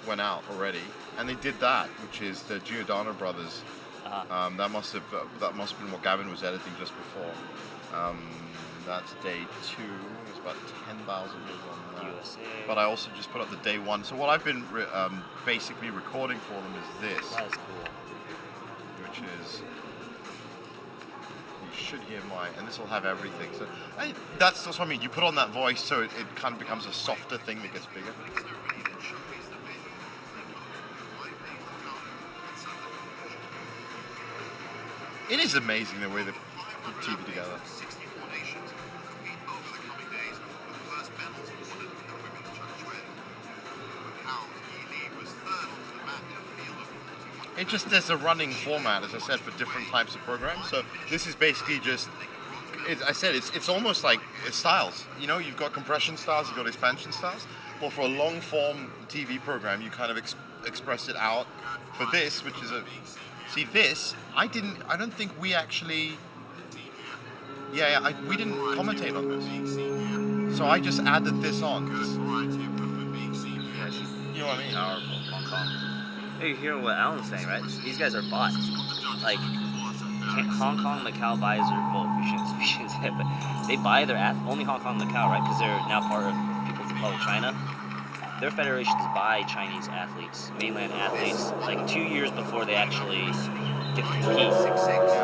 went out already, and they did that, which is the Giordano Brothers. That must have been what Gavin was editing just before. That's day 2. There's about 10,000 views on that. USA. But I also just put up the day 1. So what I've been basically recording for them is this. That is cool. Which is, you should hear and this will have everything. So that's what I mean. You put on that voice, so it kind of becomes a softer thing that gets bigger. It is amazing the way they put TV together. It just, there's a running format, as I said, for different types of programs. So this is basically just, it's almost like styles. You know, you've got compression styles, you've got expansion styles. Well, for a long form TV program, you kind of express it out. For this, which is see this, I don't think we actually, we didn't commentate on this. So I just added this on. You know what I mean? Hong Kong. Hey, you hear what Alan's saying, right? These guys are bots. Like, Hong Kong, Macau buys we shouldn't say it, but they buy their only Hong Kong, Macau, right? Because they're now part of People's Republic of China. Their federations buy Chinese athletes, mainland athletes, like 2 years before they actually get to compete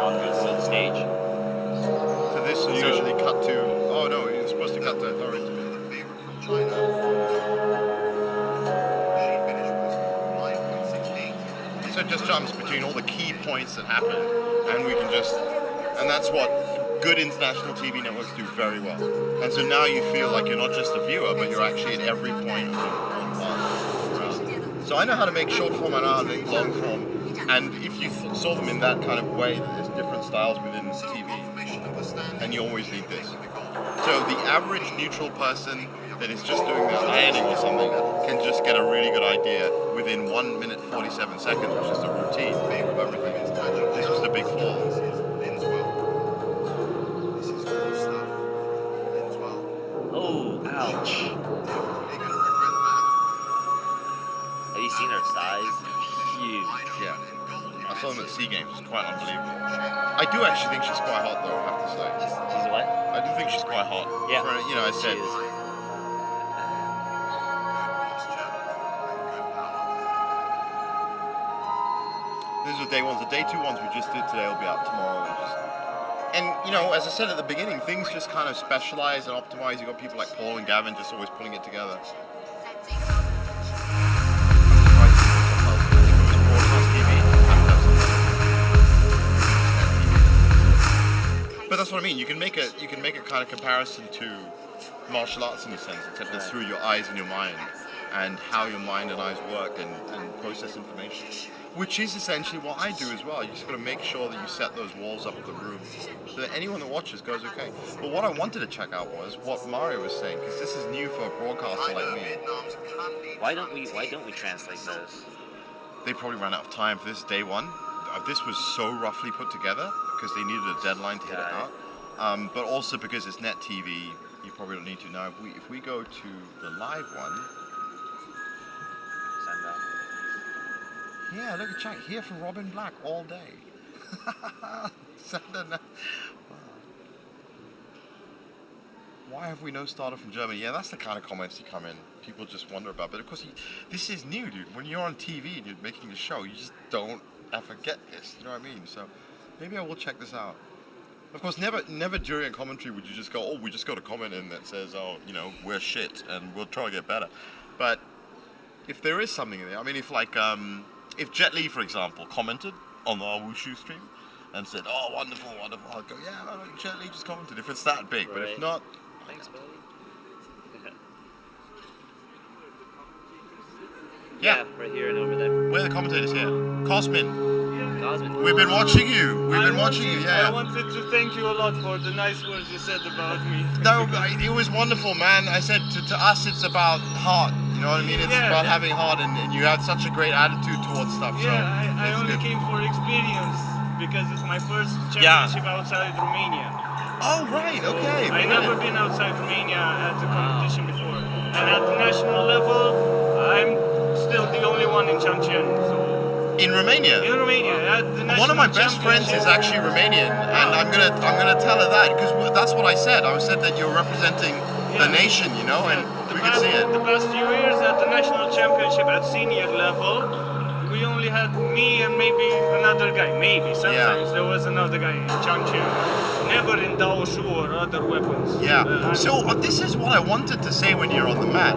on the world stage. So this is usually cut to, oh no, you're supposed to cut to So it just jumps between all the key points that happen, and we can and that's what good international TV networks do very well. And so now you feel like you're not just a viewer, but you're actually at every point on. So I know how to make short form, I know how to make long form, and if you saw them in that kind of way, there's different styles within TV, and you always need this. So the average neutral person that is just doing their ironing or something can just get a really good idea within 1 minute 47 seconds, which is the routine of everything. This was the big fall. Oh, ouch. Have you seen her size? Huge. Yeah. I saw them at SEA Games. It's quite unbelievable. I do actually think she's quite hot, though, I have to say. She's what? I do think she's quite hot. Yeah. You know, I said... These are day 1s. The day 2 ones we just did today will be out tomorrow. And, you know, as I said at the beginning, things just kind of specialize and optimize. You've got people like Paul and Gavin just always putting it together. But that's what I mean. You can make a kind of comparison to martial arts in a sense, except it's through your eyes and your mind, and how your mind and eyes work and process information. Which is essentially what I do as well. You just got to make sure that you set those walls up of the room so that anyone that watches goes, okay. But what I wanted to check out was what Mario was saying, because this is new for a broadcaster like me. Why don't we translate those? They probably ran out of time for this day 1. This was so roughly put together because they needed a deadline to get it out. But also because it's net TV, you probably don't need to. Now, if we go to the live one. Yeah, look at chat here for Robin Black all day. Why have we no starter from Germany? Yeah, that's the kind of comments that come in. People just wonder about. But of course, this is new, dude. When you're on TV and you're making a show, you just don't ever get this. You know what I mean? So maybe I will check this out. Of course, never during a commentary would you just go, oh, we just got a comment in that says, oh, you know, we're shit and we'll try to get better. But if there is something in there, I mean, if Jet Li, for example, commented on our Wushu stream and said, oh, wonderful, wonderful, I'd go, yeah, no, Jet Li just commented, if it's that big. Right. But if not... Thanks, buddy. Yeah, right here and over there. Where are the commentators here? Cosmin. Cosmin. We've been watching you. I wanted to thank you a lot for the nice words you said about me. No, it was wonderful, man. I said to us, it's about heart. You know what I mean? It's about having heart, and you have such a great attitude towards stuff. Yeah, so I only came for experience because it's my first championship outside Romania. Oh, right, okay. I never been outside Romania at a competition before. And at the national level, I'm still the only one in Changchun. So In Romania. in Romania, the One of my national best friends is championship. actually Romanian, and I'm gonna tell her that because that's what I said. I said that you're representing the Yeah. nation, you know, and The we could see it. The past few years at the national championship at senior level, we only had me and maybe another guy. Maybe sometimes there was another guy in Changchun. Never in Daoshu or other weapons. Yeah. So this is what I wanted to say when you're on the mat.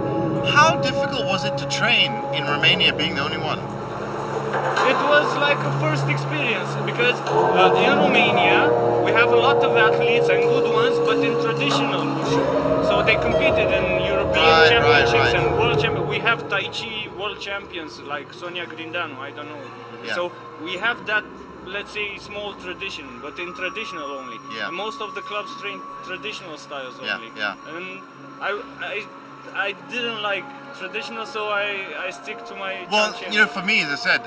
How difficult was it to train in Romania, being the only one? It was like a first experience because in Romania we have a lot of athletes and good ones, but in traditional wushu. So they competed in European championships and world championships. We have Tai Chi world champions like Sonia Grindanu. I don't know. Yeah. So we have that, let's say, small tradition, but in traditional only. Yeah. And most of the clubs train traditional styles Yeah, only. yeah. And I didn't like traditional, so I stick to my. Well, Changchun. you know, for me, as I said,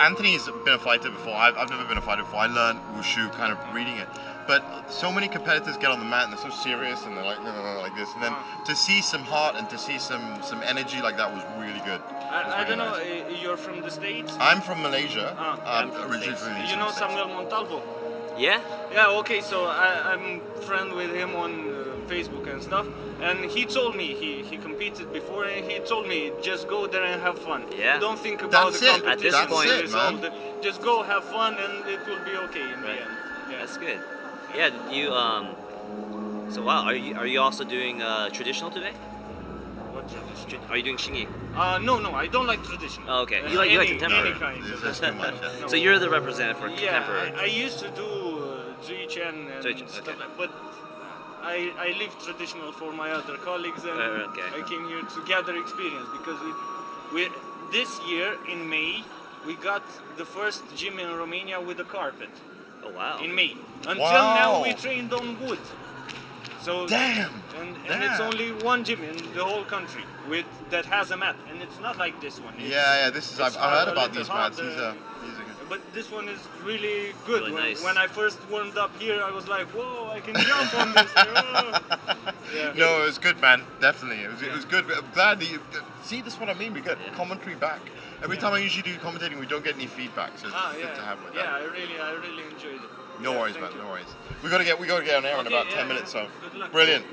Anthony's been a fighter before. I've never been a fighter before. I learned wushu kind of reading it. But so many competitors get on the mat and they're so serious and they're like, no, like this. And then to see some heart and to see some energy like that was really good. I don't know. You're from the States. I'm from Malaysia. I'm from the Originally States. from the You Eastern know States. Samuel Montalvo? Yeah. Yeah. Okay. So I'm friend with him on Facebook and stuff. And he told me he competed before, and he told me just go there and have fun. Yeah. Don't think about That's the it. competition. At this point, That's it, man. Just go have fun, and it will be okay in the Right. end. Yeah. That's good. Yeah. You So wow, are you also doing traditional today? What tradition? Are you doing shingi? No, I don't like tradition. Oh, okay. You like contemporary. Any kind. It's just too much. No. So you're the representative for Yeah, contemporary. I used to do Zui Chen and Zui-Chen, stuff okay. like, but I leave traditional for my other colleagues, and Okay. I came here to gather experience because we this year in May we got the first gym in Romania with a carpet Oh wow. in May. Until now Wow. we trained on wood. So Damn. and it's Damn. only one gym in the whole country with that has a mat, and it's not like this one. It's- Yeah, this is. it's I've heard a about little these mats. harder. He's a good. But this one is really good. Really nice. When I first warmed up here, I was like, whoa, I can jump on this. Oh. Yeah. No, it was good, man. Definitely, it was good. I'm glad that you see. This is what I mean. We get Yeah. commentary back. Every time I usually do commentating, we don't get any feedback, so it's good to have like Yeah, that. I really enjoyed it. No Yeah, worries, thank man. you. No worries. We gotta get on air in Okay, about yeah, 10 minutes, so Good luck. brilliant.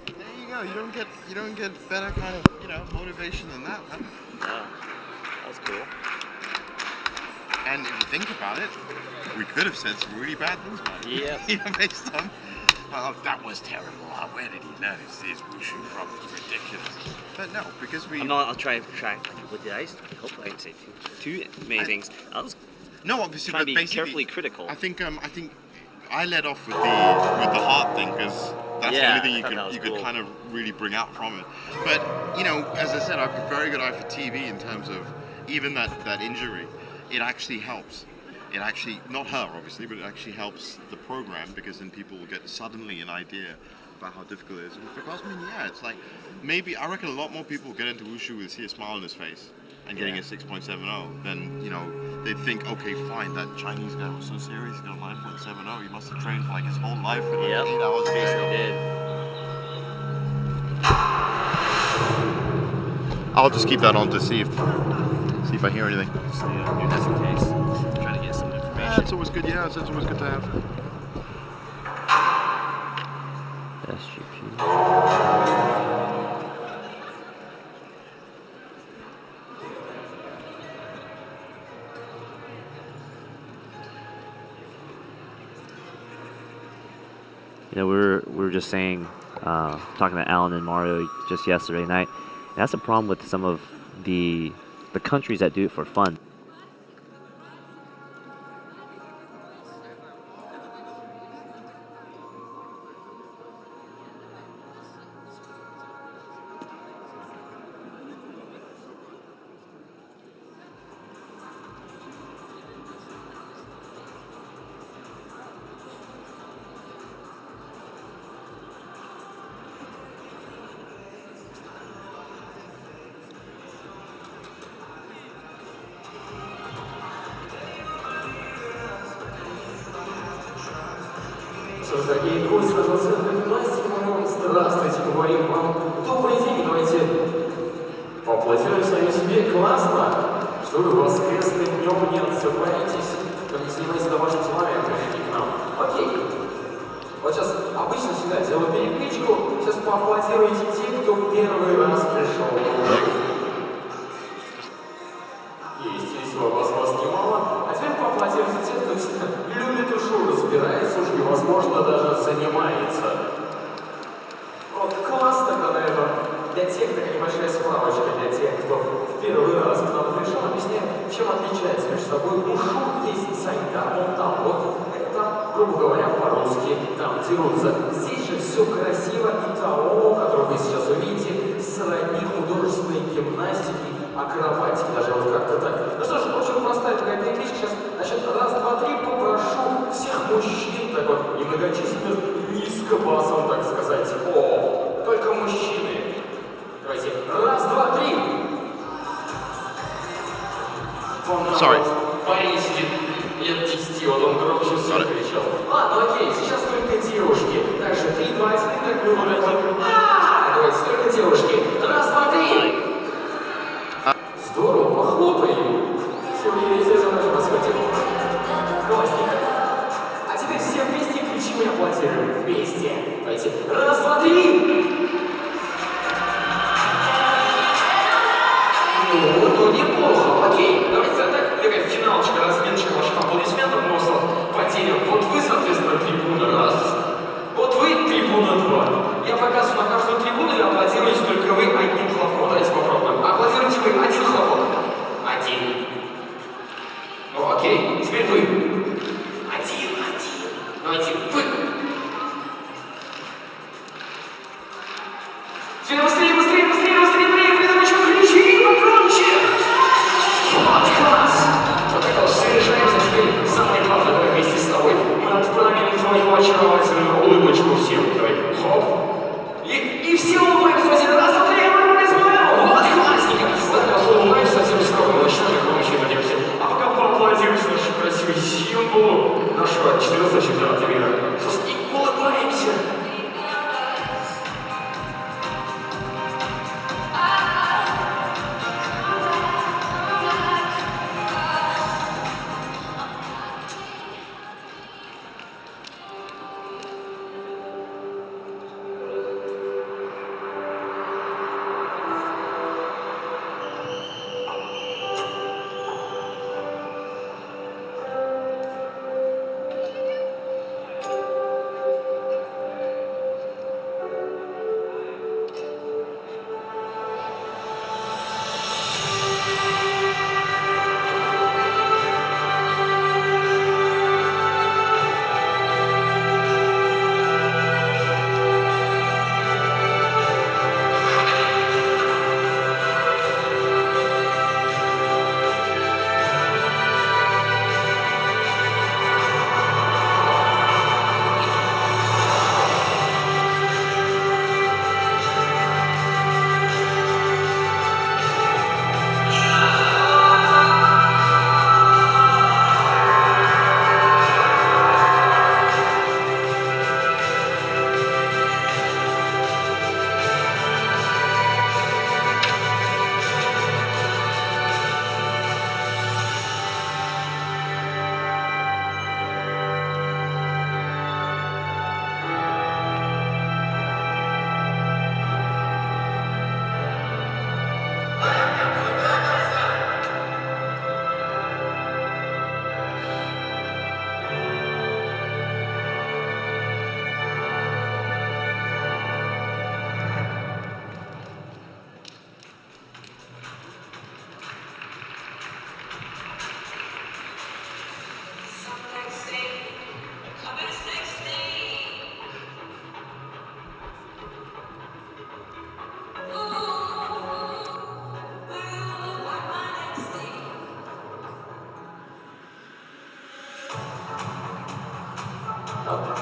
There you go. You don't get better kind of motivation than that, man. Oh, that was cool. And if you think about it, we could have said some really bad things about it. Yeah. You know, based on, oh, that was terrible. Where did he learn his wushu from? It's ridiculous. But no, because we. I'll try. What did I? Hopefully, I didn't say too many things. I was No, obviously, trying but to be basically, carefully critical. I think I led off with the heart thing because that's the Yeah, only thing I thought that was you could cool. kind of really bring out from it. But as I said, I have a very good eye for TV in terms of even that injury. It actually helps. It actually, not her obviously, but it actually helps the program because then people will get suddenly an idea about how difficult it is. And for Cosmin, yeah, it's like maybe I reckon a lot more people get into wushu with see a smile on his face and getting a 6.70 then they'd think, okay, fine, that Chinese guy was so serious, he got a 9.70, he must have trained for like his whole life for like Yep. 8 hours a Basically day. did. I'll just keep that on to see if I hear anything. So, yeah, just in case. Trying to get some information. It's always good, yeah, it's always good to have. SGP. We were just saying, talking to Alan and Mario just yesterday night. And that's the problem with some of the countries that do it for fun. Что за гей гость разноцветных пластиков? Здравствуйте, говорим вам. Добрый день, давайте поаплодируем своим все-таки классно, что вы воскресным днем не отсыпаетесь, как занимаетесь домашним делами, приходите к нам. Окей. Вот сейчас обычно всегда делаю перекличку, сейчас поаплодируйте те, кто в первый раз пришел. Естественно, вас немало. А теперь поаплодируйте те, кто любит ушу, разбирается уж и, возможно, даже занимается. Вот класс тогда, наверное, для тех, такая небольшая справочка, для тех, кто в первый раз к нам пришел, объясняю, чем отличается между собой ушу, есть саньта, вон там, вот, это, грубо говоря, по-русски, там дерутся. Здесь же все красиво, и того, которого вы сейчас увидите, сродни художественной гимнастики, акробатики, даже вот как-то так. Ну что ж, очень простая такая перекличка, сейчас, значит, раз, два, три, попрошу всех мужчин, так вот, немногочисленных, низко басом, так сказать, о, только мужчины. Давайте, раз, два, три. Sorry. Парень сидит лет 10, вот он громче всего кричал. Ладно, окей, сейчас только девушки. Так же, 3, 2, 1, так мы будем. Давайте, только девушки. Раз, два, три. Здорово, похлопаем. Все, видите, это наш восходит. Классненько. А теперь все вместе кричим и аплодируем. Вместе. Давайте, раз, два, три. Ну, неплохо, окей. Давайте так, такая финалочка, разменочка ваших аплодисментов, просто потерям. Вот вы, соответственно, трибуна раз. Вот вы, трибуна два. Я показываю на каждую трибуну и аплодируете только вы одним хлопком. Давайте попробуем. Аплодируйте вы один хлопок. Один. Ну, окей, теперь вы. Один. Давайте вы. Теперь быстрее, придумайте, кричи погромче. Вот класс! Вот это вот совершается теперь самое главное, давай вместе с тобой. Мы отправим твою очаровательную улыбочку всем. Давай, хоп. И все улыбаемся один раз, два, три, вот классненько. Ладно, улыбаемся совсем скромно, еще громче надеемся. А пока поаплодируйте нашу красивую символу нашего 14 чемпионата мира. И улыбаемся.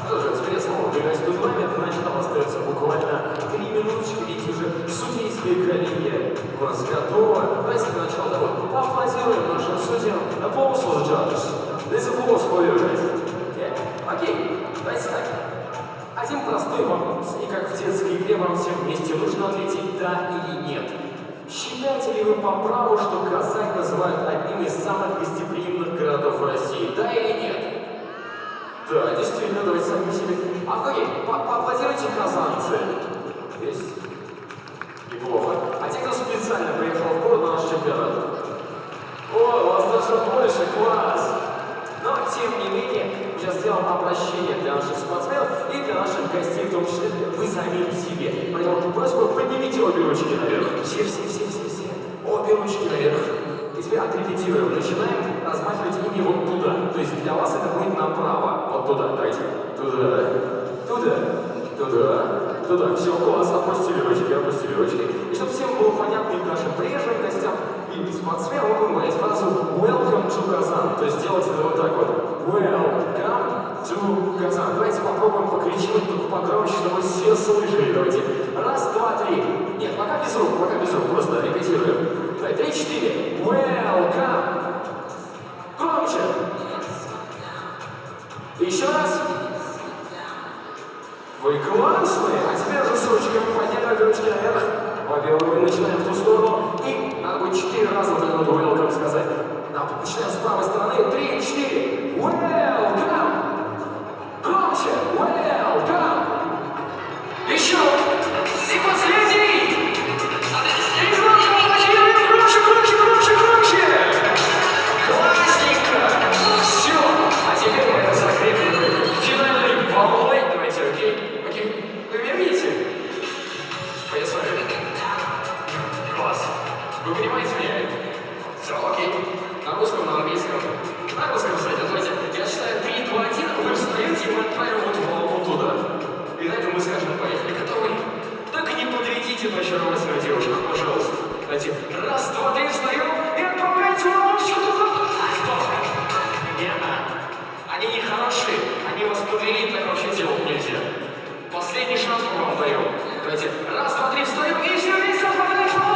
Тоже теперь снова убегать в момент, значит, нам остается буквально 3 минуточки, видите, уже судейская коллегия у нас готова. Давайте для начала давай поаплодируем нашим судьям. A pause for the judges. This is a pause for you guys. Окей, давайте так. Один простой вопрос, и как в детской игре вам всем вместе нужно ответить «да» или «нет». Считаете ли вы по праву, что Казань называют одним из самых гостеприимных городов России? Да или нет? Да, действительно, давайте сами себе. Окей, поаплодируйте казанцы. Есть? Неплохо. А те, кто специально приехал в город на наш чемпионат? О, у вас даже больше, класс! Но, тем не менее, я сделал обращение для наших спортсменов и для наших гостей, в том числе вы самим себе. Поэтому просьба, поднимите обе ручки наверх. Все. Обе ручки наверх. И теперь отрепетируем. Начинаем размахивать ими вот туда. То есть для вас это будет направо. Вот туда. Давайте. Туда. Все, класс. Опустили ручки. И чтобы всем было понятно и нашим приезжим гостям, и спортсменам, вы говорите фразу «Welcome to Kazan». То есть делать это вот так вот. Welcome to Kazan. Давайте попробуем покричать тут погромче, чтобы все слышали. Давайте. Раз, два, три. Нет, пока без рук. Просто репетируем. Давай, 3, 4. Welcome. Громче. Еще раз. Вы классные. А теперь уже с ручками подняли обе ручки наверх. Обе руки начинаем в ту сторону. И надо будет 4 раза вот это welcome сказать. Начинаем с правой стороны. 3, 4. Welcome. Громче. Welcome. Еще. И последний. И громче. Классненько. Все. А теперь мы это закрепим финальной волной. Давайте, окей. Вы меня видите? Поясали. Класс. Вы понимаете меня? Все, окей. На русском, на английском. На русском, кстати, давайте. Я считаю 3, 2, 1, вы встаете и мы отправим вот волну туда. И на этом мы скажем, поехали. Готовы? Так и не подведите очаровательную девушку, пожалуйста. Давайте. Раз, два, три, встаем и отправляйте волну туда. Стоп. Нет. Они не хороши. Они вас подвели, так вообще делать нельзя. Последний шанс мы вам даем. Давайте. Раз, два, три, встаем и все вместе отправляем волну.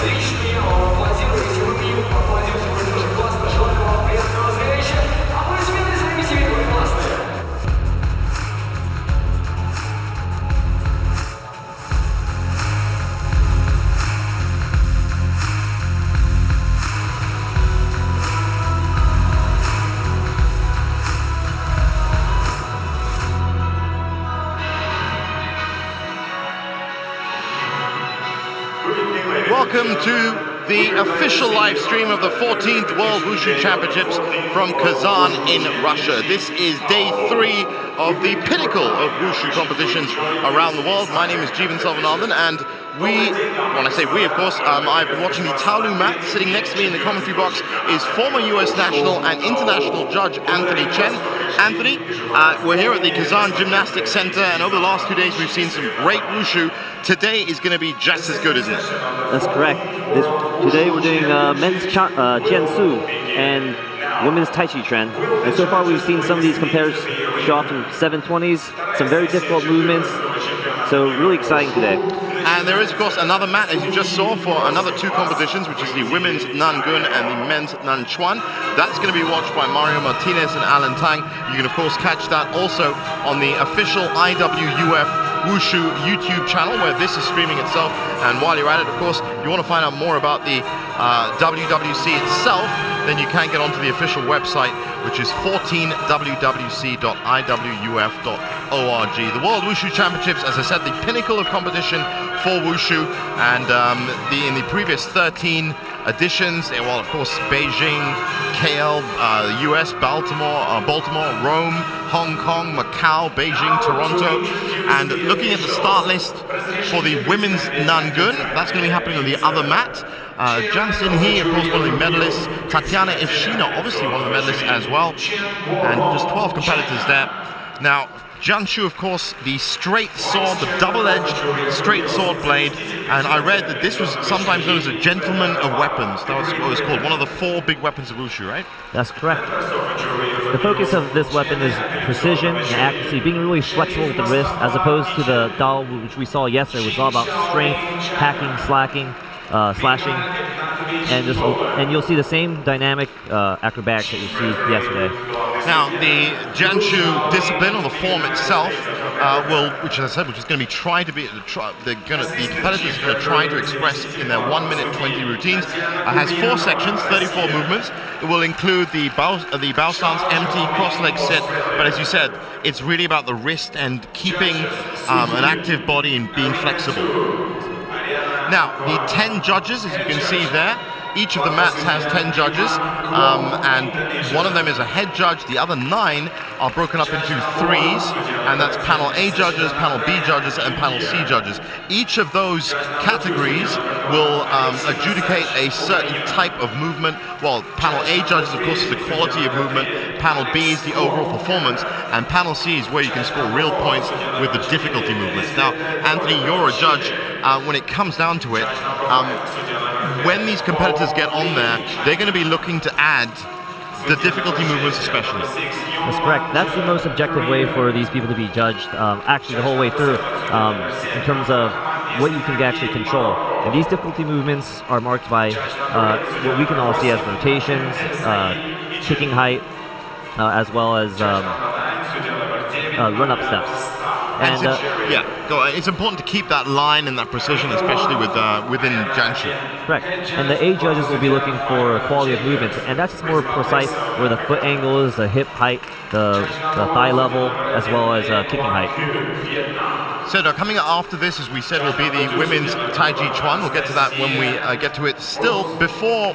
Лично я вам аплодирую, если вы мне поаплодируете, вы тоже классно, желаю вам приятного зрелища, а вы смены сами себе, вы классные. Welcome to the official live stream of the 14th World Wushu Championships from Kazan in Russia. This is day 3 of the pinnacle of Wushu competitions around the world. My name is Jeevan Selvanathan, and when I say we, of course, I've been watching the Taolu mat. Sitting next to me in the commentary box is former US national and international judge Anthony Chen. Anthony, we're here at the Kazan Gymnastics Center, and over the last 2 days we've seen some great Wushu. Today is going to be just as good, isn't it? That's correct. Today we're doing men's Jiansu and women's Tai Chi Chuan. And so far we've seen some of these competitors show off some 720s, some very difficult movements. So really exciting today. And there is, of course, another mat, as you just saw, for another 2 competitions, which is the women's Nangun and the men's Nanchuan. That's going to be watched by Mario Martinez and Alan Tang. You can, of course, catch that also on the official IWUF Wushu YouTube channel, where this is streaming itself. And while you're at it, of course, you want to find out more about the WWC itself, then you can get onto the official website, which is 14wwc.iwuf.org. The World Wushu Championships, as I said, the pinnacle of competition for Wushu, and in the previous 13 editions, well, of course, Beijing, KL, US, Baltimore, Rome, Hong Kong, Macau, Beijing, Toronto. And looking at the start list for the women's Nangun, that's going to be happening on the other mat. Jiang Xin-hee, of course, one of the medalists. Tatiana Evshina, obviously one of the medalists as well. And just 12 competitors there. Now, Jiangsu, of course, the straight sword, the double-edged straight sword blade, and I read that this was sometimes known as a gentleman of weapons. That was what it was called, one of the 4 big weapons of Wushu, right? That's correct. The focus of this weapon is precision and accuracy, being really flexible with the wrist, as opposed to the Dao, which we saw yesterday, was all about strength, hacking, slashing, and you'll see the same dynamic acrobatics that you see yesterday. Now, the Jianshu discipline, or the form itself, which as I said, which is going to be the competitors are going to try to express in their 1 minute 20 routines, has 4 sections, 34 movements. It will include the bow stance, empty, cross leg sit, but as you said, it's really about the wrist and keeping an active body and being flexible. Now, the 10 judges, as you can see there, each of the mats has 10 judges, and one of them is a head judge. The other 9 are broken up into 3s, and that's panel A judges, panel B judges, and panel C judges. Each of those categories will adjudicate a certain type of movement. Well, panel A judges, of course, is the quality of movement. Panel B is the overall performance, and panel C is where you can score real points with the difficulty movements. Now, Anthony, you're a judge. When it comes down to it, when these competitors get on there, they're going to be looking to add the difficulty movements especially. That's correct. That's the most objective way for these people to be judged, actually the whole way through, in terms of what you can actually control. And these difficulty movements are marked by what we can all see as rotations, kicking height, as well as run-up steps. And it's important to keep that line and that precision, especially within Jianshu. Correct. And the A judges will be looking for quality of movement, and that's just more precise where the foot angle is, the hip height, the thigh level, as well as kicking height. So now coming after this, as we said, will be the women's Taiji Chuan. We'll get to that when we get to it. Still, before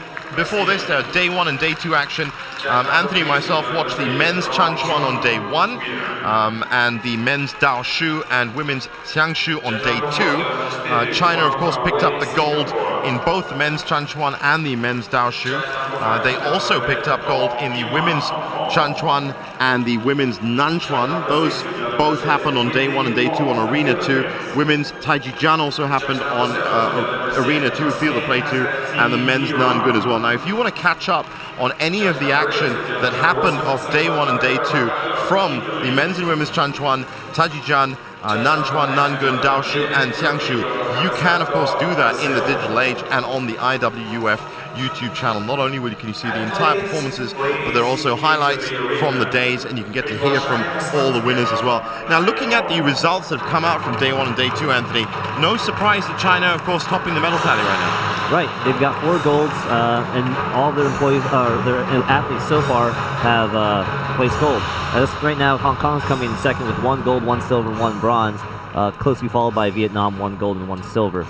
this, there are day 1 and day 2 action. Anthony and myself watched the men's Chan Chuan on day 1, and the men's Dao Shu and women's Xiang Shu on day 2. China, of course, picked up the gold in both the men's Chan Chuan and the men's Dao Shu. They also picked up gold in the women's Chan Chuan and the women's Nan Chuan. Those both happened on day 1 and day 2 on Arena 2. Women's Taiji Jian also happened on Arena 2, Field of Play 2, and the men's Nangun as well. Now, if you want to catch up on any of the action that happened off day 1 and day 2 from the men's and women's Chan Chuan, Taiji Jian, Nanchuan, Nangun, Daoshu, and Xiangshu, you can, of course, do that in the digital age and on the IWF YouTube channel. Not only can you see the entire performances, but there are also highlights from the days, and you can get to hear from all the winners as well. Now, looking at the results that have come out from day 1 and day 2, Anthony, no surprise that China, of course, topping the medal tally right now. Right, they've got 4 golds, and all their employees, their athletes so far have placed gold. Right now, Hong Kong's coming in second with 1 gold, 1 silver, 1 bronze, closely followed by Vietnam, 1 gold and 1 silver.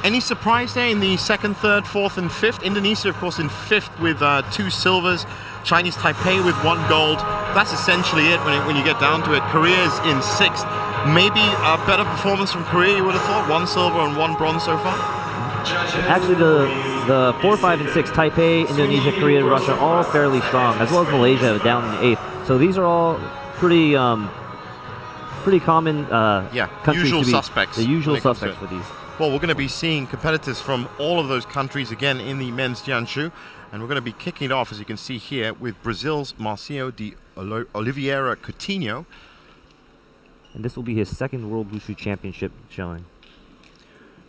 Any surprise there in the 2nd, 3rd, 4th, and 5th? Indonesia, of course, in 5th with 2 silvers. Chinese Taipei with 1 gold. That's essentially it when you get down to it. Korea's in 6th. Maybe a better performance from Korea, you would have thought. 1 silver and 1 bronze so far. Actually, the 4, 5, and 6, Taipei, Indonesia, Korea, Russia, all fairly strong, as well as Malaysia down in 8th. So these are all pretty common countries usual to be suspects. The usual suspects for these. Well, we're going to be seeing competitors from all of those countries again in the men's Jianshu, and we're going to be kicking it off, as you can see here, with Brazil's Marcio de Oliveira Coutinho. And this will be his 2nd World Wushu Championship showing.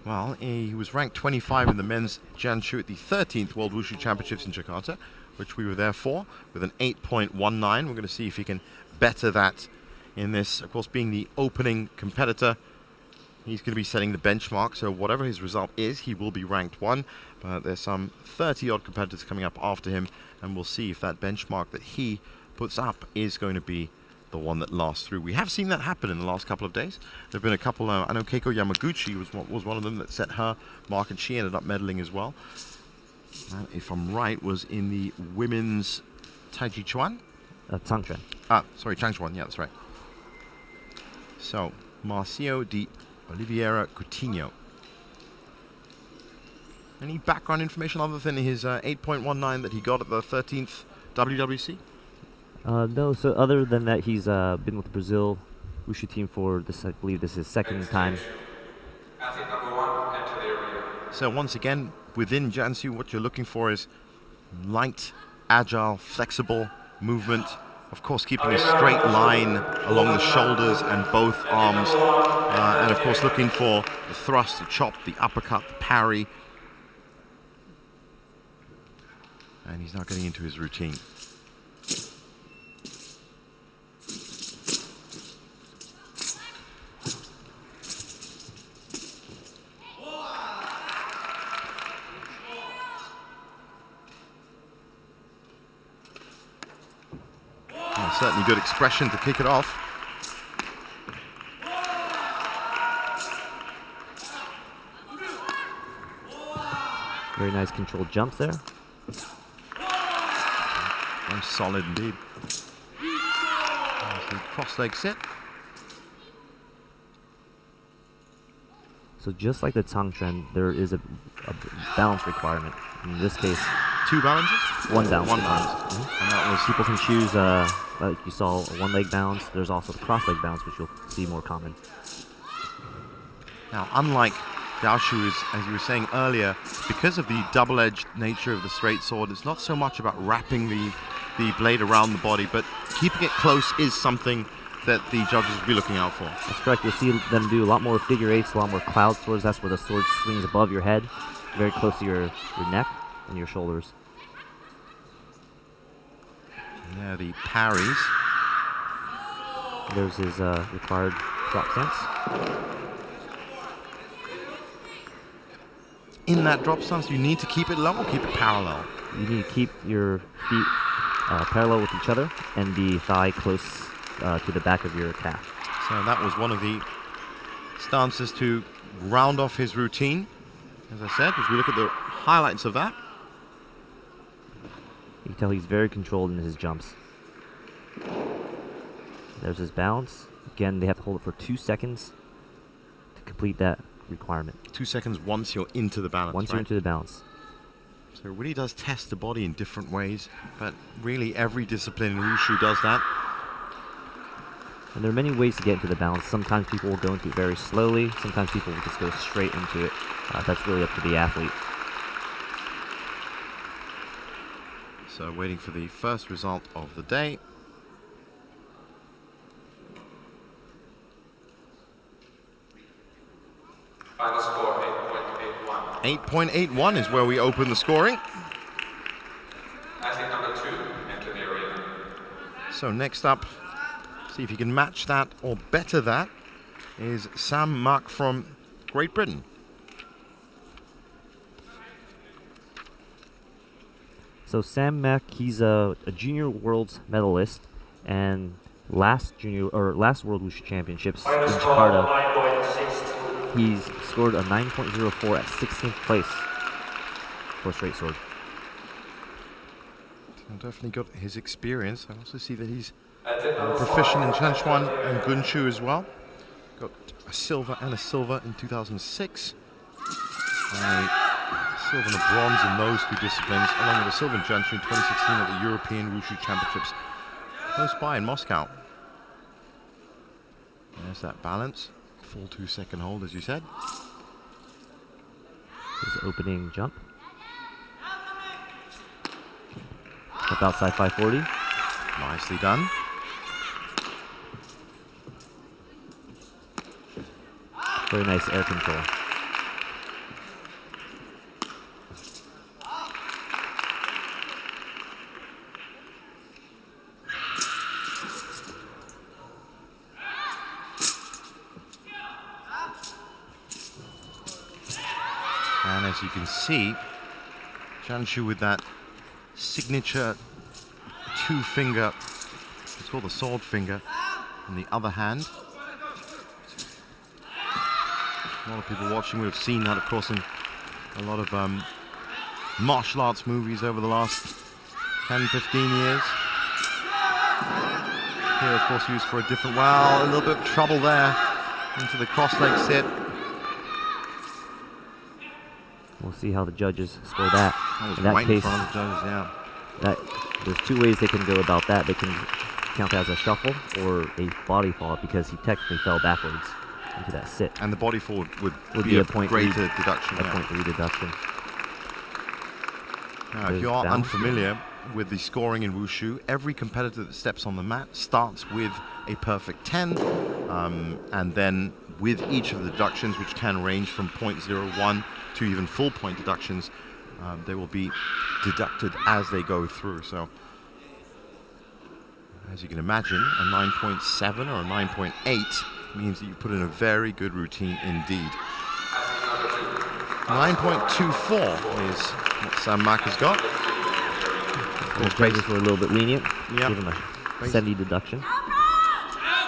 Well, he was ranked 25 in the men's Jianshu at the 13th World Wushu Championships in Jakarta, which we were there for, with an 8.19. We're going to see if he can better that in this. Of course, being the opening competitor, he's going to be setting the benchmark, so whatever his result is, he will be ranked 1. But there's some 30-odd competitors coming up after him, and we'll see if that benchmark that he puts up is going to be the one that lasts through. We have seen that happen in the last couple of days. There have been a couple, I know Keiko Yamaguchi was one of them that set her mark, and she ended up medaling as well. If I'm right, was in the women's Taiji Chuan? Changchuan. Sorry, Changchuan, yeah, that's right. So, Marcio de Oliveira Coutinho. Any background information other than his 8.19 that he got at the 13th WWC? No, so other than that, he's been with the Brazil Wushu team for this, I believe this is 2nd time. Athlete number 1, enter the arena. So once again, within Jianshu, what you're looking for is light, agile, flexible movement. Of course, keeping a straight line along the shoulders and both arms. And of course, looking for the thrust, the chop, the uppercut, the parry. And he's now getting into his routine. certainly good expression to kick it off. Very nice controlled jumps there. Very solid indeed. There's the cross leg sit. So just like the Tang trend, there is a balance requirement. In this case, 2 balances? one balance. One balance. Mhm. And that was People can choose, like you saw, a one-leg balance. There's also the cross-leg balance, which you'll see more common. now, unlike Zhao Shu, as you were saying earlier, because of the double-edged nature of the straight sword, it's not so much about wrapping the blade around the body, but keeping it close is something that the judges will be looking out for. That's correct. You'll see them do a lot more figure eights, a lot more cloud swords. That's where the sword swings above your head, very close to your neck and your shoulders. And there, the parries. There's his required drop stance. In that drop stance, you need to keep it low or keep it parallel. You need to keep your feet parallel with each other and the thigh close to the back of your calf. So that was one of the stances to round off his routine. As I said, as we look at the highlights of that. You can tell he's very controlled in his jumps. There's his balance. Again, they have to hold it for 2 seconds to complete that requirement. 2 seconds once you're into the balance, Once you're into the balance. So it really does test the body in different ways, but really every discipline in Wushu does that. And there are many ways to get into the balance. Sometimes people will go into it very slowly. Sometimes people will just go straight into it. That's really up to the athlete. So waiting for the first result of the day. Final score 8.81. 8.81 is where we open the scoring. Athlete number 2, enter the arena. So next up, see if you can match that or better that, is Sam Mak from Great Britain. So Sam Mak, he's a junior world's medalist, and last World Wushu Championships in Final score Jakarta, 9.62. he's scored a 9.04 at 16th place for straight sword. Well, definitely got his experience. I also see that he's Athlete number proficient in 4, Chenchuan and Gunshu as well. Got a silver and a silver in 2006. A silver and a bronze in those two disciplines, along with a silver in Chenchu in 2016 at the European Wushu Championships close by in Moscow. There's that balance. Full 2 second hold, as you said. His opening jump. Up outside 540. Nicely done. Very nice air control. And as you can see, Chanshu with that signature 2-finger, it's called the sword finger, in the other hand. A lot of people watching will have seen that, of course, in a lot of martial arts movies over the last 10, 15 years. Here, of course, used for a different, well, a little bit of trouble there into the cross-leg sit. We'll see how the judges score that. That was In that right in case, front of the judges, yeah. there's 2 ways they can go about that. They can count that as a shuffle or a body fall because he technically fell backwards into that sit. And the body fall would be be a a point greater lead. deduction. A Yeah. 0.3 deduction. Now, if There's you are balance. unfamiliar with the scoring in Wushu, every competitor that steps on the mat starts with a perfect 10, and then with each of the deductions, which can range from 0.01 to even full point deductions, they will be deducted as they go through. So, as you can imagine, a 9.7 or a 9.8 means that you put in a very good routine indeed. 9.24 is what Sam Mak has got. The judges were a little bit lenient. Yeah. Give him a 70 deduction.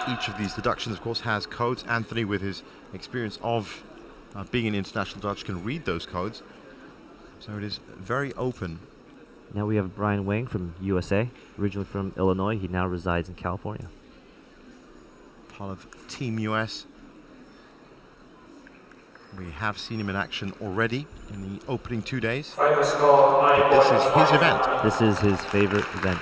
Each of these deductions, of course, has codes. Anthony, with his experience of being an international judge, can read those codes. So it is very open. Now we have Brian Wang from USA, originally from Illinois. He now resides in California. Part of Team US. We have seen him in action already in the opening 2 days. Final score, But this is his event. This is his favorite event.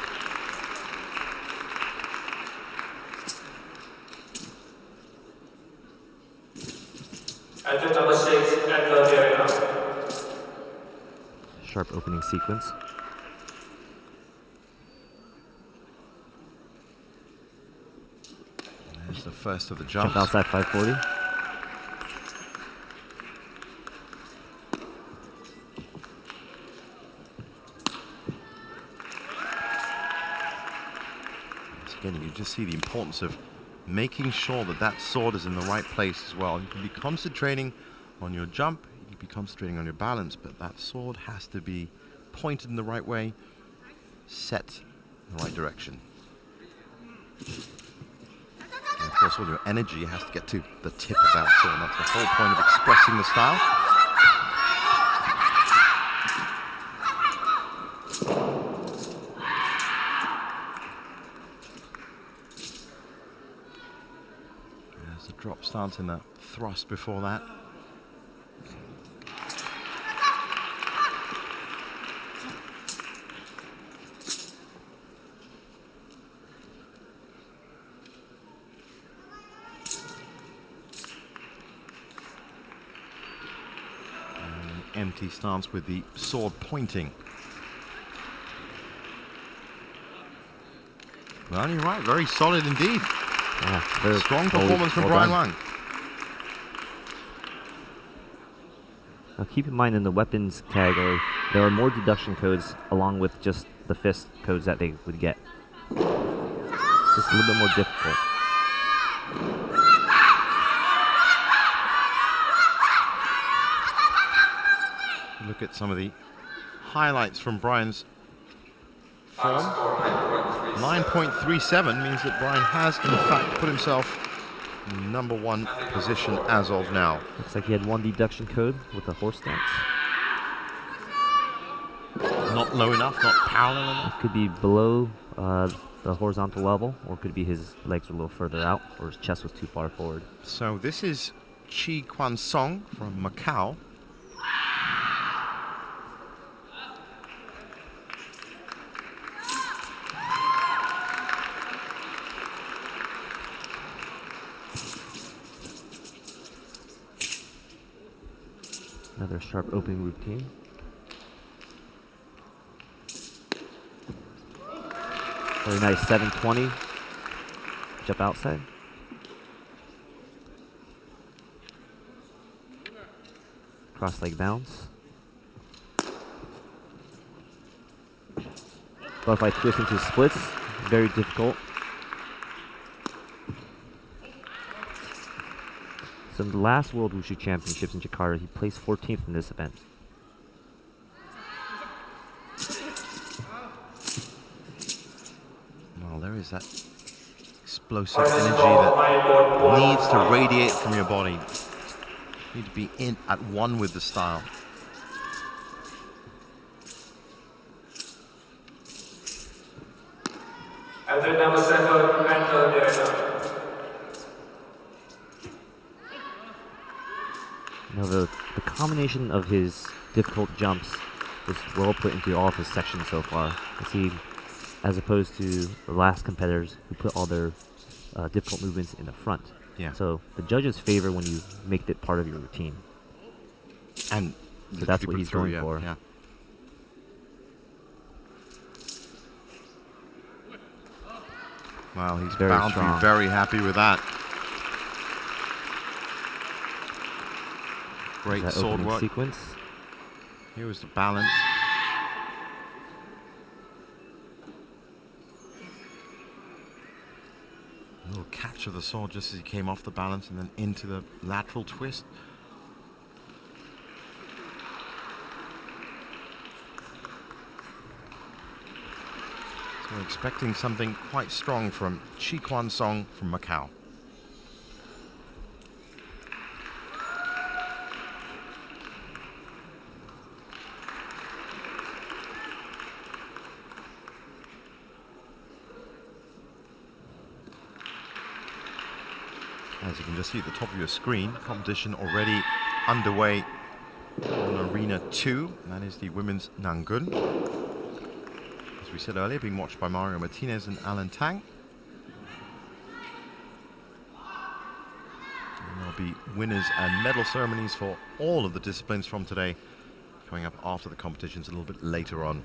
Athlete number 6, enter the arena. Sharp opening sequence. There's the first of the Jump jumps. outside 540. Again, you just see the importance of making sure that that sword is in the right place as well. You can be concentrating on your jump, you can be concentrating on your balance, but that sword has to be pointed in the right way, set in the right direction. And of course, all your energy has to get to the tip of that sword. That's the whole point of expressing the style. There's the drop stance and the thrust before that. Empty stance with the sword pointing. Well, you're right, very solid indeed. Yeah, very Strong well- performance from well Brian done. Wang. Now keep in mind in the weapons category, there are more deduction codes along with just the fist codes that they would get. It's just a little bit more difficult. Look at some of the highlights from Brian's form. 9.37 means that Brian has, in fact, put himself in #1 position as of now. Looks like he had one deduction code with a horse stance. Not low enough, not parallel enough. Could be below the horizontal level, or could be his legs were a little further out, or his chest was too far forward. So this is Chi Kwan Song from Macau. Another sharp opening routine. Very nice 720. Jump outside. Cross leg bounce. Butterfly twist into splits. Very difficult. So in the last World Wushu Championships in Jakarta, he placed 14th in this event. Well, there is that explosive energy that needs to radiate from your body. You need to be at one with the style. Athlete number 7, enter the arena. Now the combination of his difficult jumps was well put into all of his sections so far. You see, as opposed to the last competitors who put all their difficult movements in the front. Yeah. So the judges favor when you make it part of your routine. And So that's what he's going for. Yeah. Well, he's Very bound to strong. be very happy with that. Great That sword opening work. sequence. Here was the balance. A little catch of the sword just as he came off the balance and then into the lateral twist. So We're expecting something quite strong from Chi Kwan Song from Macau. As you can just see at the top of your screen, competition already underway on Arena 2. That is the women's Nangun. As we said earlier, being watched by Mario Martinez and Alan Tang. And there'll be winners and medal ceremonies for all of the disciplines from today coming up after the competitions a little bit later on.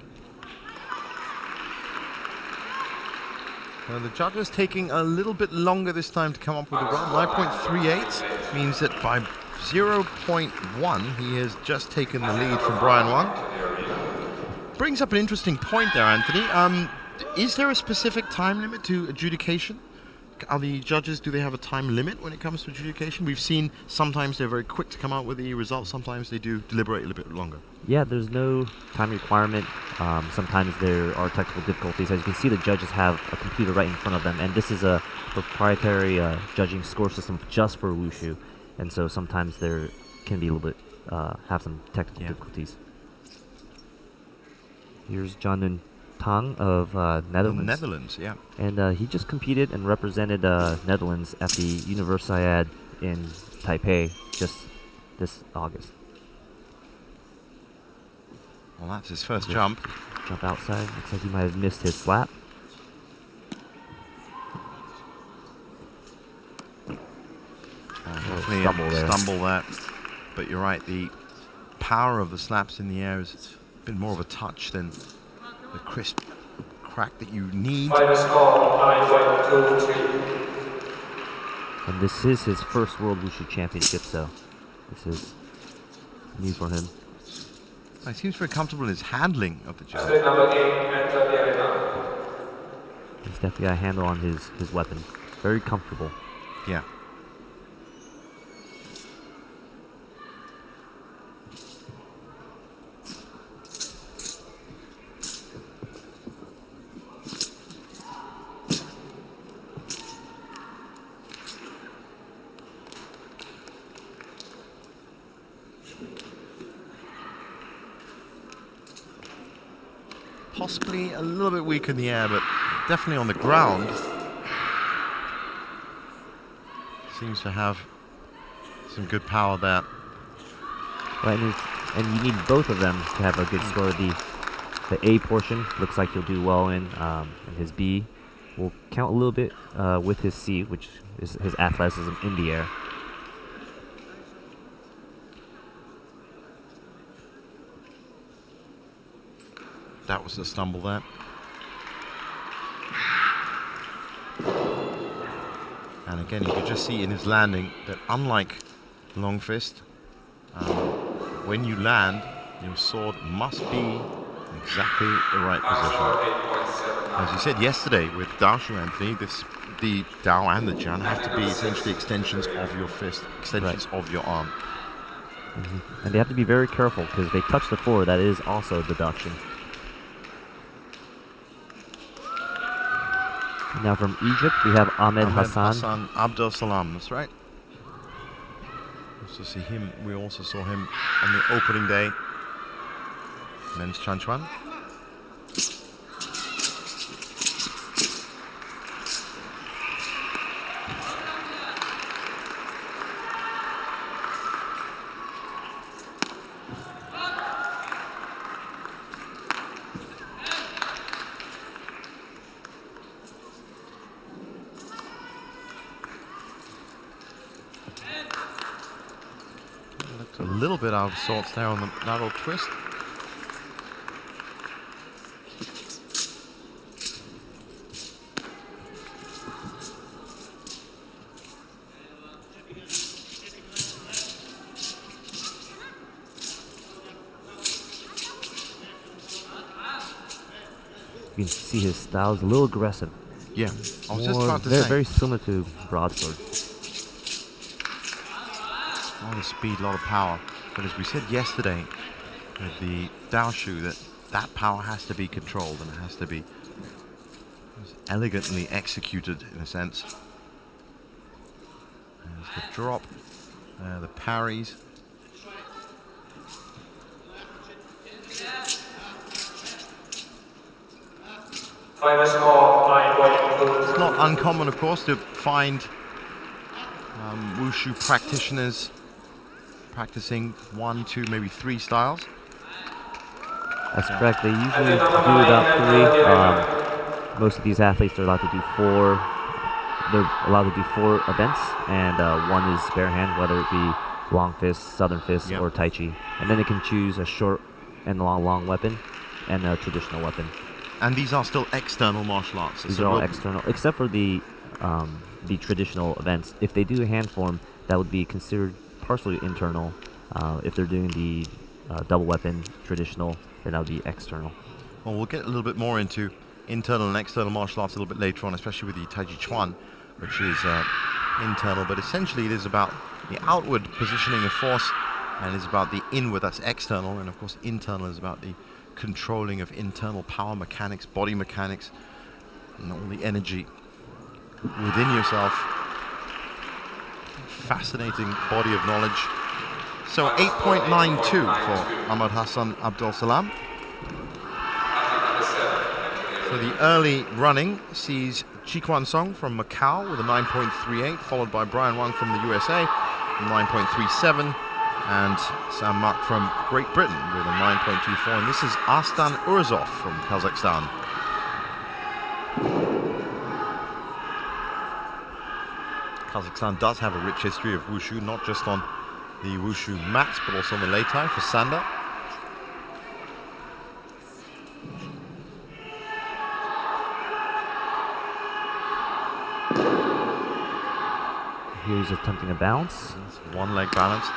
The judges taking a little bit longer this time to come up with a run. 9.38 means that by 0.1 he has just taken the lead from Brian Wang. Brings up an interesting point there, Anthony. Is there a specific time limit to adjudication? Are the judges, do they have a time limit when it comes to adjudication? We've seen sometimes they're very quick to come out with the results, sometimes they do deliberate a little bit longer. Yeah, there's no time requirement. Sometimes there are technical difficulties. As you can see, the judges have a computer right in front of them, and this is a proprietary judging score system just for Wushu, and so sometimes there can be a little bit, have some technical difficulties. Here's John Tang of Netherlands. Netherlands, yeah. And he just competed and represented Netherlands at the Universiade in Taipei just this August. Well, that's his first jump. Jump outside. Looks like he might have missed his slap. Definitely stumble there. But you're right, the power of the slaps in the air has been more of a touch than the crisp crack that you need. Final score 9.23. And this is his first World Wushu Championship, so this is new for him. He seems very comfortable in his handling of the jump. Athlete number 8, Anthony Arena. He's definitely got a handle on his weapon. Very comfortable. Yeah. Possibly a little bit weak in the air, but definitely on the ground. Seems to have some good power there. Right, and you need both of them to have a good score. The A portion looks like he'll do well in, and his B will count a little bit with his C, which is his athleticism in the air. That was the stumble there. And again, you could just see in his landing that unlike Long Fist, when you land, your sword must be in exactly the right position. As you said yesterday with Daoshu, Anthony, the Dao and the Jian have to be essentially extensions of your fist, extensions of your arm. Mm-hmm. And they have to be very careful because if they touch the floor, that is also deduction. Now from Egypt, we have Ahmed Hassan Abdel Salam, that's right. Also see him. We also saw him on the opening day. Men's Chanchuan. A little bit out of sorts there on the lateral twist. You can see his style is a little aggressive. Yeah, I was just about to very, say. very similar to Broadsword. A lot of speed, a lot of power. But as we said yesterday with the Daoshu, that power has to be controlled and it has to be It's elegantly executed in a sense. There's the drop, the parries. Final score 9-2. It's not uncommon, of course, to find wushu practitioners practicing 1, 2, maybe 3 styles. That's correct. They usually do about 3. Most of these athletes are allowed to do 4. They're allowed to do 4 events, and 1 is bare hand, whether it be long fist, southern fist, or tai chi. And then they can choose a short and long weapon, and a traditional weapon. And these are still external martial arts. These are all external, except for the traditional events. If they do a hand form, that would be considered partially internal. If they're doing the double weapon traditional, then that would be external. Well, we'll get a little bit more into internal and external martial arts a little bit later on, especially with the Tai Chi Chuan, which is internal. But essentially, it is about the outward positioning of force, and it's about the inward, that's external. And of course, internal is about the controlling of internal power mechanics, body mechanics, and all the energy within yourself. Fascinating body of knowledge. So 8.92 for Ahmad Hassan Abdul Salam. So the early running sees Chi Kwan Song from Macau with a 9.38, followed by Brian Wang from the USA, 9.37. And Sam Mak from Great Britain with a 9.24. And this is Arstan Urzov from Kazakhstan. Kazakhstan does have a rich history of wushu, not just on the wushu mats, but also on the Leitai for Sanda. Here's attempting a bounce. One leg balance.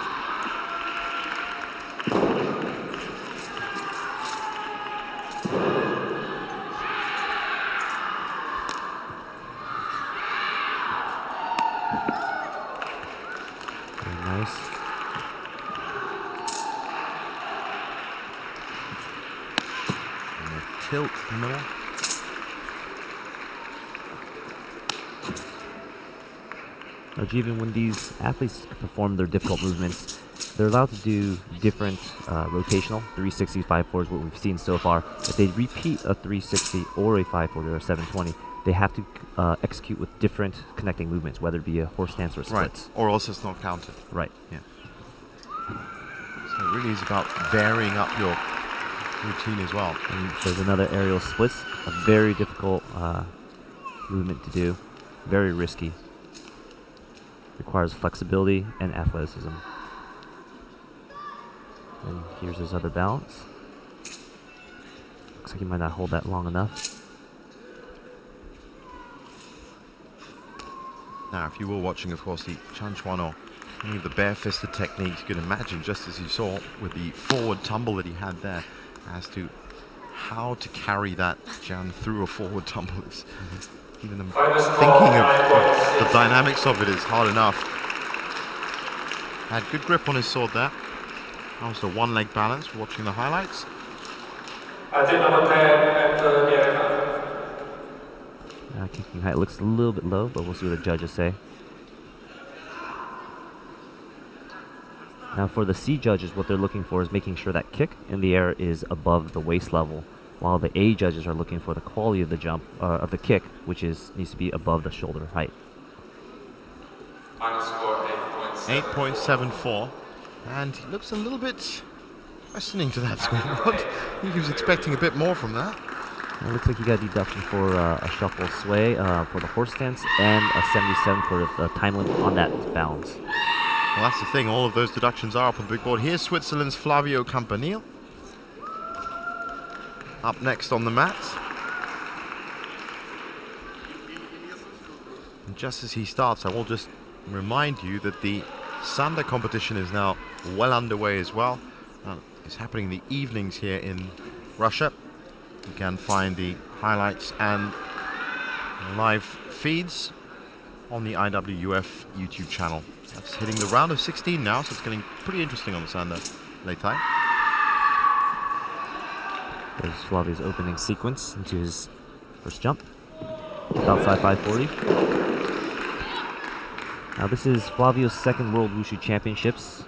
Very nice. And a tilt in the middle. Even when these athletes perform their difficult movements, they're allowed to do different rotational 360, 5-4 is what we've seen so far. If they repeat a 360 or a 5-4 or a 720, they have to execute with different connecting movements, whether it be a horse stance or splits. Right, or else it's not counted. Right. Yeah. So it really is about varying up your routine as well. And there's another aerial splits, a very difficult movement to do, very risky. Requires flexibility and athleticism. And here's his other balance. Looks like he might not hold that long enough. Now, if you were watching, of course, the Chan Chuan or any of the bare-fisted techniques, you can imagine, just as you saw with the forward tumble that he had there, as to how to carry that Jan through a forward tumble. It's, even thinking of the dynamics of it is hard enough. Had good grip on his sword there. That was the one-leg balance, watching the highlights. Kicking height looks a little bit low, but we'll see what the judges say. Now for the C judges, what they're looking for is making sure that kick in the air is above the waist level, while the A judges are looking for the quality of the jump, of the kick, which needs to be above the shoulder height. 8.74, and he looks a little bit questioning to that score. I think he was expecting a bit more from that. It looks like you got a deduction for a shuffle sway for the horse stance, and a 77 for the time limit on that balance. Well, that's the thing, all of those deductions are up on the big board. Here's Switzerland's Flavio Campanile. Up next on the mat. And just as he starts, I will just remind you that the Sanda competition is now well underway as well. It's happening in the evenings here in Russia. You can find the highlights and live feeds on the IWUF YouTube channel. That's hitting the round of 16 now, so it's getting pretty interesting on the Sanda Leitai. There's Flavio's opening sequence into his first jump. outside 540. Now this is Flavio's second World Wushu Championships.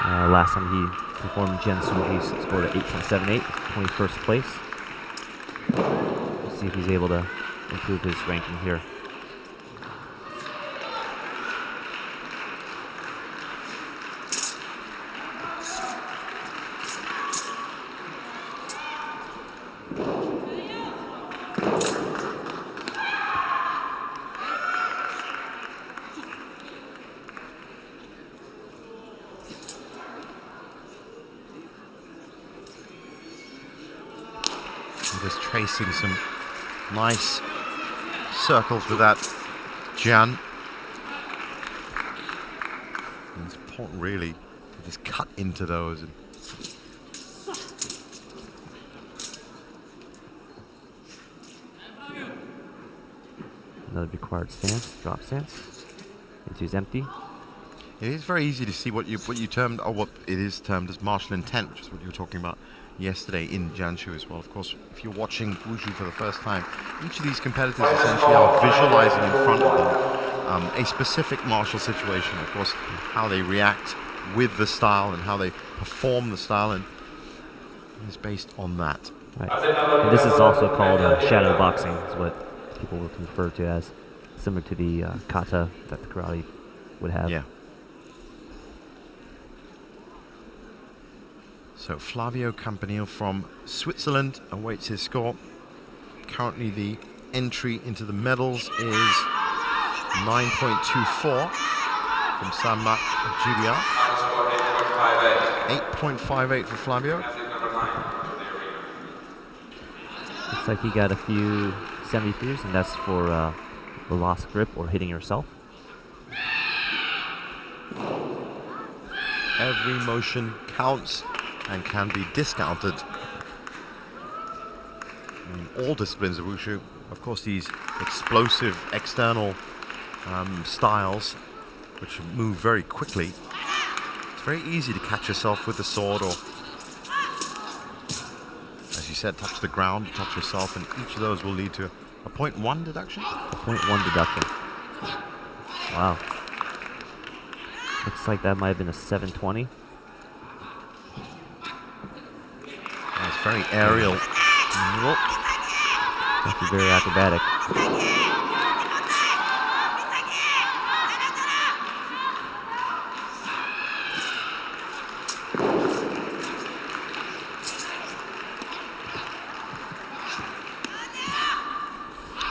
Last time he performed, Jen Suji scored at 8.78, 21st place. Let's see if he's able to improve his ranking here. Just tracing some nice circles with that Jian. And it's important really to just cut into those. And Another required stance, drop stance. Into his empty. it is very easy to see what you termed, or what it is termed as martial intent, which is what you were talking about yesterday in Jiangsu as well. Of course, if you're watching Wushu for the first time, each of these competitors essentially are visualizing in front of them a specific martial situation. Of course, how they react with the style and how they perform the style, and is based on that. Right. And this is also called shadow boxing, is what people will refer to as, similar to the kata that the karate would have. Yeah. So Flavio Campanile from Switzerland awaits his score. Currently the entry into the medals is 9.24 from San-Marc GBR. 8.58 for Flavio. Looks like he got a few 73s, and that's for the lost grip or hitting yourself. Every motion counts and can be discounted in all disciplines of Wushu. Of course, these explosive external styles, which move very quickly, it's very easy to catch yourself with the sword, or, as you said, touch the ground, touch yourself, and each of those will lead to a 0.1 deduction. A 0.1 deduction. Wow. Looks like that might have been a 720. That's very aerial. Nope. That's very acrobatic.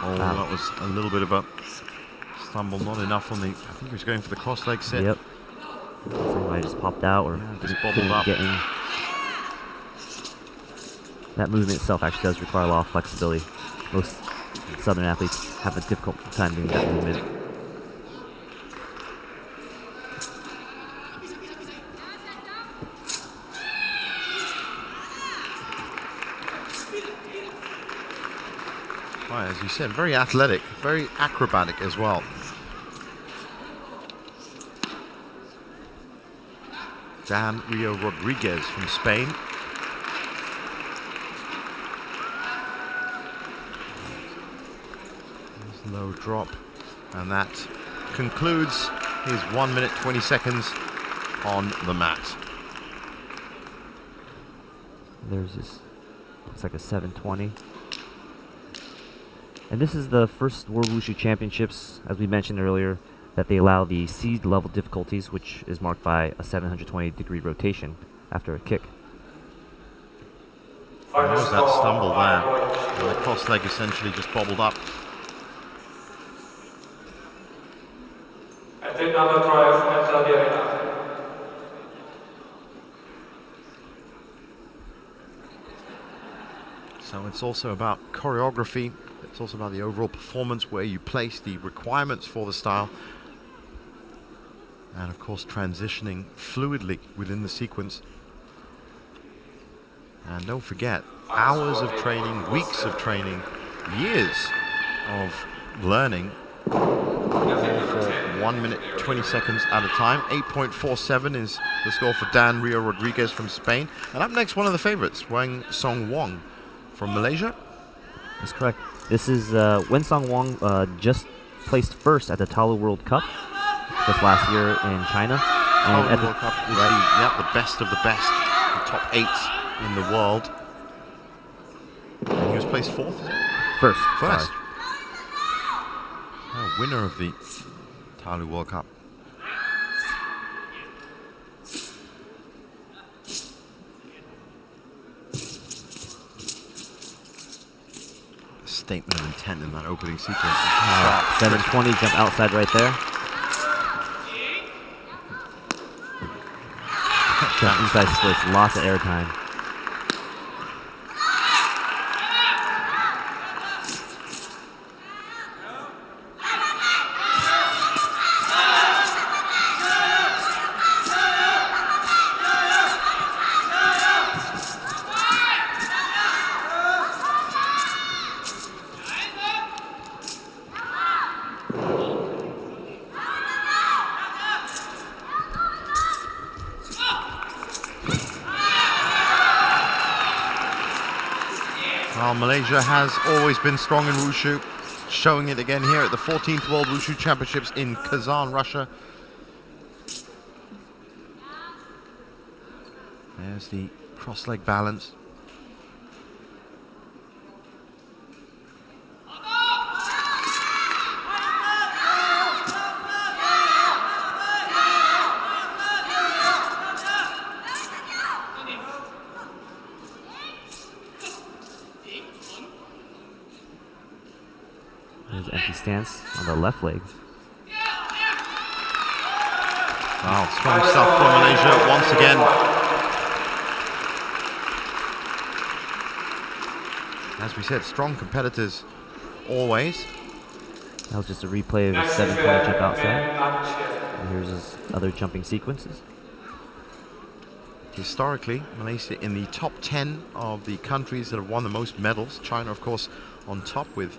Oh, that was a little bit of a stumble, not enough on the, I think he was going for the cross leg sit. Yep. So I just popped out, or just couldn't bobbled up. get in. That movement itself actually does require a lot of flexibility. Most Southern athletes have a difficult time doing that movement. Right, as you said, very athletic, very acrobatic as well. Dan Rio Rodriguez from Spain. Low drop, and that concludes his 1 minute 20 seconds on the mat. There's this, looks like a 720. And this is the first World Wushu Championships, as we mentioned earlier, that they allow the seed level difficulties, which is marked by a 720-degree rotation after a kick. There was that stumble there, and the cross leg essentially just bobbled up. So it's also about choreography, it's also about the overall performance, where you place the requirements for the style, and of course transitioning fluidly within the sequence. And don't forget, hours of training, weeks of training, years of learning, all for 1 minute 20 seconds at a time. 8.47 is the score for Dan Rio Rodriguez from Spain. And up next, one of the favorites, Wang Song Wong from Malaysia. That's correct. This is Wensong Wang just placed first at the Talu World Cup just last year in China. And at World Cup is the best of the best, the top 8 in the world. And he was placed 4th, is it? First. First. Sorry. Winner of the Talu World Cup. Statement of intent in that opening sequence. 720 jump outside right there. Jump inside splits, lots of airtime. Well, Malaysia has always been strong in Wushu, showing it again here at the 14th World Wushu Championships in Kazan, Russia. There's the cross-leg balance. There's empty stance on the left leg. Wow, strong stuff from Malaysia once again. As we said, strong competitors always. That was just a replay of his 720 jump outside. And here's his other jumping sequences. Historically, Malaysia in the top 10 of the countries that have won the most medals. China, of course, on top with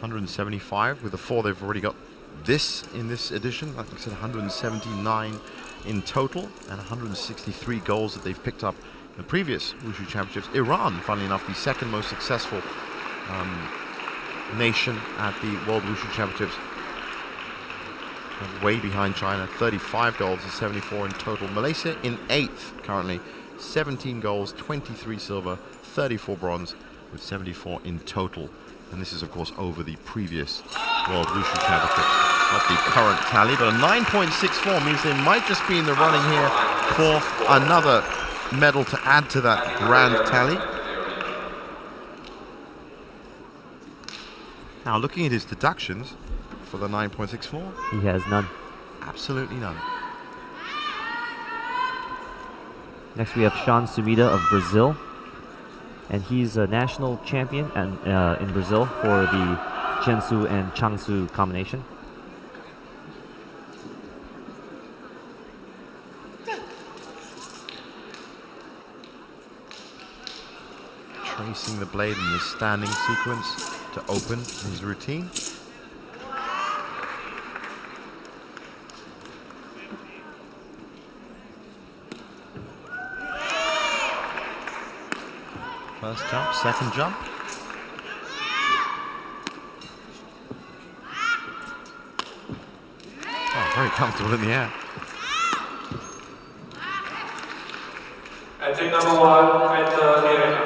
175. With the 4 they've already got this in this edition. Like I said, 179 in total and 163 goals that they've picked up in the previous Wushu Championships. Iran, funnily enough, the second most successful nation at the World Wushu Championships. Way behind China, 35 goals and 74 in total. Malaysia in 8th currently, 17 goals, 23 silver, 34 bronze, with 74 in total. And this is, of course, over the previous World Wushu Championships. Not the current tally, but a 9.64 means they might just be in the running here for another medal to add to that grand tally. Now, looking at his deductions for the 9.64, He has none. absolutely none. Next we have Sean Sumida of Brazil. And he's a national champion in Brazil for the Jiansu and Changsu combination. Tracing the blade in the standing sequence to open his routine. First jump, second jump. Oh, very comfortable in the air. Entry number 1, enter Irina.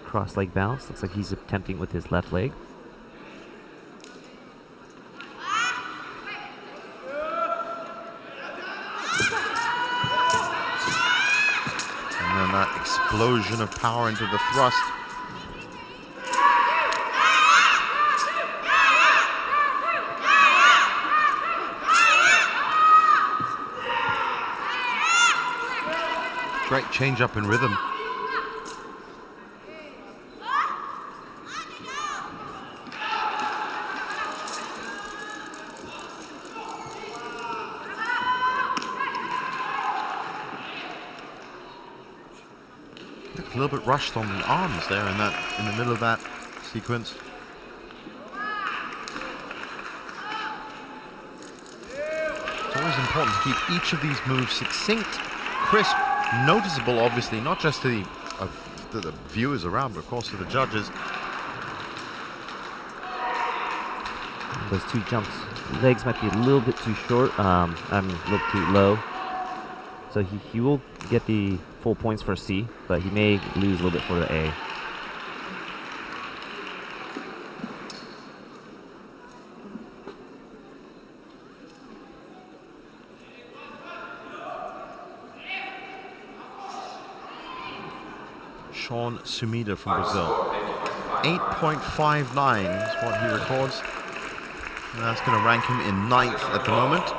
Cross leg bounce. Looks like he's attempting with his left leg. And then that explosion of power into the thrust. Great change up in rhythm. A little bit rushed on the arms there in the middle of that sequence. It's always important to keep each of these moves succinct, crisp, noticeable, obviously, not just to the viewers around, but of course to the judges. those two jumps. Legs might be a little bit too short, a little too low. So he will get the full points for C, but he may lose a little bit for the A. Sean Sumida from Brazil. 8.59 is what he records. And that's going to rank him in 9th at the moment.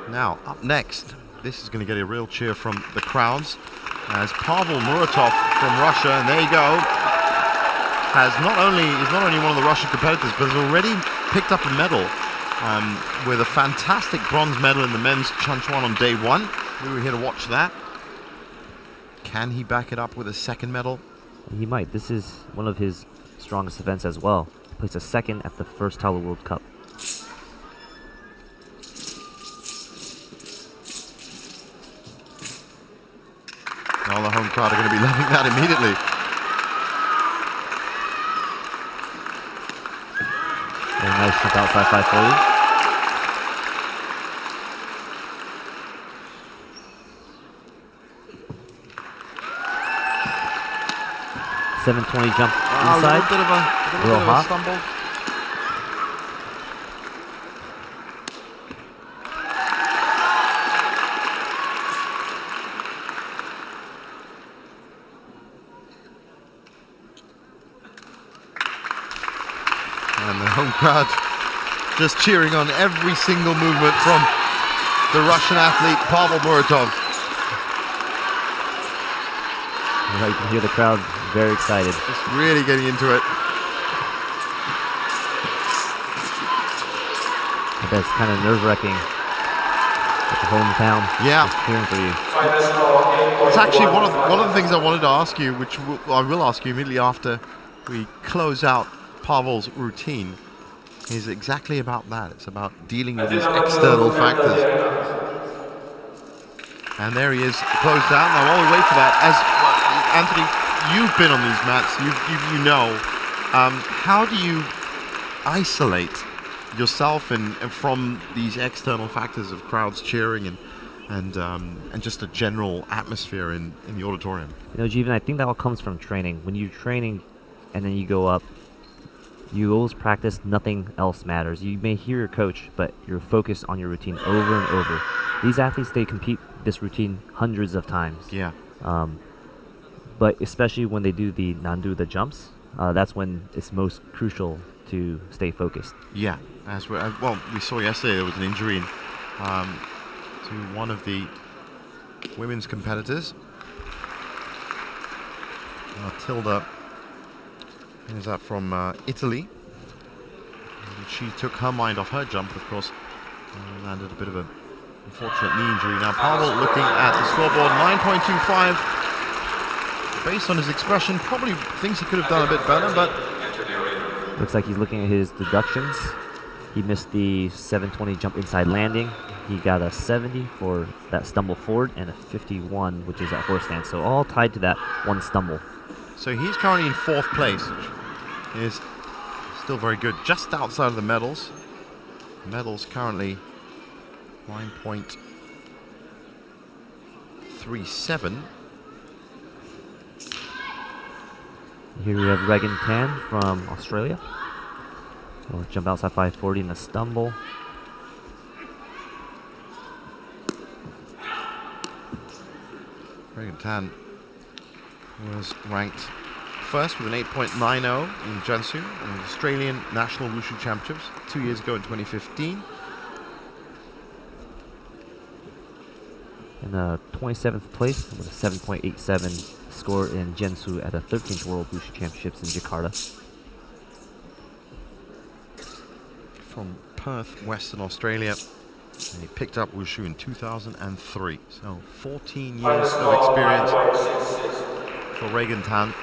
Now, up next, this is going to get a real cheer from the crowds as Pavel Muratov from Russia, and there you go, is not only one of the Russian competitors, but has already picked up a medal with a fantastic bronze medal in the men's Chunchuan on day 1. We were here to watch that. Can he back it up with a second medal? He might. This is one of his strongest events as well. He placed a second at the first Talo World Cup. All the home crowd are going to be loving that immediately. Very nice jump outside 540. 720 jump inside. A little bit of a stumble. And the home crowd just cheering on every single movement from the Russian athlete Pavel Muratov. You can hear the crowd very excited. Just really getting into it. I bet it's kind of nerve-wracking. At the hometown. Yeah. Just cheering for you. It's actually one of the things I wanted to ask you, which I will ask you immediately after we close out Pavel's routine, is exactly about that. It's about dealing with these external factors. And there he is, closed out. Now while we wait for that, as Anthony, you've been on these mats, you know, how do you isolate yourself and from these external factors of crowds cheering and just a general atmosphere in the auditorium? You know, Jeevan, I think that all comes from training. When you're training and then you go up, you always practice, nothing else matters. You may hear your coach, but you're focused on your routine over and over. These athletes, they compete this routine hundreds of times. Yeah. But especially when they do the Nandu, the jumps, that's when it's most crucial to stay focused. Yeah. We saw yesterday there was an injury to one of the women's competitors. Matilda is that from Italy. And she took her mind off her jump, of course, and landed a bit of an unfortunate knee injury. Now Pavel looking at the scoreboard, 9.25. Based on his expression, probably thinks he could have done a bit better, but looks like he's looking at his deductions. He missed the 720 jump inside landing. He got a 70 for that stumble forward and a 51, which is that horse stance. So all tied to that one stumble. So he's currently in 4th place, which is still very good. Just outside of the medals. Medals currently 9.37. Here we have Regan Tan from Australia. He'll jump outside 540 in a stumble. Regan Tan was ranked first with an 8.90 in Jiangsu in the Australian National Wushu Championships 2 years ago in 2015. In 27th place with a 7.87 score in Jiangsu at the 13th World Wushu Championships in Jakarta. From Perth, Western Australia. And he picked up Wushu in 2003. So 14 years of experience for Regan Tan.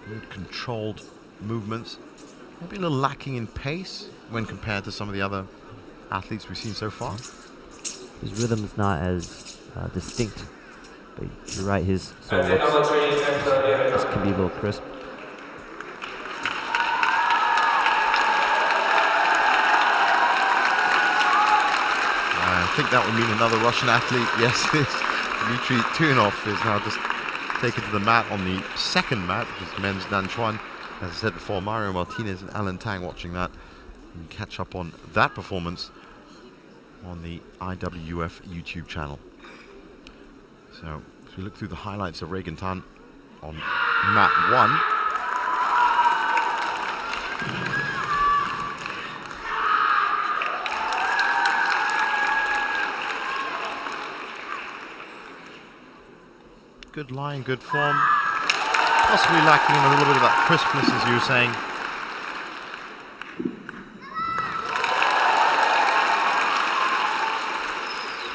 Good controlled movements. Maybe a little lacking in pace. when compared to some of the other athletes we've seen so far. His rhythm is not as distinct, but you're right, his solo looks can be a little crisp. I think that would mean another Russian athlete. Yes, Dmitry Tuyunov is now just taken to the mat on the second mat, which is men's Nanchuan. As I said before, Mario Martinez and Alan Tang watching that. You can catch up on that performance on the IWF YouTube channel. So, as we look through the highlights of Regan Tan on mat 1. Good line, good form. Possibly lacking in a little bit of that crispness, as you were saying.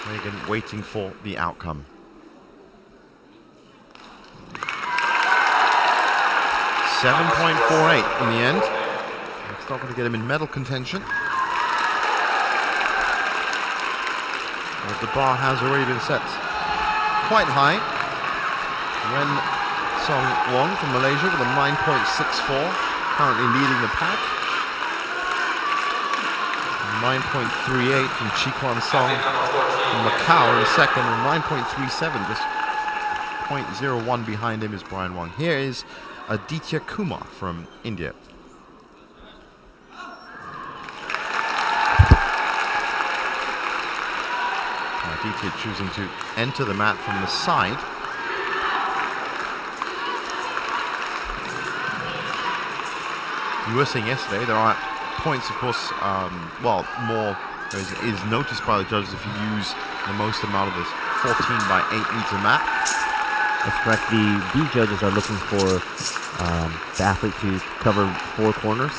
Regan waiting for the outcome. .748 in the end. It's not going to get him in medal contention. But the bar has already been set quite high. Wen Song Wong from Malaysia with a 9.64, currently leading the pack. 9.38 from Chi Kwan Song from Macau in second, and 9.37, just 0.01 behind him is Brian Wong. Here is Aditya Kumar from India. Aditya choosing to enter the mat from the side. You were saying yesterday, there are points, of course, more is noticed by the judges if you use the most amount of this 14 by 8 meter mat. That's correct. The B judges are looking for the athlete to cover 4 corners.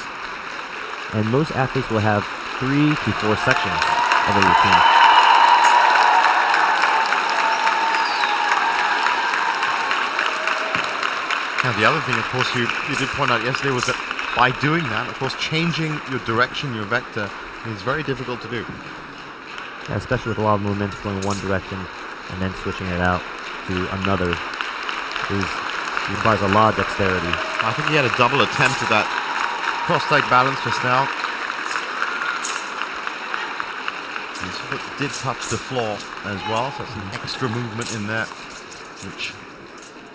And most athletes will have 3 to 4 sections of a routine. Now, the other thing, of course, you did point out yesterday was that by doing that, of course, changing your direction, your vector, is very difficult to do. Yeah, especially with a lot of movements going one direction and then switching it out to another. Requires a lot of dexterity. I think he had a double attempt at that cross-leg balance just now. His foot did touch the floor as well, so that's an extra movement in there, which...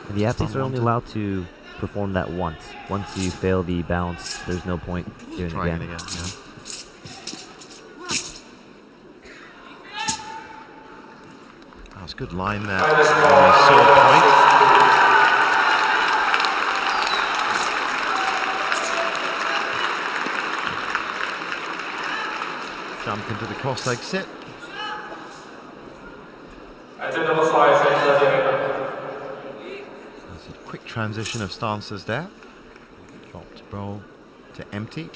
And the athletes are only allowed to perform that once. Once you fail the balance, there's no point doing it again. Yeah. That was a good line there. Sword point. Jump into the cross leg sit. Quick transition of stances there. Dropped roll to empty.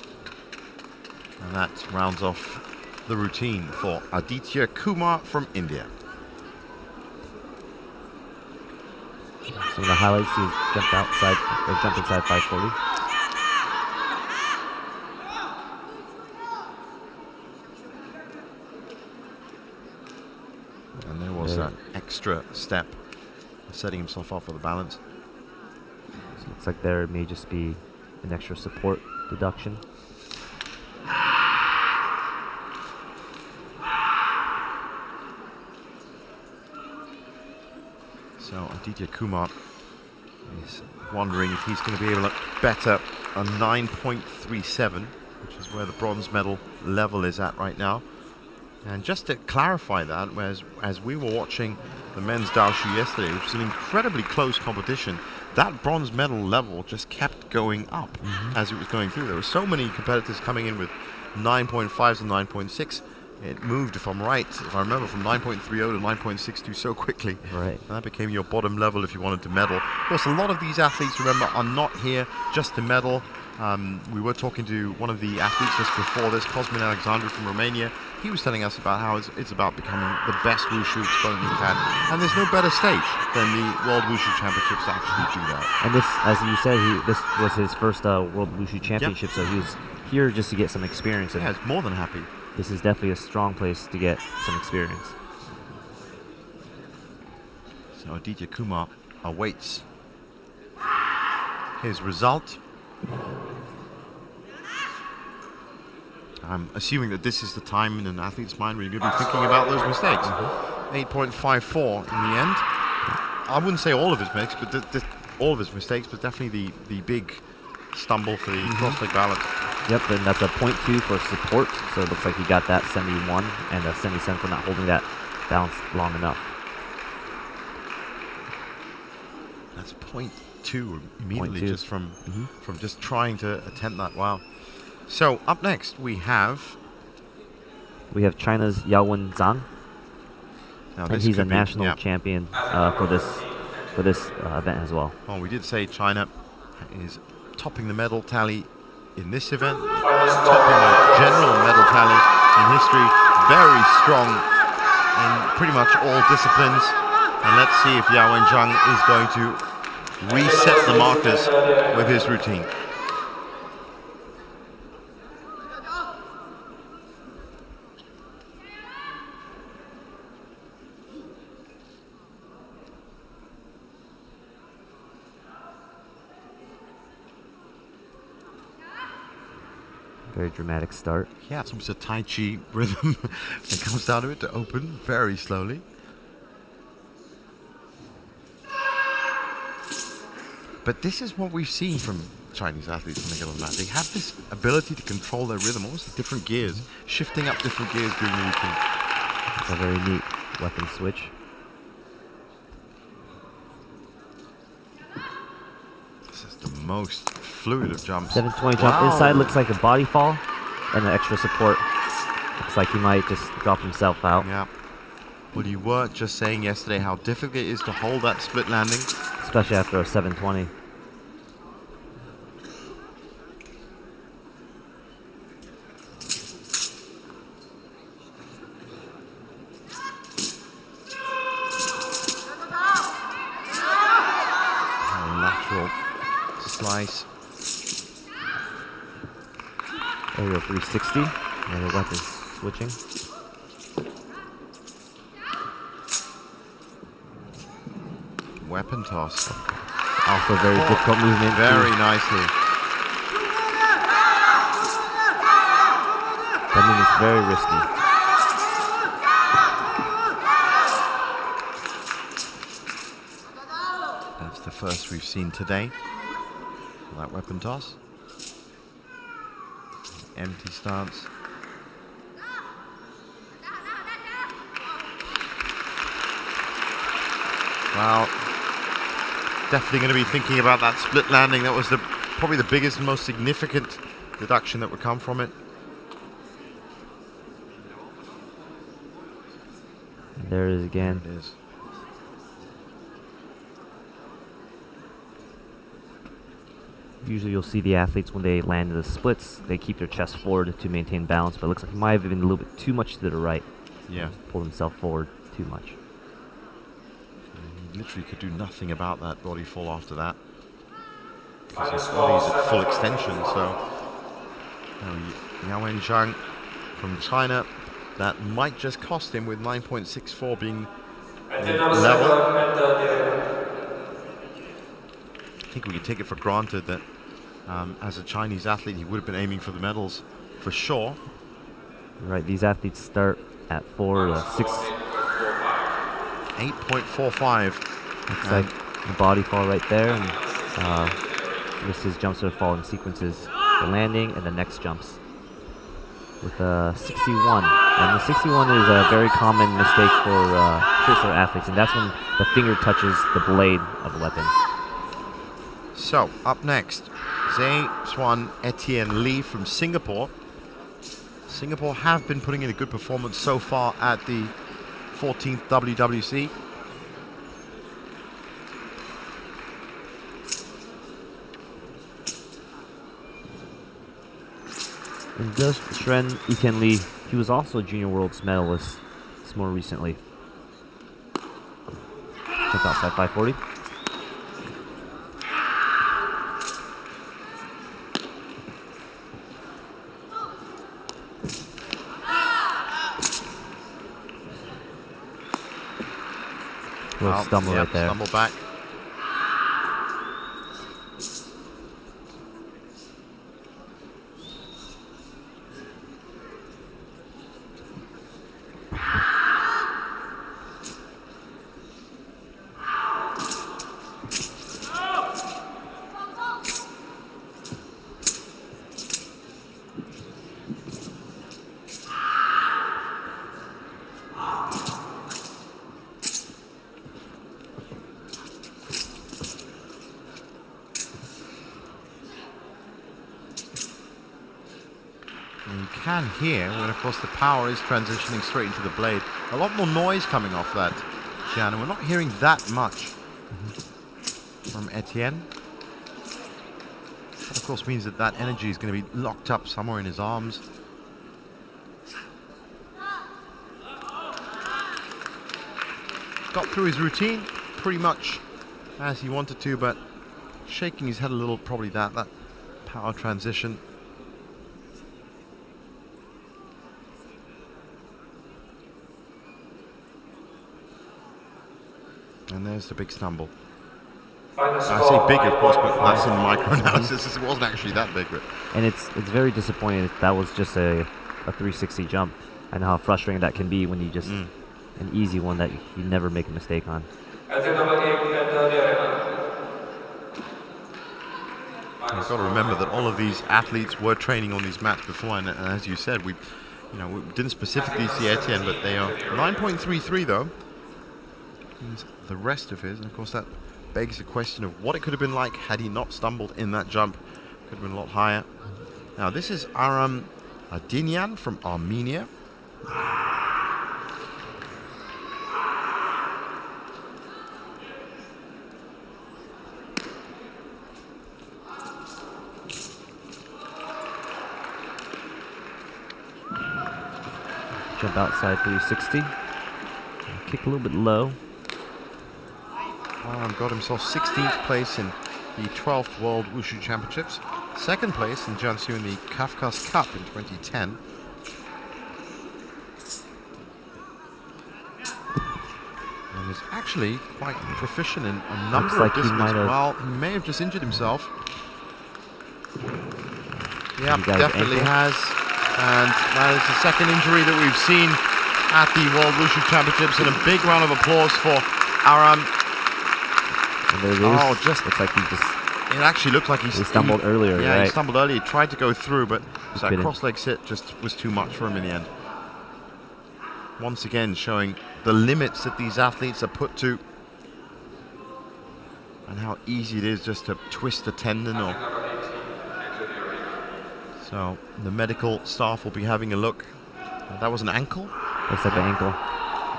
And that rounds off the routine for Aditya Kumar from India. Some of the highlights, he jumped outside, or jumped inside 540. And there was that extra step, setting himself up for the balance. So looks like there may just be an extra support deduction. So Aditya Kumar is wondering if he's going to be able to better a 9.37, which is where the bronze medal level is at right now. And just to clarify that, as we were watching the men's Daoshu yesterday, which was an incredibly close competition, that bronze medal level just kept going up as it was going through. There were so many competitors coming in with 9.5s and 9.6. It moved, if I'm right, if I remember, from 9.30 to 9.62 so quickly. Right. And that became your bottom level if you wanted to medal. Of course, a lot of these athletes, remember, are not here just to medal. We were talking to one of the athletes just before this, Cosmin Alexandru from Romania. He was telling us about how it's about becoming the best Wushu exponent you can. And there's no better stage than the World Wushu Championships to actually do that. And this, as you said, this was his first World Wushu Championship, so he was here just to get some experience. And Yeah, it's more than happy. this is definitely a strong place to get some experience. So Aditya Kumar awaits his result. I'm assuming that this is the time in an athlete's mind where you're going to be thinking about those mistakes. 8.54 in the end. I wouldn't say all of his mistakes, but definitely the big stumble for the cross-leg balance. Yep, and that's a 0.2 for support, so it looks like he got that 71 and a 77 for not holding that balance long enough. That's 0.2 immediately 0.2. just from just trying to attempt that. Wow. So up next we have China's Yaowen Zhang, now and this he's a could be- national yeah. champion for this event as well. Well, we did say China is topping the medal tally in this event, topping the general medal tally in history. Very strong in pretty much all disciplines. And let's see if Yaowen Zhang is going to reset the markers with his routine. Very dramatic start. Yeah, it's almost a Tai Chi rhythm. It comes down to it to open very slowly. But this is what we've seen from Chinese athletes when they get on the mat. They have this ability to control their rhythm, almost like different gears, shifting up different gears during the routine. It's a very neat weapon switch. This is the most fluid of jumps. 720 jump Wow. inside, looks like a body fall and an extra support. Looks like he might just drop himself out, Yeah. Well, you were just saying yesterday how difficult it is to hold that split landing. especially after a 720. Lateral slice. Aerial 360. And the weapon switching. Weapon toss. Also very difficult movement. Very nicely. That move is very risky. That's the first we've seen today. That weapon toss. Empty stance. Well, definitely going to be thinking about that split landing. That was probably the biggest and most significant deduction that would come from it. And there it is again. It is. Usually you'll see the athletes when they land in the splits, they keep their chest forward to maintain balance, but it looks like he might have been a little bit too much to the right. Yeah. Pulled himself forward too much. He literally could do nothing about that body fall after that. Because his body's at full extension, so Yaowen Zhang from China, that might just cost him with 9.64 being level. I think we can take it for granted that as a Chinese athlete he would have been aiming for the medals for sure. Right, these athletes start at 6. 8.45. Looks like the body fall right there, and just his jumps are fall in sequences. The landing and the next jumps. With 61. And the 61 is a very common mistake for Tristar athletes, and that's when the finger touches the blade of the weapon. So, up next, Zhe Xuan Etienne Lee from Singapore. Singapore have been putting in a good performance so far at the 14th WWC. And just Shren Etienne Lee, he was also a Junior Worlds medalist more recently. Jump outside 540. Little stumble yep, right there. Stumble back. And you can hear when, of course, the power is transitioning straight into the blade. A lot more noise coming off that, Gian, and we're not hearing that much from Etienne. That, of course, means that that energy is going to be locked up somewhere in his arms. Got through his routine pretty much as he wanted to, but shaking his head a little, probably that power transition. And there's the big stumble. I say big, of course, but that's in micro-analysis. It wasn't actually that big. But And it's very disappointing that was just a 360 jump. I know how frustrating that can be when you just an easy one that you never make a mistake on. you've got to remember that all of these athletes were training on these mats before, and as you said, we didn't specifically see Etienne, but they are 9.33 though. Means the rest of his, and of course that begs the question of what it could have been like had he not stumbled in that jump. Could have been a lot higher. Now this is Aram Adinyan from Armenia. Jump outside 360. Kick a little bit low. Aram got himself 16th place in the 12th World Wushu Championships. Second place in Jiangsu in the Kafkas Cup in 2010. And is actually quite proficient in a number like of he disciplines. might have- Well, he may have just injured himself. Yeah, He got his definitely ankle. has. And that is the second injury that we've seen at the World Wushu Championships. And a big round of applause for Aram. And there it is. Oh, just- looks like he just It actually looked like he stumbled earlier, Yeah, he right? stumbled earlier. He tried to go through, but that couldn't. cross-leg sit just was too much for him in the end. Once again, showing the limits that these athletes are put to, and how easy it is just to twist a tendon. Or so the medical staff will be having a look. That was an ankle. Looks like the ankle,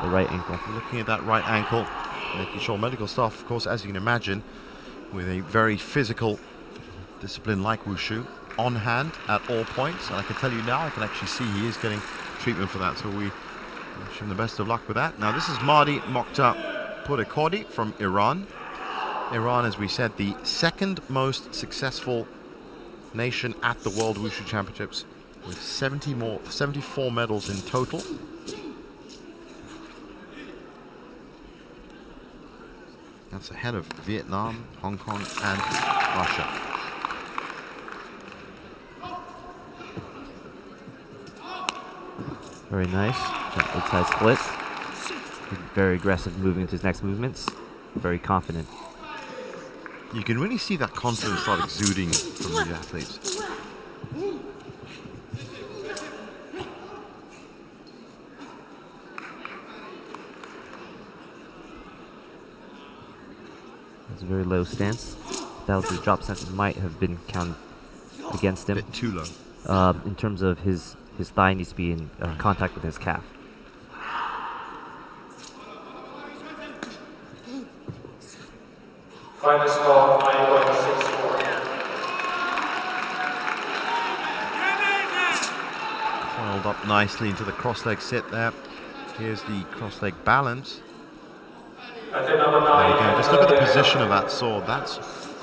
the right ankle. Looking at that right ankle, making sure medical staff, of course, as you can imagine, with a very physical discipline like Wushu, on hand at all points. And I can tell you now, I can actually see he is getting treatment for that. So we wish him the best of luck with that. Now this is Mahdi Mokhtar Purikodi from Iran. Iran, as we said, the second most successful nation at the World Wushu Championships, with 74 medals in total. That's ahead of Vietnam, Hong Kong, and Russia. Very nice. Jump outside split. Very aggressive moving into his next movements. Very confident. You can really see that confidence start exuding from these athletes. It's a very low stance. That was his drop stance. It might have been counted against A him. bit too low. In terms of his thigh needs to be in contact with his calf. Final score 9.64. Coiled up nicely into the cross-leg sit there. Here's the cross-leg balance. At the number There you 9. go. Just look at the position of that sword. That's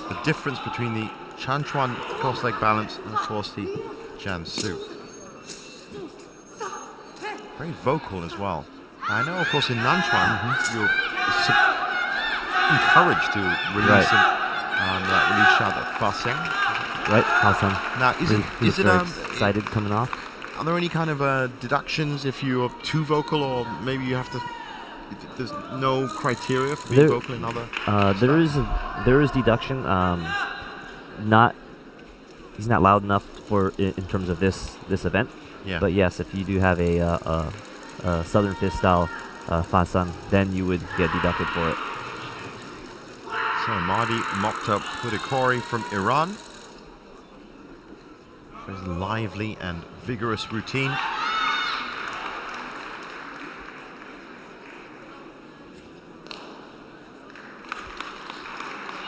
the difference between the Chanchuan cross-leg balance and, of course, the Jiangsu. Very vocal as well. I know, of course, in Nanchuan, you're encouraged to release Right. him. That release shot at Faseng. Right, Hassan. Now, is it excited coming off? are there any kind of deductions if you are too vocal, or maybe you have to? There's no criteria for being vocal in other. There is deduction. He's not loud enough for in terms of this event. Yeah. But yes, if you do have a Southern Fist style Fasan, then you would get deducted for it. So Mahdi Mokhtar Pudikori from Iran. Very lively and vigorous routine.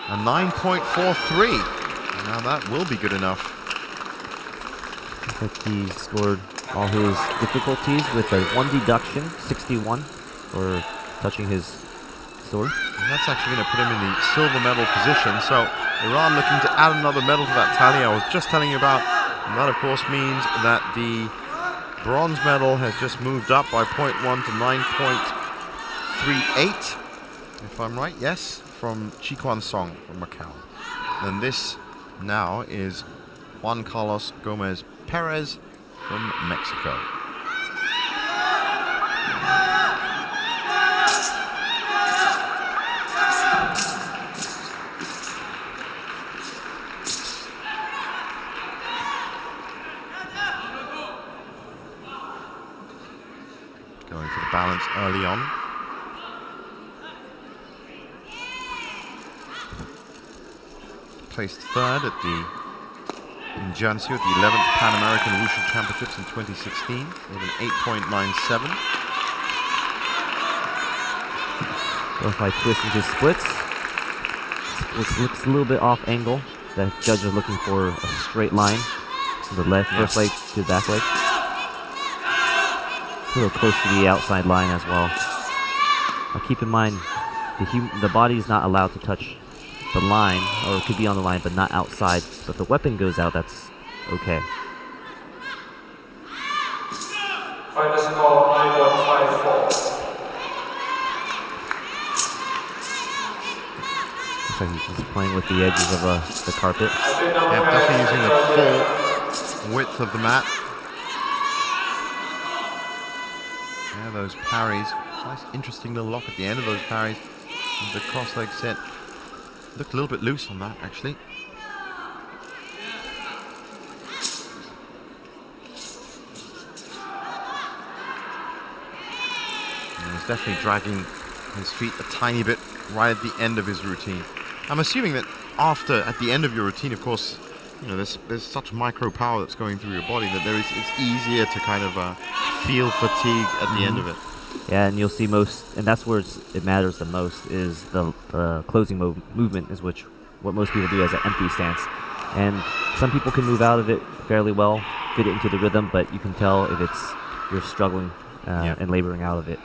A 9.43. Now that will be good enough. Looks like he scored all his difficulties with a 1 deduction, 61, for touching his sword. And that's actually going to put him in the silver medal position. So Iran looking to add another medal to that tally I was just telling you about. And that, of course, means that the bronze medal has just moved up by 0.1 to 9.38. If I'm right, yes, from Chiquan Song from Macau. And this now is Juan Carlos Gomez Perez from Mexico. Going for the balance early on. Placed third at in Jiangsu at the 11th Pan American Wushu Championships in 2016 with an 8.97. Butterfly twist into splits. Splits looks a little bit off angle. The judge is looking for a straight line from the left first leg to the back leg. A little close to the outside line as well. Now keep in mind, the body is not allowed to touch the line, or it could be on the line but not outside. So if the weapon goes out, that's okay. Final score 9.54. Looks like he's just playing with the edges of the carpet. Yeah, definitely using the full width of the mat. Yeah, those parries. Nice, interesting little lock at the end of those parries. The cross leg set. Looked a little bit loose on that, actually. And he's definitely dragging his feet a tiny bit right at the end of his routine. I'm assuming that at the end of your routine, of course, you know, there's such micro power that's going through your body that it's easier to kind of feel fatigue at the end of it. Yeah, and you'll see and that's where it matters the most, is the closing movement, is what most people do as an empty stance. And some people can move out of it fairly well, fit it into the rhythm, but you can tell if you're struggling and laboring out of it.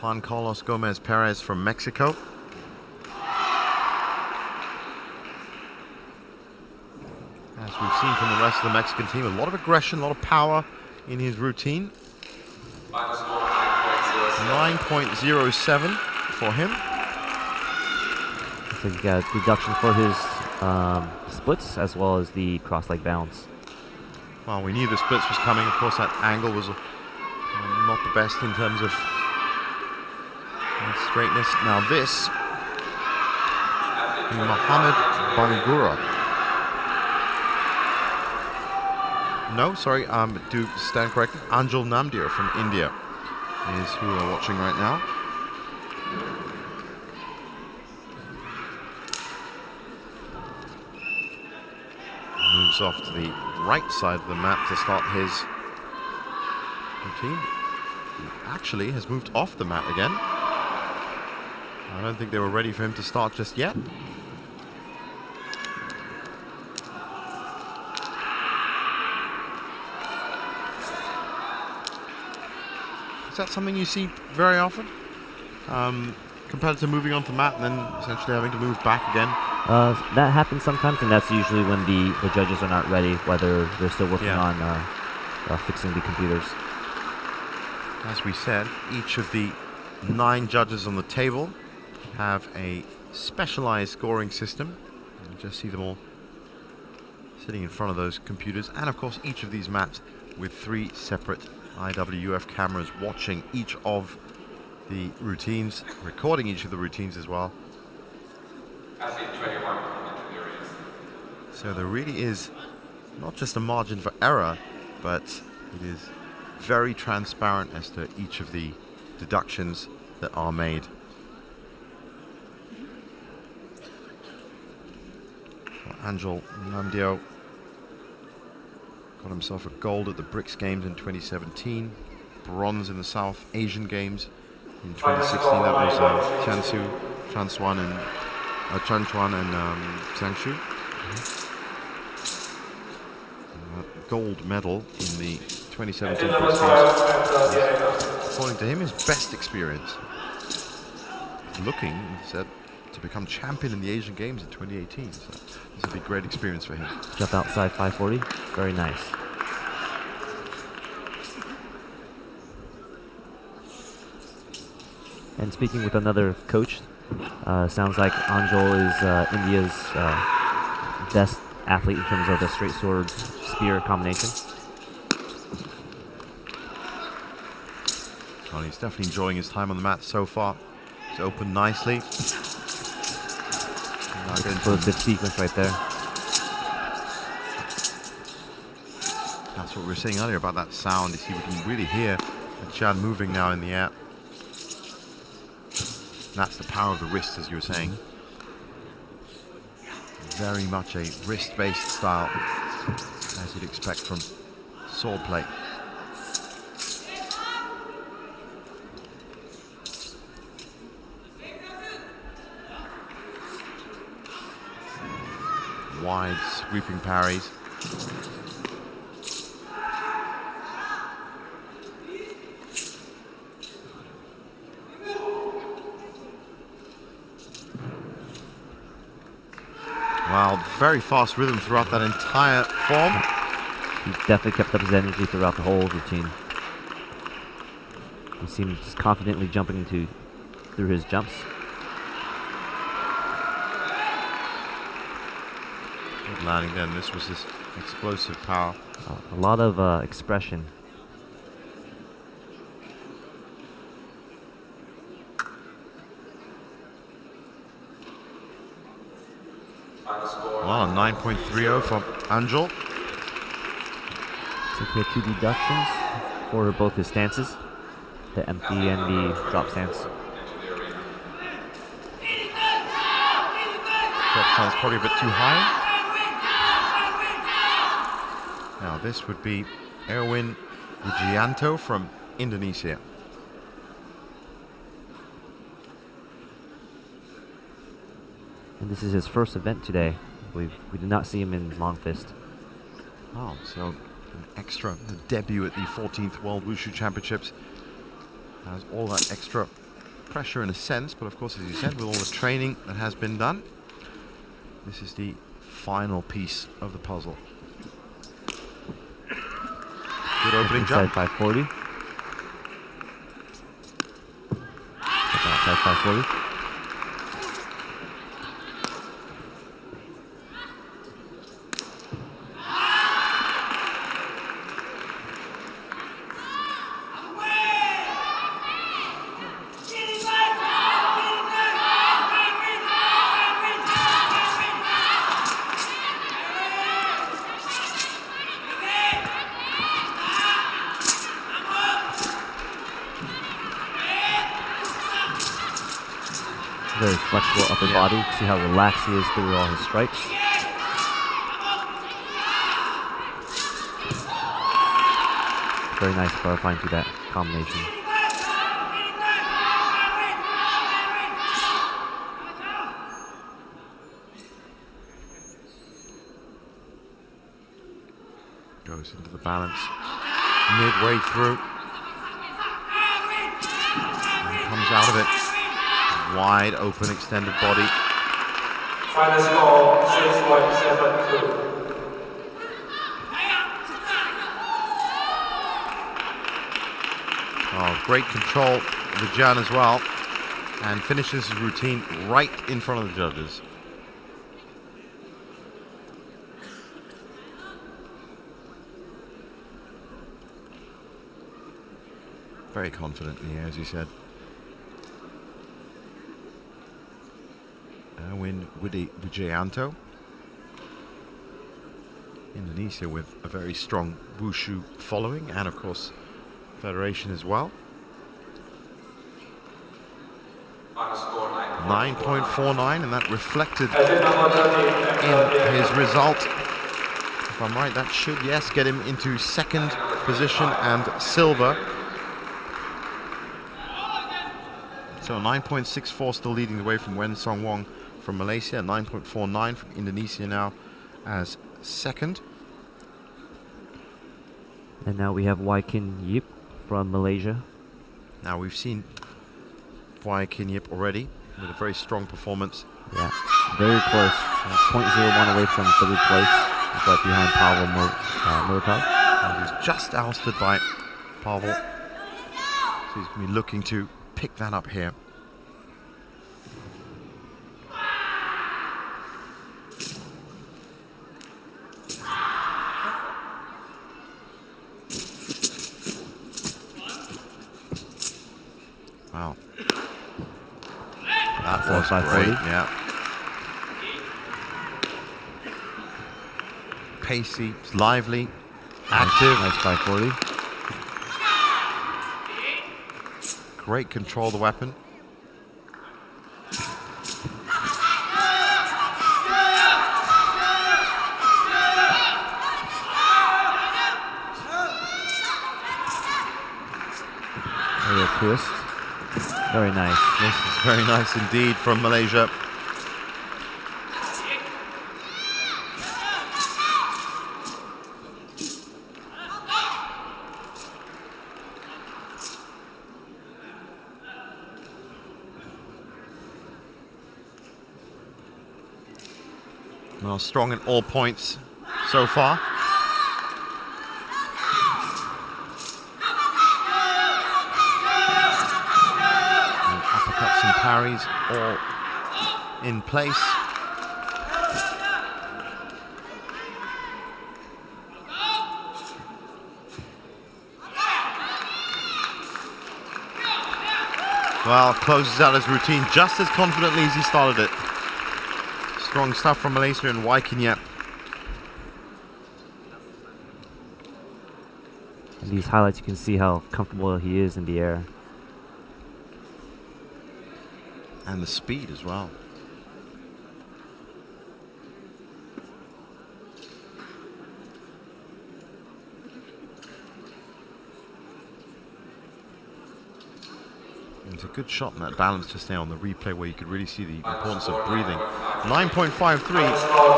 Juan Carlos Gomez Perez from Mexico. As we've seen from the rest of the Mexican team, a lot of aggression, a lot of power in his routine. 9.07 for him. So he's got a deduction for his splits as well as the cross-leg balance. Well, we knew the splits was coming. Of course, that angle was not the best in terms of straightness. Now this, Mohammed Bangura. No, sorry, to stand corrected, Anjul Namdir from India is who we're watching right now. Moves off to the right side of the mat to start his routine. He actually has moved off the mat again. I don't think they were ready for him to start just yet. Is that something you see very often? Competitor moving onto the mat and then essentially having to move back again? That happens sometimes, and that's usually when the judges are not ready, whether they're still working on fixing the computers. As we said, each of the 9 judges on the table have a specialized scoring system. You just see them all sitting in front of those computers, and of course each of these mats with 3 separate IWF cameras watching each of the routines, recording each of the routines as well. So there really is not just a margin for error, but it is very transparent as to each of the deductions that are made. Angel Namdeo got himself a gold at the BRICS Games in 2017, bronze in the South Asian Games in 2016. That was Chanchuan and Changshu. Gold medal in the 2017 BRICS Games. According to him, his best experience. Looking, he said, to become champion in the Asian Games in 2018. So this will be a great experience for him. Jump outside 540. Very nice. And speaking with another coach, sounds like Anjol is India's best athlete in terms of the straight sword spear combination. Well, he's definitely enjoying his time on the mat so far. He's opened nicely. Explosive sequence right there. That's what we were saying earlier about that sound. You see, we can really hear the Chad moving now in the air. That's the power of the wrist, as you were saying. Very much a wrist-based style, as you'd expect from sword play. Wide sweeping parries. Wow, very fast rhythm throughout that entire form. He definitely kept up his energy throughout the whole routine. He seemed just confidently jumping through his jumps. Good landing then. This was his explosive power. A lot of expression. Wow, 9.30 from Angel. So he had 2 deductions for both his stances, the empty and the drop stance. Drop stance probably a bit too high. Now this would be Erwin Wijianto from Indonesia. And this is his first event today. We did not see him in long fist. Oh, so an extra debut at the 14th World Wushu Championships. Has all that extra pressure in a sense, but of course, as you said, with all the training that has been done, this is the final piece of the puzzle. Good opening jump. Inside 540. Outside 540. Very flexible upper body. See how relaxed he is through all his strikes. Very nice clarifying through that combination. Goes into the balance midway through. And comes out of it. Wide open extended body. Final score 6.72. Oh, great control Vijan as well, and finishes his routine right in front of the judges. Very confident in the air, as you said. Erwin Wijayanto. Indonesia with a very strong wushu following, and of course federation as well. 9.49, and that reflected in his result. If I'm right, that should, yes, get him into second position and silver. So 9.64 still leading the way from Wen Song Wong from Malaysia, 9.49 from Indonesia now as second. And now we have Wai Kin Yip from Malaysia. Now we've seen Wai Kin Yip already with a very strong performance. Yeah, very close. 0.01 away from third place. He's right behind Pavel Militov. And he's just ousted by Pavel. So he's going to be looking to pick that up here. Wow. That was great, yeah. Pacey, lively, active. Nice 540. Great control of the weapon. Aerial twist. Very nice. This is very nice indeed from Malaysia. Well, strong in all points so far. And uppercuts and parries all in place. Well, closes out his routine just as confidently as he started it. Strong stuff from Malaysia and Wai Kin Yip. In these highlights, you can see how comfortable he is in the air. And the speed as well. It's a good shot in that balance just now on the replay where you could really see the importance of breathing. 9.53,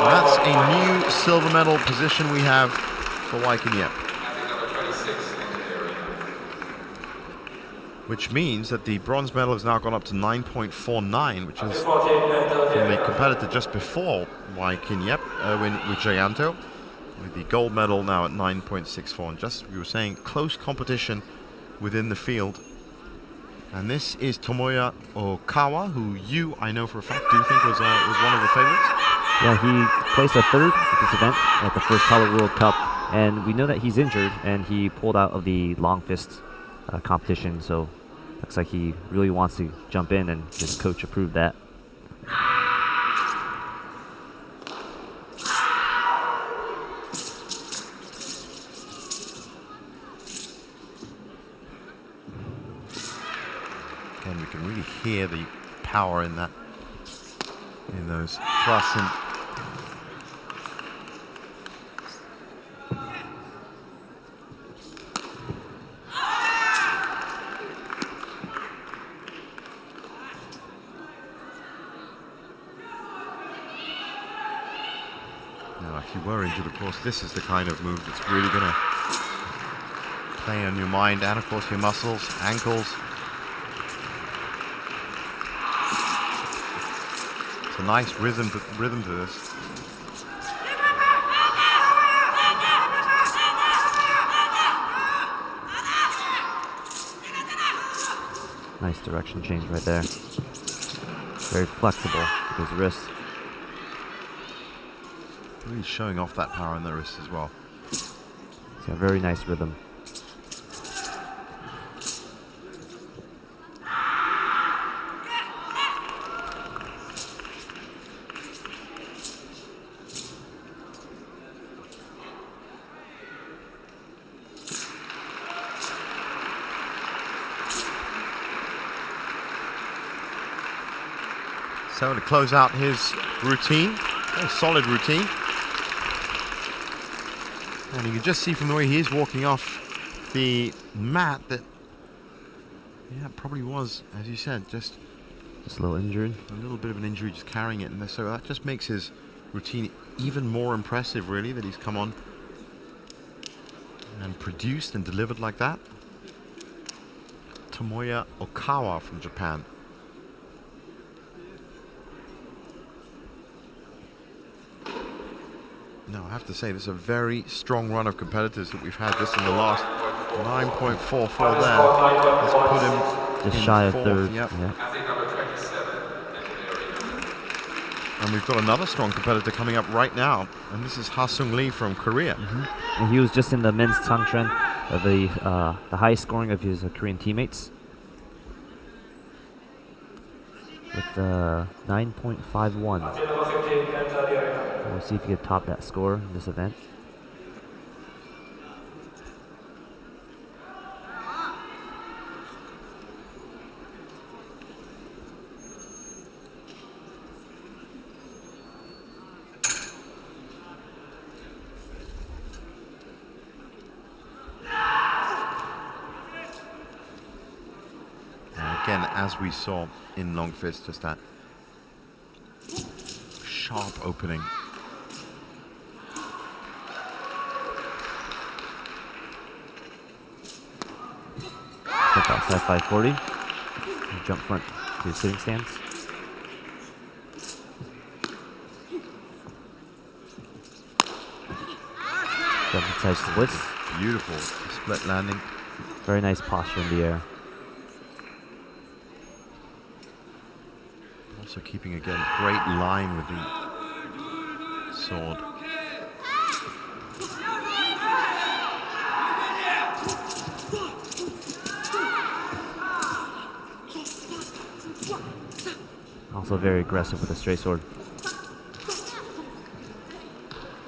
that's a new silver medal position we have for Wai Kin Yip. Which means that the bronze medal has now gone up to 9.49, which is from the competitor just before Wai Kin Yip, Erwin Wijayanto, with the gold medal now at 9.64. And just, we were saying, close competition within the field. And this is Tomoya Okawa, who I know for a fact, do you think was one of the favorites? Yeah, he placed a third at this event at the first Color World Cup, and we know that he's injured, and he pulled out of the long fist competition, so looks like he really wants to jump in, and his coach approved that. And we can really hear the power in that, in those thrusts. And now, if you were injured, of course, this is the kind of move that's really going to play on your mind and, of course, your muscles, ankles. A nice rhythm to this. Nice direction change right there. Very flexible with his wrists. Really showing off that power in the wrist as well. He's got very nice rhythm. So to close out his routine, very solid routine. And you can just see from the way he is walking off the mat that, yeah, it probably was, as you said, just a little injured. A little bit of an injury, just carrying it. And so that just makes his routine even more impressive, really, that he's come on and produced and delivered like that. Tomoya Okawa from Japan. No, I have to say, this is a very strong run of competitors that we've had just in the last 9.44 there. Let's put him just in shy of fourth. third. Yep. Yeah. And we've got another strong competitor coming up right now, and this is Ha-Sung Lee from Korea. And he was just in the men's Tangchen, the highest scoring of his Korean teammates, with 9.51. We'll see if he can top that score in this event. Again, as we saw in long fist, just that sharp opening. Jump outside 540. Jump front to sitting stance. Jump inside splits. Beautiful split landing. Very nice posture in the air. Also keeping, again, great line with the sword. Also very aggressive with a straight sword.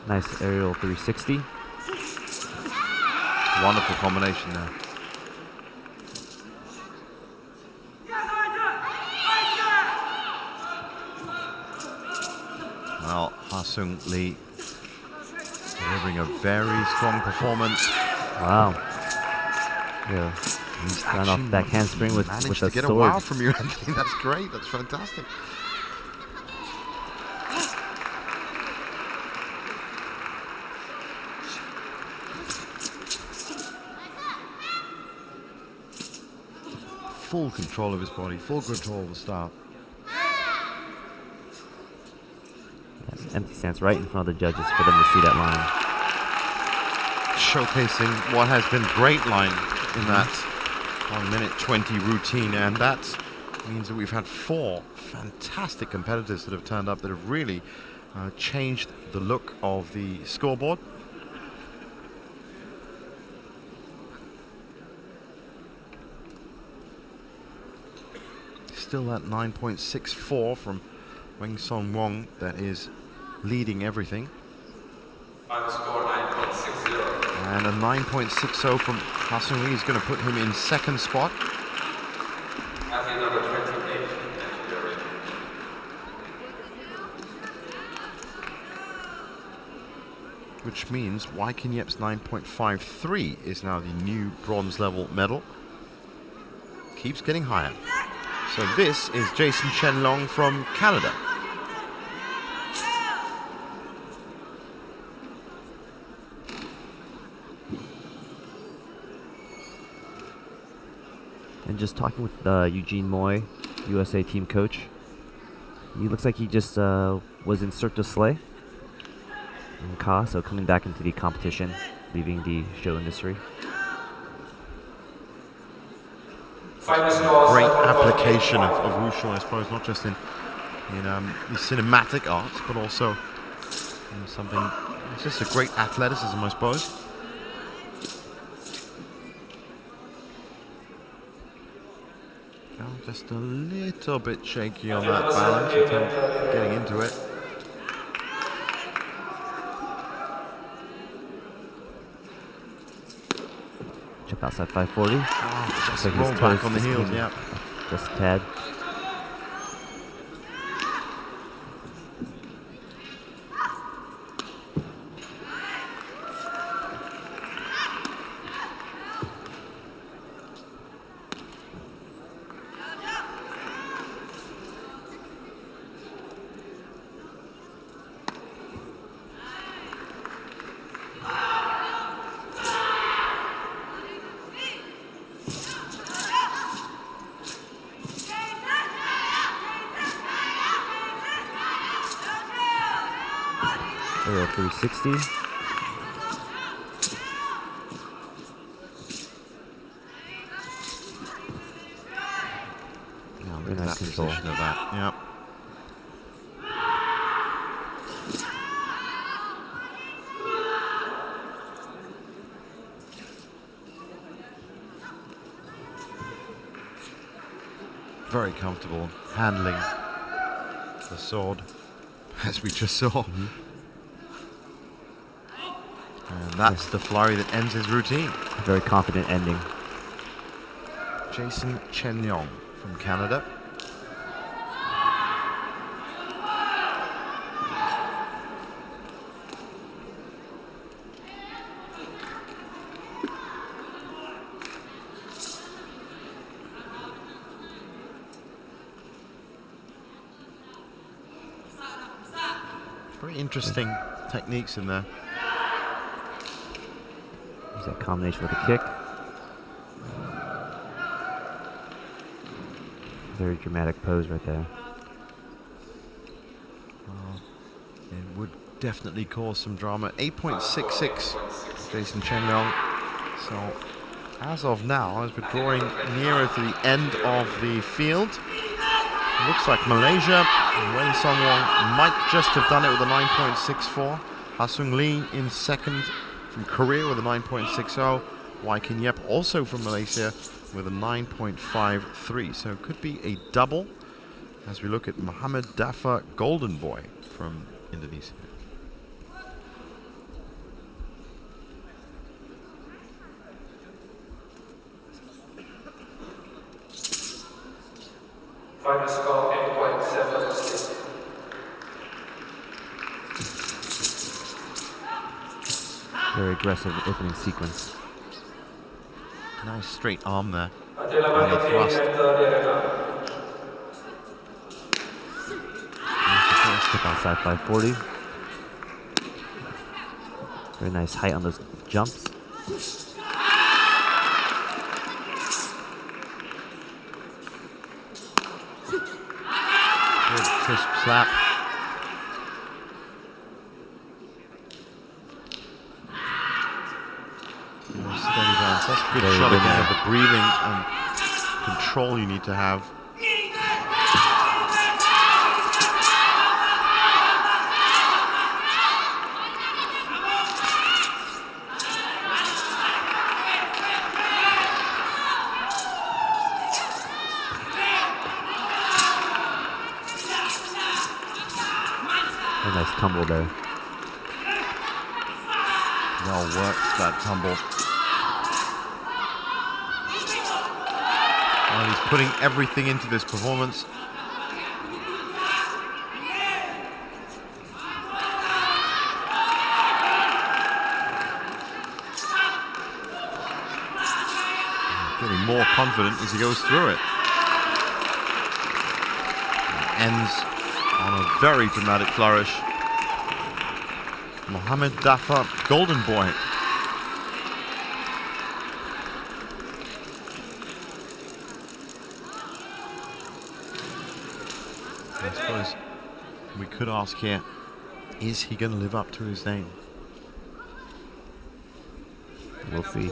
Nice aerial 360. Wonderful combination there. Well, Ha-Sung Lee delivering a very strong performance. Wow. Yeah. He's Ran off back handspring with managed a to get sword. a wow from you, Anthony. That's great. That's fantastic. Full control of his body, full control of the start. Yes, empty stance right in front of the judges for them to see that line. Showcasing what has been great line in that 1 minute 20 routine, and that means that we've had 4 fantastic competitors that have turned up that have really changed the look of the scoreboard. Still that 9.64 from Weng Son Wong that is leading everything. Final score 9.60. And a 9.60 from Ha-Sung Lee is going to put him in second spot. Athlete number 28. Legendary. Which means Wai Kin Yep's 9.53 is now the new bronze level medal. Keeps getting higher. So this is Jason Chen Long from Canada. And just talking with Eugene Moy, USA team coach. He looks like he just was in Cirque du Soleil in Ka, so coming back into the competition, leaving the show industry. great application of wushu, I suppose, not just in the cinematic arts, but also in something. It's just a great athleticism, I suppose. Just a little bit shaky on that balance until getting into it. Chip outside 540. Oh, just Looks like roll his back toes on the just heels, came yeah. Just a tad. Aerial 360. Yeah, look Very at nice that control. position of that. Yep. Very comfortable handling the sword, as we just saw. And that's the flurry that ends his routine. Very confident ending. Jason Chen Yong from Canada. Very interesting techniques in there. There's that combination with a kick. Very dramatic pose right there. It would definitely cause some drama. 8.66, Jason Chen Yong. So, as of now, as we're drawing nearer to the end of the field, it looks like Malaysia and Wen Song Wong might just have done it with a 9.64. Ha-Sung Lee in second from Korea with a 9.60. Wai Kin Yep also from Malaysia with a 9.53. So it could be a double as we look at Muhammad Dafa Golden Boy from Indonesia. Final score 8.76. Very aggressive opening sequence. Nice straight arm there. Отделывание And a thrust. берега. Step outside 540. Very nice height on those jumps. Good crisp slap. Steady bounce. That's a good Very shot good again there. of the breathing and control you need to have. Very nice tumble there. Well worked, that tumble. Well, he's putting everything into this performance. Getting more confident as he goes through it. And ends on a very dramatic flourish. Muhammad Dafa Golden Boy. I suppose we could ask here, is he going to live up to his name? We'll see.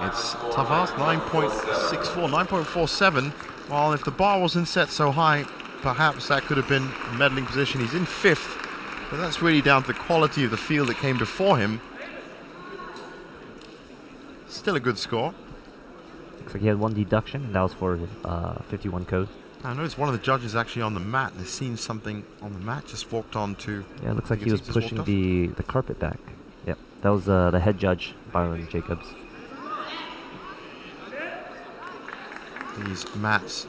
It's Tavares 9.64, 9.47. Well, if the bar wasn't set so high, perhaps that could have been a medaling position. He's in 5th, but that's really down to the quality of the field that came before him. Still a good score. Looks like he had one deduction, and that was for 51 code. I noticed one of the judges actually on the mat has seen something on the mat, just walked on to... Yeah, it looks like he was just walked pushing off. the carpet back. Yep, that was the head judge, Byron Jacobs. These mats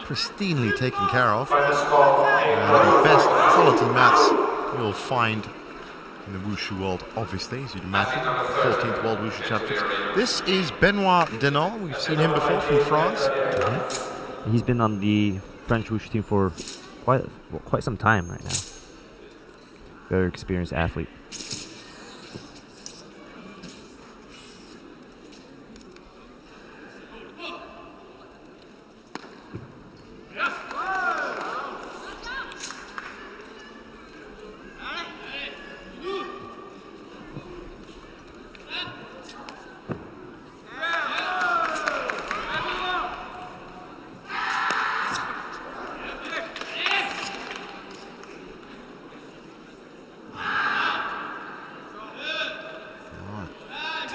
pristinely taken care of. The best quality mats you'll find in the Wushu world, obviously, as you'd imagine. 14th World Wushu Championships. This is Benoit Denol. We've seen him before from France. He's been on the French Wushu team for quite some time right now. Very experienced athlete.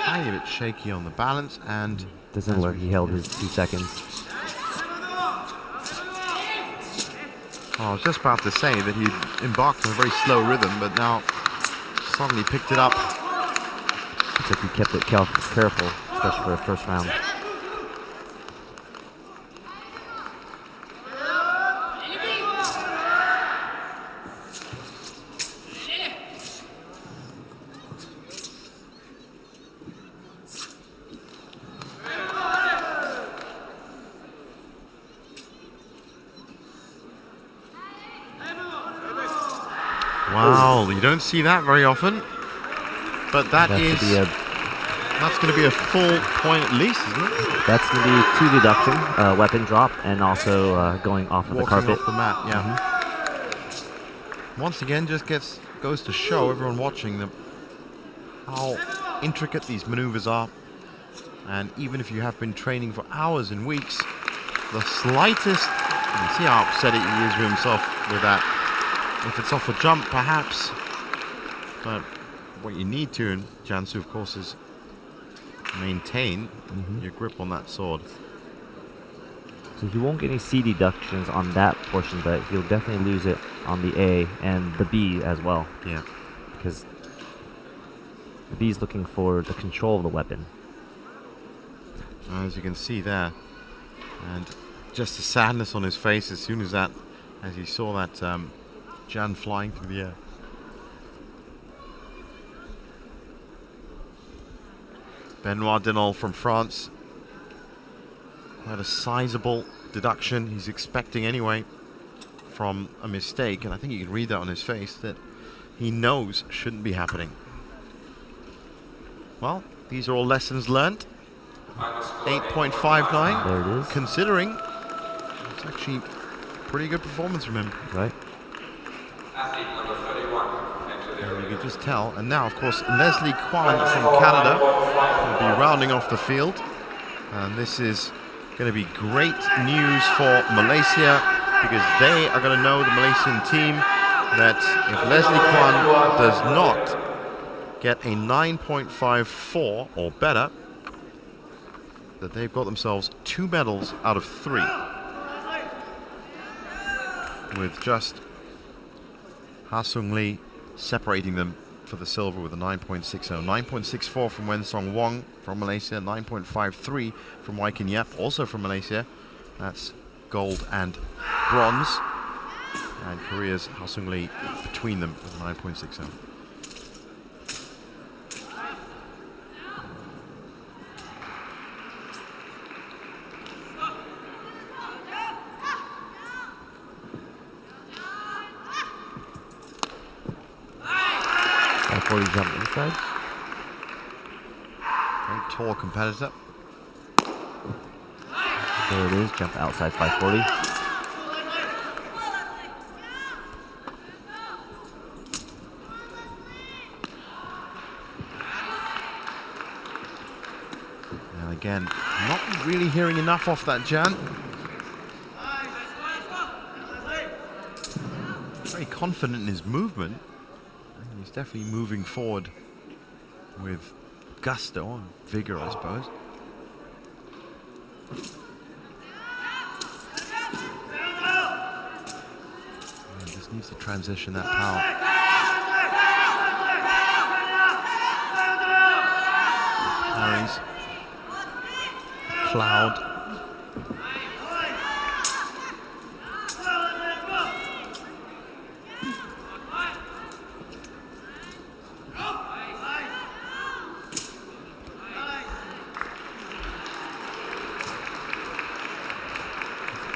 Tiny bit shaky on the balance, and Doesn't look like he held his 2 seconds. I was just about to say that he embarked on a very slow rhythm, but now suddenly picked it up. Looks like he kept it careful, especially for the first round. Wow, you don't see that very often, but that's going to be a full point at least, isn't it? That's going to be 2 deduction, weapon drop, and also going off of the Walking carpet. off the mat, yeah. Once again, just goes to show everyone watching how intricate these maneuvers are, and even if you have been training for hours and weeks, the slightest, you can see how upset he is with himself with that. If it's off a jump, perhaps, but what you need to in Jiangsu, of course, is maintain your grip on that sword. So he won't get any C deductions on that portion, but he'll definitely lose it on the A and the B as well. Yeah. Because the B is looking for the control of the weapon. As you can see there, and just the sadness on his face as soon as he saw that Jan flying through the air. Benoit Denol from France had a sizable deduction. He's expecting anyway from a mistake, and I think you can read that on his face that he knows shouldn't be happening. Well, these are all lessons learned. 8.59. There it is. Considering it's actually pretty good performance from him. Right. And you can just tell. And now, of course, Leslie Kwan from Canada will be rounding off the field. And this is going to be great news for Malaysia, because they are going to know, the Malaysian team, that if Leslie Kwan does not get a 9.54 or better, that they've got themselves 2 medals out of 3. With just Ha-Sung Lee separating them for the silver with a 9.60. 9.64 from Wen Song Wong from Malaysia, 9.53 from Wai Kin Yap, also from Malaysia. That's gold and bronze. And Korea's Ha-Sung Lee between them with a 9.60. Before you jump inside. Very tall competitor. There it is, jump outside 540. Again, not really hearing enough off that Jan. Very confident in his movement. And he's definitely moving forward with gusto and vigor, I suppose. And just needs to transition that power. Parries. Cloud.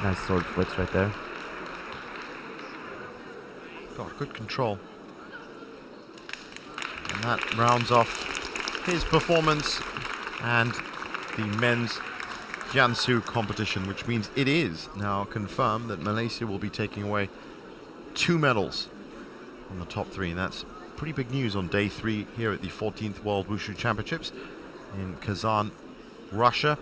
Nice sword flicks right there. Got good control. And that rounds off his performance and the men's Jiangsu competition, which means it is now confirmed that Malaysia will be taking away 2 medals from the top 3, and that's pretty big news on day 3 here at the 14th World Wushu Championships in Kazan, Russia.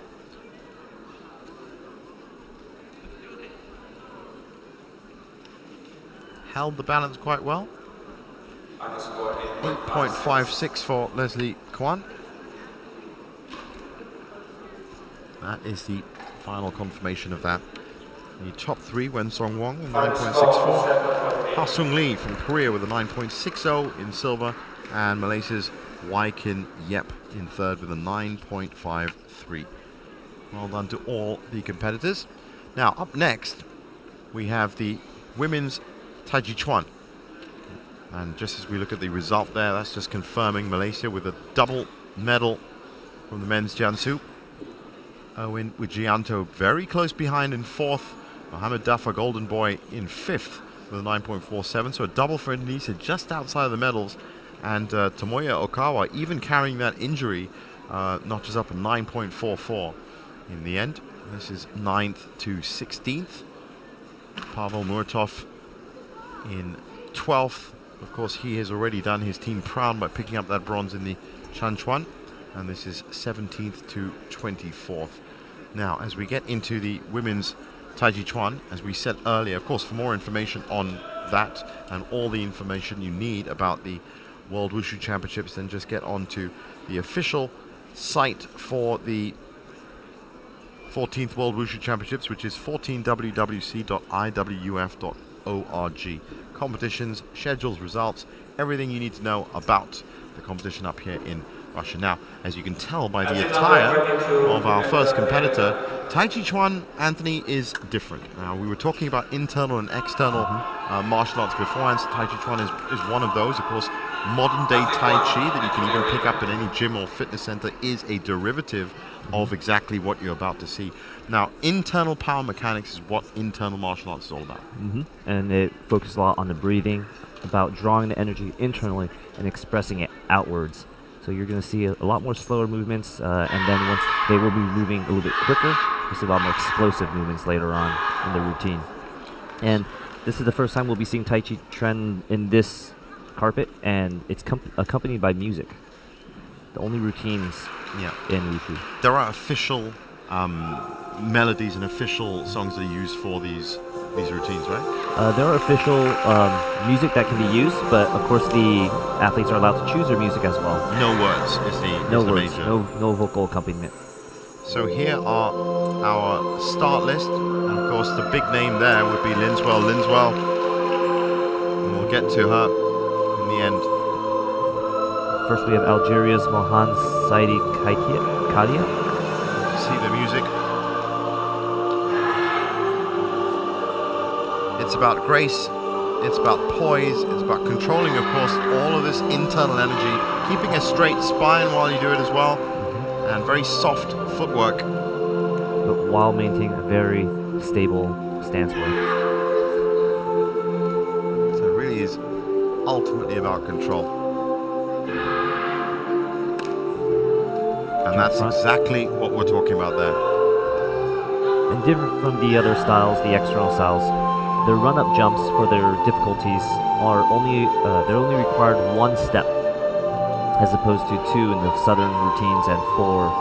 Held the balance quite well. 8.56 for Leslie Kwan. That is the final confirmation of that. The top 3, Wen Song Wong, 9.64. Ha Sung Lee from Korea with a 9.60 in silver. And Malaysia's Wai Kin Yep in third with a 9.53. Well done to all the competitors. Now, up next, we have the women's Tai Chi Chuan. And just as we look at the result there, that's just confirming Malaysia with a double medal from the men's Jiangsu. Owen Wijianto very close behind in 4th. Mohamed Dafa Golden Boy in 5th with a 9.47. So a double for Indonesia just outside of the medals. And Tomoya Okawa even carrying that injury notches up a 9.44 in the end. This is 9th to 16th. Pavel Muratov in 12th. Of course, he has already done his team proud by picking up that bronze in the Chanchuan. And this is 17th to 24th. Now, as we get into the women's Tai Chi Chuan, as we said earlier, of course, for more information on that and all the information you need about the World Wushu Championships, then just get onto the official site for the 14th World Wushu Championships, which is 14wwc.iwf.org. Competitions, schedules, results, everything you need to know about the competition up here in Russia. Now, as you can tell by the attire of our first competitor, Tai Chi Chuan, Anthony, is different. Now, we were talking about internal and external martial arts beforehand. So Tai Chi Chuan is one of those. Of course, modern day Tai Chi that you can even pick up in any gym or fitness center is a derivative of exactly what you're about to see. Now, internal power mechanics is what internal martial arts is all about. And it focuses a lot on the breathing, about drawing the energy internally and expressing it outwards. So you're going to see a lot more slower movements, and then once they will be moving a little bit quicker, you'll see a lot more explosive movements later on in the routine. And this is the first time we'll be seeing Tai Chi trend in this carpet, and it's accompanied by music. The only routines in Wushu. There are official melodies and official songs that are used for these routines, right? There are official music that can be used, but of course the athletes are allowed to choose their music as well. No words is the major. No vocal accompaniment. So here are our start list, and of course the big name there would be Linswell. And we'll get to her in the end. First we have Algeria's Mohan Saidi Kadia. See the music. It's about grace, it's about poise, it's about controlling, of course, all of this internal energy, keeping a straight spine while you do it as well, and very soft footwork. But while maintaining a very stable stance work. So it really is ultimately about control. And that's exactly what we're talking about there. And different from the other styles, the external styles, the run-up jumps for their difficulties are they're only required 1 step, as opposed to 2 in the southern routines and 4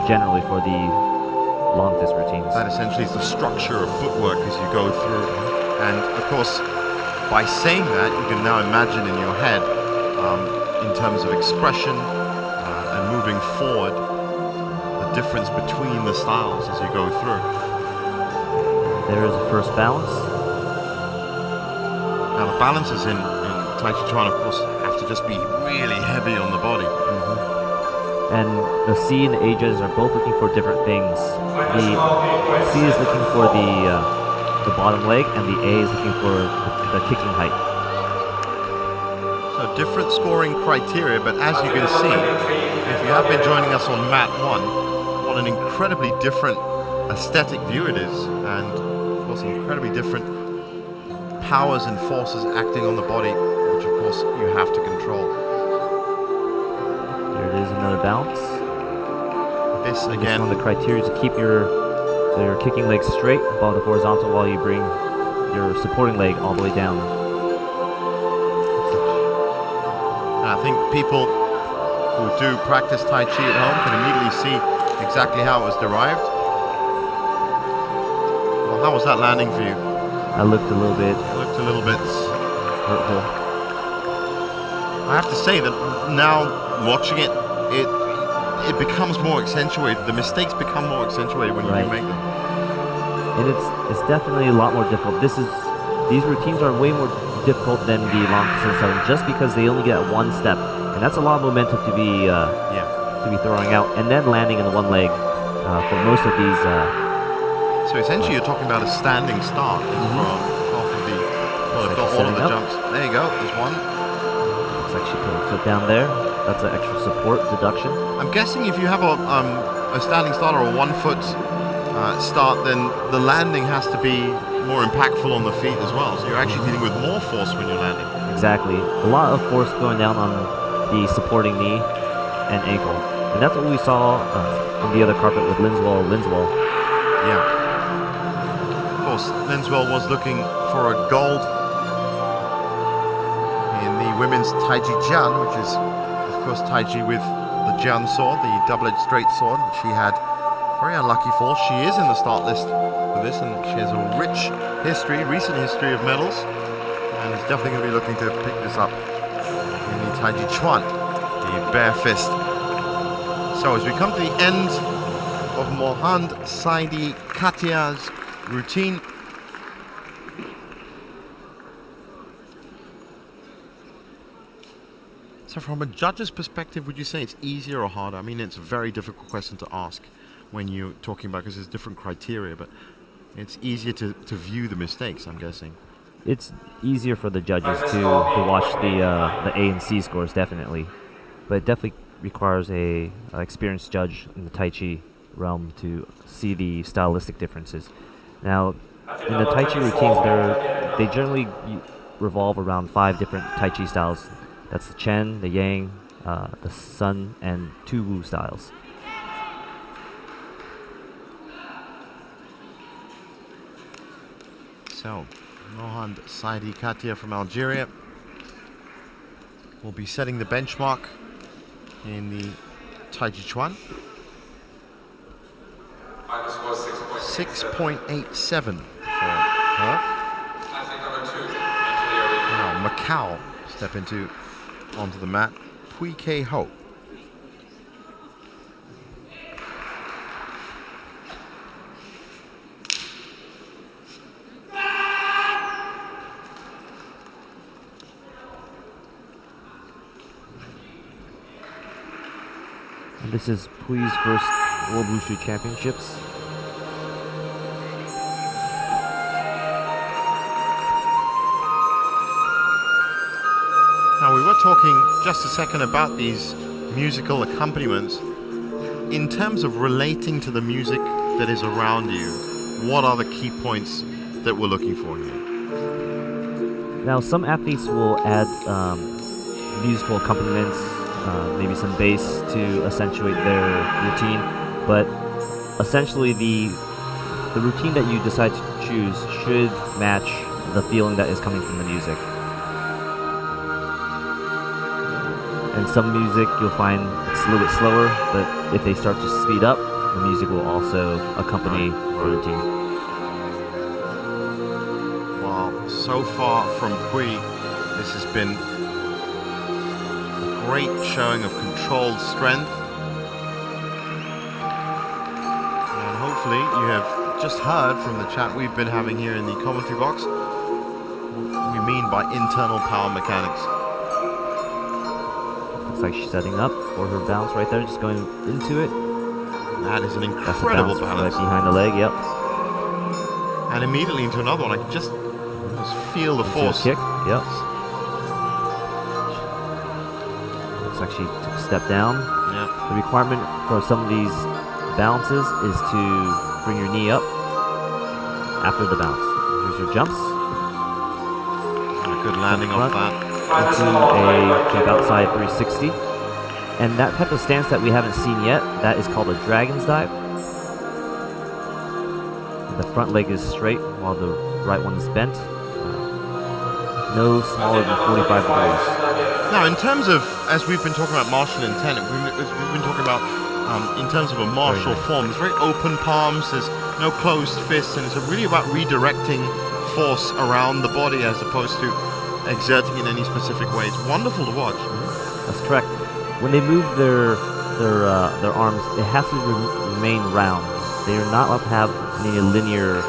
generally for the long fist routines. That essentially is the structure of footwork as you go through. And of course, by saying that, you can now imagine in your head, in terms of expression and moving forward, the difference between the styles as you go through. There is a first balance. Now the balances in Tai Chi Chuan, of course, have to just be really heavy on the body. And the C and the A judges are both looking for different things. The C is looking for the bottom leg, and the A is looking for the kicking height. So different scoring criteria, but as you can see, if you have been joining us on Mat 1, what an incredibly different aesthetic view it is, and of course incredibly different powers and forces acting on the body, which of course you have to control. There it is, another bounce. This This again, one of the criteria is to keep your kicking leg straight above the horizontal while you bring your supporting leg all the way down. I think people who do practice Tai Chi at home can immediately see exactly how it was derived. Well, how was that landing for you? I looked a little bit It looked a little bit. hurtful. I have to say that now watching it, it becomes more accentuated. The mistakes become more accentuated when you Right. do make them. And it's definitely a lot more difficult. These routines are way more difficult than the long fist and southern, just because they only get one step, and that's a lot of momentum to be throwing out, and then landing in the one leg for most of these. So essentially, you're talking about a standing start for half of the. Well, if not all of Setting the up. jumps. There you go. There's one. Looks like she put her foot down there. That's an extra support deduction. I'm guessing if you have a standing start or a 1 foot start, then the landing has to be more impactful on the feet as well. So you're actually dealing with more force when you're landing. Exactly. A lot of force going down on the supporting knee and ankle. And that's what we saw on the other carpet with Linswell. Yeah. Of course, Linswell was looking for a gold in the women's Tai Chi Jian, which is, of course, Tai Chi with the Jian sword, the double-edged straight sword. She had very unlucky fall. She is in the start list for this, and she has a rich history, recent history of medals, and is definitely going to be looking to pick this up in the Tai Chi Chuan, the bare fist. So as we come to the end of Mohand Saidi Katia's routine, so from a judge's perspective, would you say it's easier or harder? I mean, it's a very difficult question to ask when you're talking about, because there's different criteria, but it's easier to view the mistakes, I'm guessing. It's easier for the judges to watch the A and C scores, definitely. But it definitely requires a experienced judge in the Tai Chi realm to see the stylistic differences. Now, in the Tai Chi routines, they generally revolve around 5 different Tai Chi styles. That's the Chen, the Yang, the Sun, and 2 Wu styles. So, Mohand Saidi Katia from Algeria will be setting the benchmark in the Tai Chi Chuan. 6.87 for her. Now Macau step onto the mat. Pui K Ho. This is Pui's first World Wushu Championships. Now, we were talking just a second about these musical accompaniments. In terms of relating to the music that is around you, what are the key points that we're looking for here? Now, some athletes will add musical accompaniments, maybe some bass to accentuate their routine, but essentially the routine that you decide to choose should match the feeling that is coming from the music. And some music you'll find it's a little bit slower, but if they start to speed up, the music will also accompany the routine. Well, so far from Pui, this has been a great showing of controlled strength. And hopefully you have just heard from the chat we've been having here in the commentary box what we mean by internal power mechanics. Looks like she's setting up for her bounce right there, just going into it. That is an That's a incredible bounce balance. right behind the leg, yep. And immediately into another one. I can just feel the force. Kick, yep. Looks like she took a step down. Yeah. The requirement for some of these bounces is to bring your knee up after the bounce. Here's your jumps. A good landing off that. Into a jump outside 360. And that type of stance that we haven't seen yet, that is called a dragon's dive. The front leg is straight while the right one is bent. No smaller than 45 degrees. Now, in terms of, as we've been talking about martial intent, we've been talking about in terms of a martial form, there's very open palms, there's no closed fists, and it's really about redirecting force around the body as opposed to exerting in any specific way. It's wonderful to watch. That's correct. When they move their arms, it has to remain round. They are not allowed to have any linear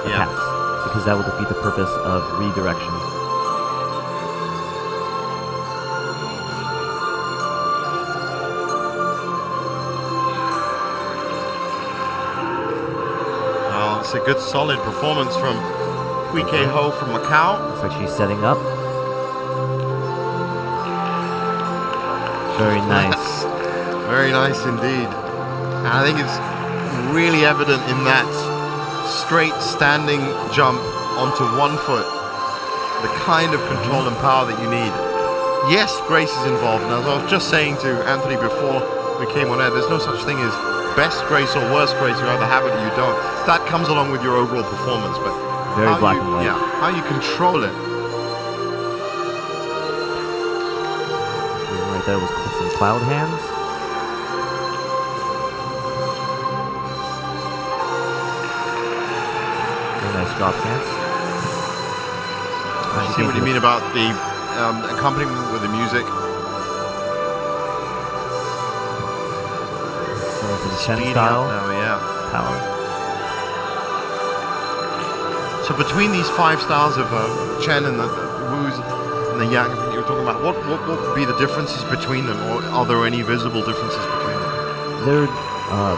attacks because that will defeat the purpose of redirection. Well, it's a good solid performance from Pui Ke Ho from Macau. Looks like she's setting up. Very nice. Very nice indeed. And I think it's really evident in that straight standing jump onto one foot, the kind of control and power that you need. Yes, grace is involved. And as I was just saying to Anthony before we came on air, there's no such thing as best grace or worst grace. You either have it or you don't. That comes along with your overall performance. But Very black and white. Yeah, how you control it. Right there was some cloud hands. Very nice drop stance. I see what you mean about the accompaniment with the music. So it's a Chen Speeding style up now, yeah. power. So between these five styles of Chen and the Wu's and the Yang you were talking about, what would be the differences between them, or are there any visible differences between them? There are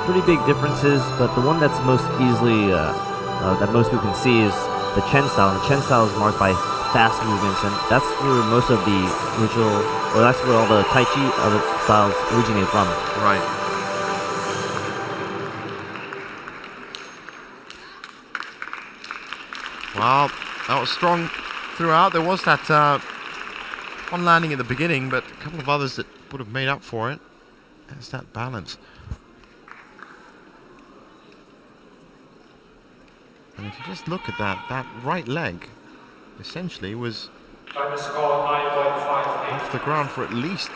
pretty big differences, but the one that's most easily that most people can see is the Chen style. And the Chen style is marked by fast movements, and that's where most of the original, or that's where all the Tai Chi other styles originate from. Right. Well, that was strong throughout. There was that one landing at the beginning, but a couple of others that would have made up for it. There's that balance. And if you just look at that right leg essentially was off the ground for at least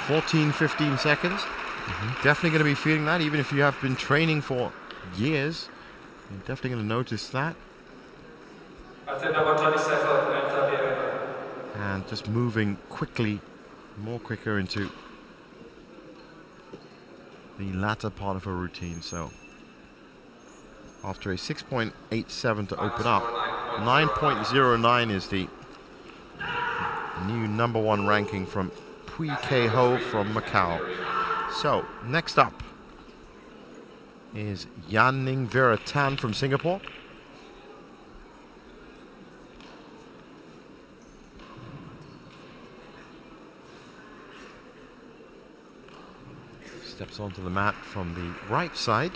14, 15 seconds. Definitely going to be feeling that, even if you have been training for years. You're definitely going to notice that. And just moving quickly, more quicker into the latter part of her routine. So after a 6.87 to open up, 9.09 is the new #1 ranking from Pui Ke Ho from Macau. So next up is Yanning Vera Tan from Singapore. Steps onto the mat from the right side.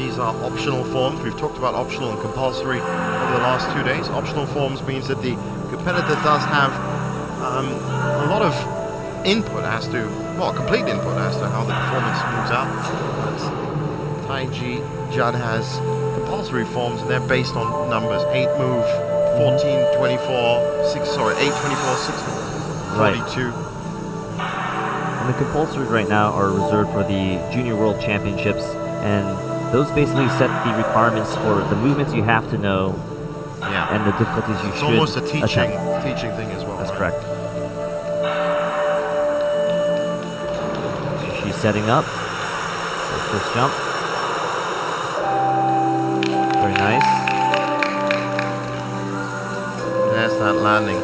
these are optional forms. We've talked about optional and compulsory over the last 2 days. Optional forms means that the competitor does have a lot of input as to, well, complete input as to how the performance moves out. But Taiji Juan has compulsory forms, and they're based on numbers: 8 move, 14, 24, 6, sorry, 8, 24, 6, 42. And the compulsory right now are reserved for the Junior World Championships, and those basically set the requirements for the movements you have to know Yeah. and the difficulties you It's should almost a teaching attempt. thing as well. That's right? correct. She's setting up. First jump. Very nice. There's that landing.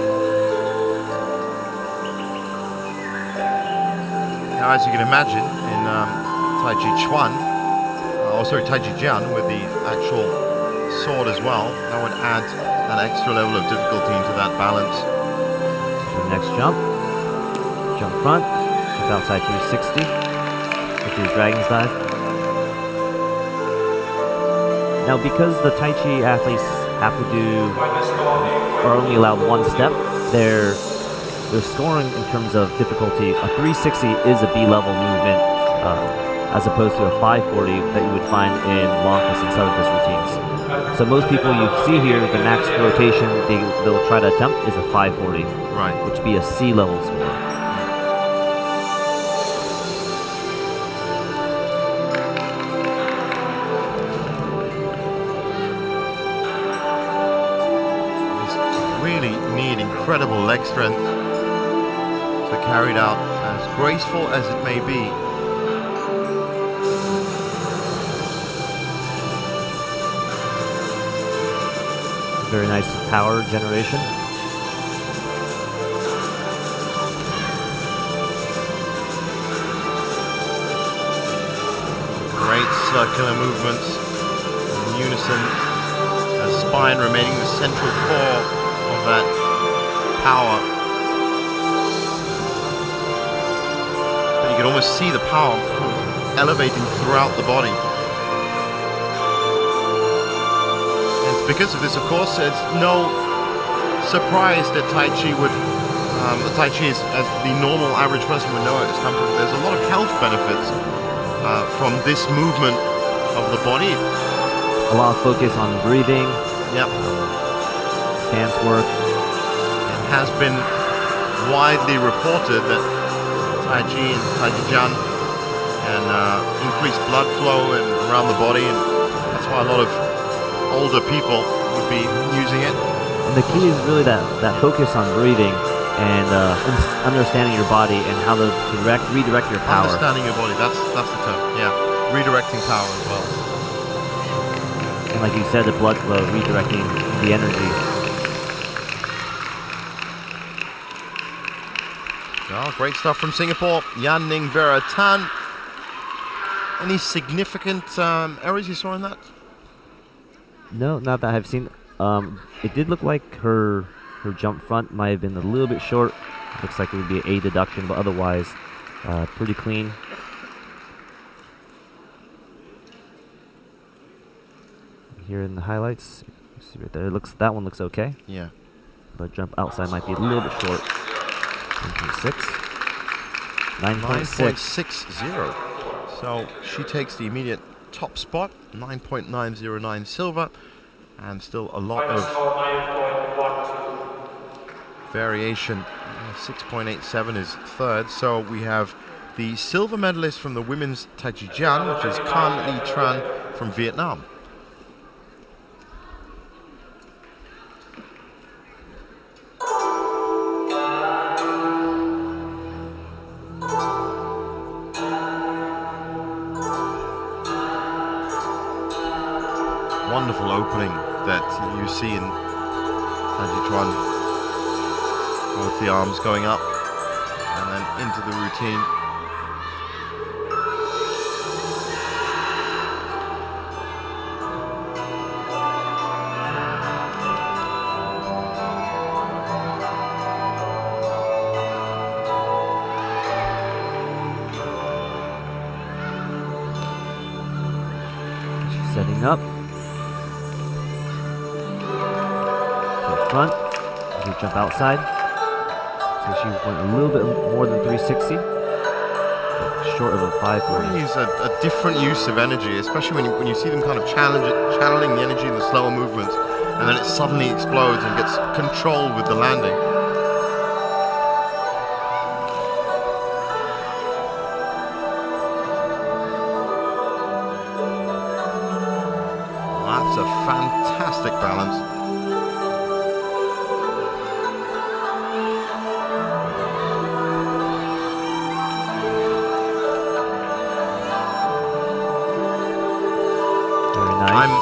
Now, as you can imagine, in Taiji Chuan, Taiji Jian, with the actual sword as well, that would add an extra level of difficulty into that balance. So the next jump. Jump front. Jump outside 360. With your Dragon's Dive. Now, because the Tai Chi athletes have to do, are only allowed one step, their scoring in terms of difficulty, a 360 is a B-level movement, as opposed to a 540 that you would find in longest and subtlest routines. So most people you see here, the max rotation they'll try to attempt is a 540, Right. which would be a C-level score. Really need incredible leg strength to carry it out, as graceful as it may be. Very nice power generation. Great circular movements in unison, the spine remaining the central core of that power. But you can almost see the power elevating throughout the body. And it's because of this, of course, it's no surprise that Tai Chi would, Tai Chi is, as the normal average person would know it, has come from. There's a lot of health benefits from this movement of the body. A lot of focus on breathing, Yep. stance work. It has been widely reported that Tai Chi and Tai Chi Jian can increase blood flow and around the body, and that's why a lot of older people would be using it. And the key is really that focus on breathing and understanding your body and how to redirect your power. Understanding your body, that's the term. Yeah, redirecting power as well. And like you said, the blood flow, redirecting the energy. Oh, great stuff from Singapore. Yan Ning Vera Tan. Any significant errors you saw in that? No, not that I've seen. It did look like her jump front might have been a little bit short. Looks like it would be a deduction, but otherwise, pretty clean. Here in the highlights, you see right there. That one looks okay. Yeah. But jump outside might be a little bit short. 9.6. 9.6. 9.60. So she takes the immediate top spot, 9.909 silver, and still a lot of variation. 6.87 is third. So we have the silver medalist from the women's Tai Chi Jian, which is Can Li Tran from Vietnam. Wonderful opening that you see in Tai Chi Chuan. Both the arms going up and then into the routine. Setting up. To the front. She jump outside. So she went a little bit more than 360. Short of a 540. It's a different use of energy, especially when you see them kind of channeling the energy in the slower movements, and then it suddenly explodes and gets control with the landing. That's a fantastic balance.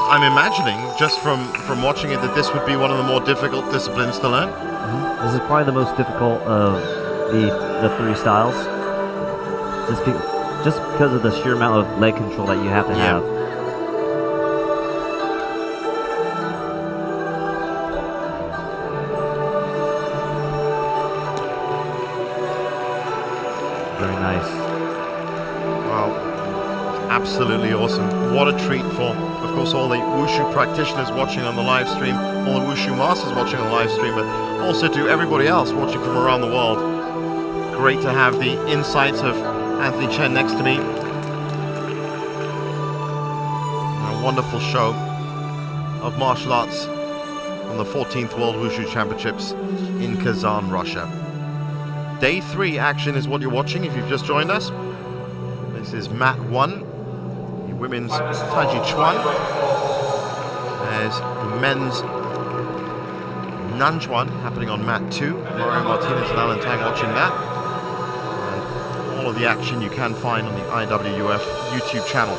I'm imagining, just from watching it, that this would be one of the more difficult disciplines to learn. This is probably the most difficult of the three styles. Just because of the sheer amount of leg control that you have to have. Very nice. Wow. Absolutely awesome. What a treat for, of course, all the Wushu practitioners watching on the live stream, all the Wushu masters watching on the live stream, but also to everybody else watching from around the world. Great to have the insights of Anthony Chen next to me. A wonderful show of martial arts on the 14th World Wushu Championships in Kazan, Russia. Day 3 action is what you're watching if you've just joined us. This is mat 1. Women's Taiji Chuan. There's the men's Nanchuan happening on mat 2. Mario Martinez and Alan Tang watching that. And all of the action you can find on the IWF YouTube channel.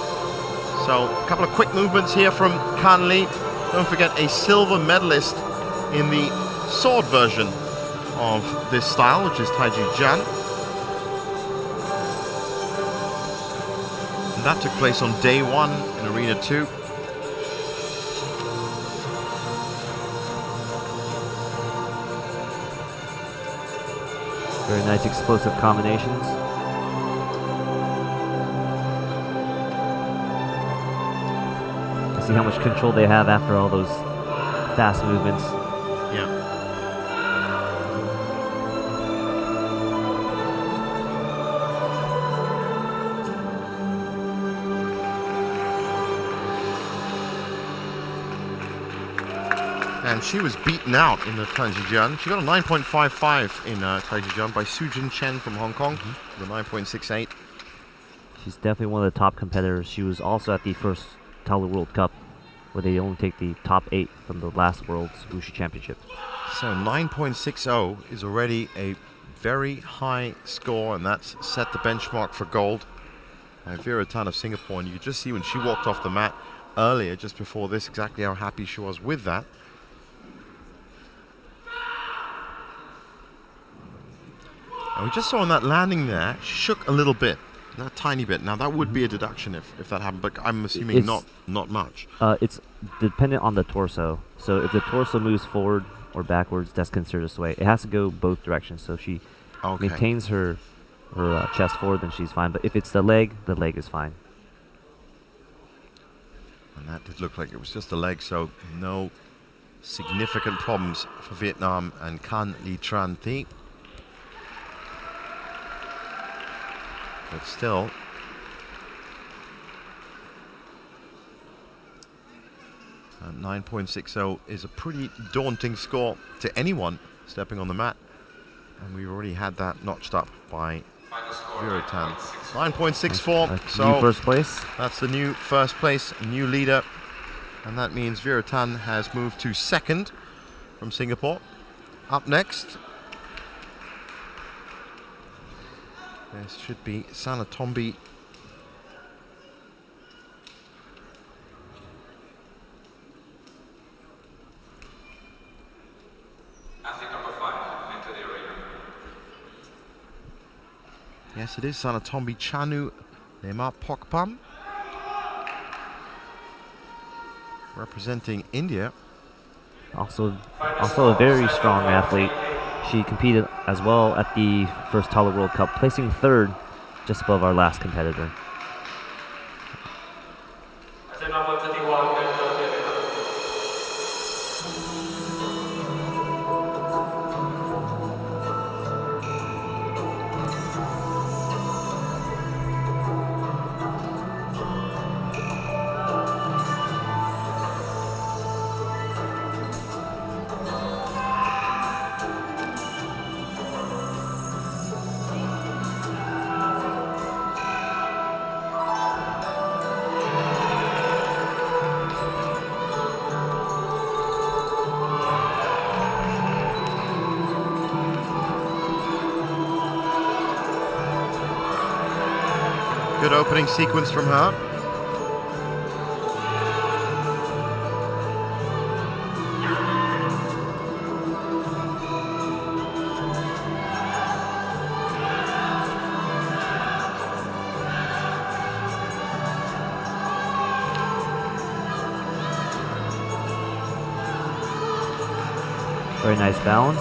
So a couple of quick movements here from Kan Lee. Don't forget, a silver medalist in the sword version of this style, which is Taiji Jan. And that took place on day 1 in Arena 2. Very nice explosive combinations. You can see how much control they have after all those fast movements. Yeah. And she was beaten out in the Taiji Jian. She got a 9.55 in Taiji Jian by Sujin Chen from Hong Kong, the 9.68. She's definitely one of the top competitors. She was also at the first Talu World Cup, where they only take the top 8 from the last World's Wushu Championship. So 9.60 is already a very high score, and that's set the benchmark for gold by Vera Tan of Singapore. And you could just see when she walked off the mat earlier, just before this, exactly how happy she was with that. And we just saw in that landing there, she shook a little bit, a tiny bit. Now that would be a deduction if that happened, but I'm assuming not much. It's dependent on the torso. So if the torso moves forward or backwards, that's considered a sway. It has to go both directions. So if she maintains her chest forward, then she's fine. But if it's the leg is fine. And that did look like it was just a leg, so no significant problems for Vietnam and Kan Lee Tran Thi. But still, uh, 9.60 is a pretty daunting score to anyone stepping on the mat. And we've already had that notched up by Vera Tan. 9.64, so new first place. That's the new first place, new leader. And that means Vera Tan has moved to second from Singapore. Up next, this should be Sanatombi. Athlete number 5, enter the arena. Yes, it is Sanatombi Chanu Nema Pokpam, representing India. Also a very strong athlete. She competed as well at the first Talu World Cup, placing third, just above our last competitor. Good opening sequence from her. Very nice balance.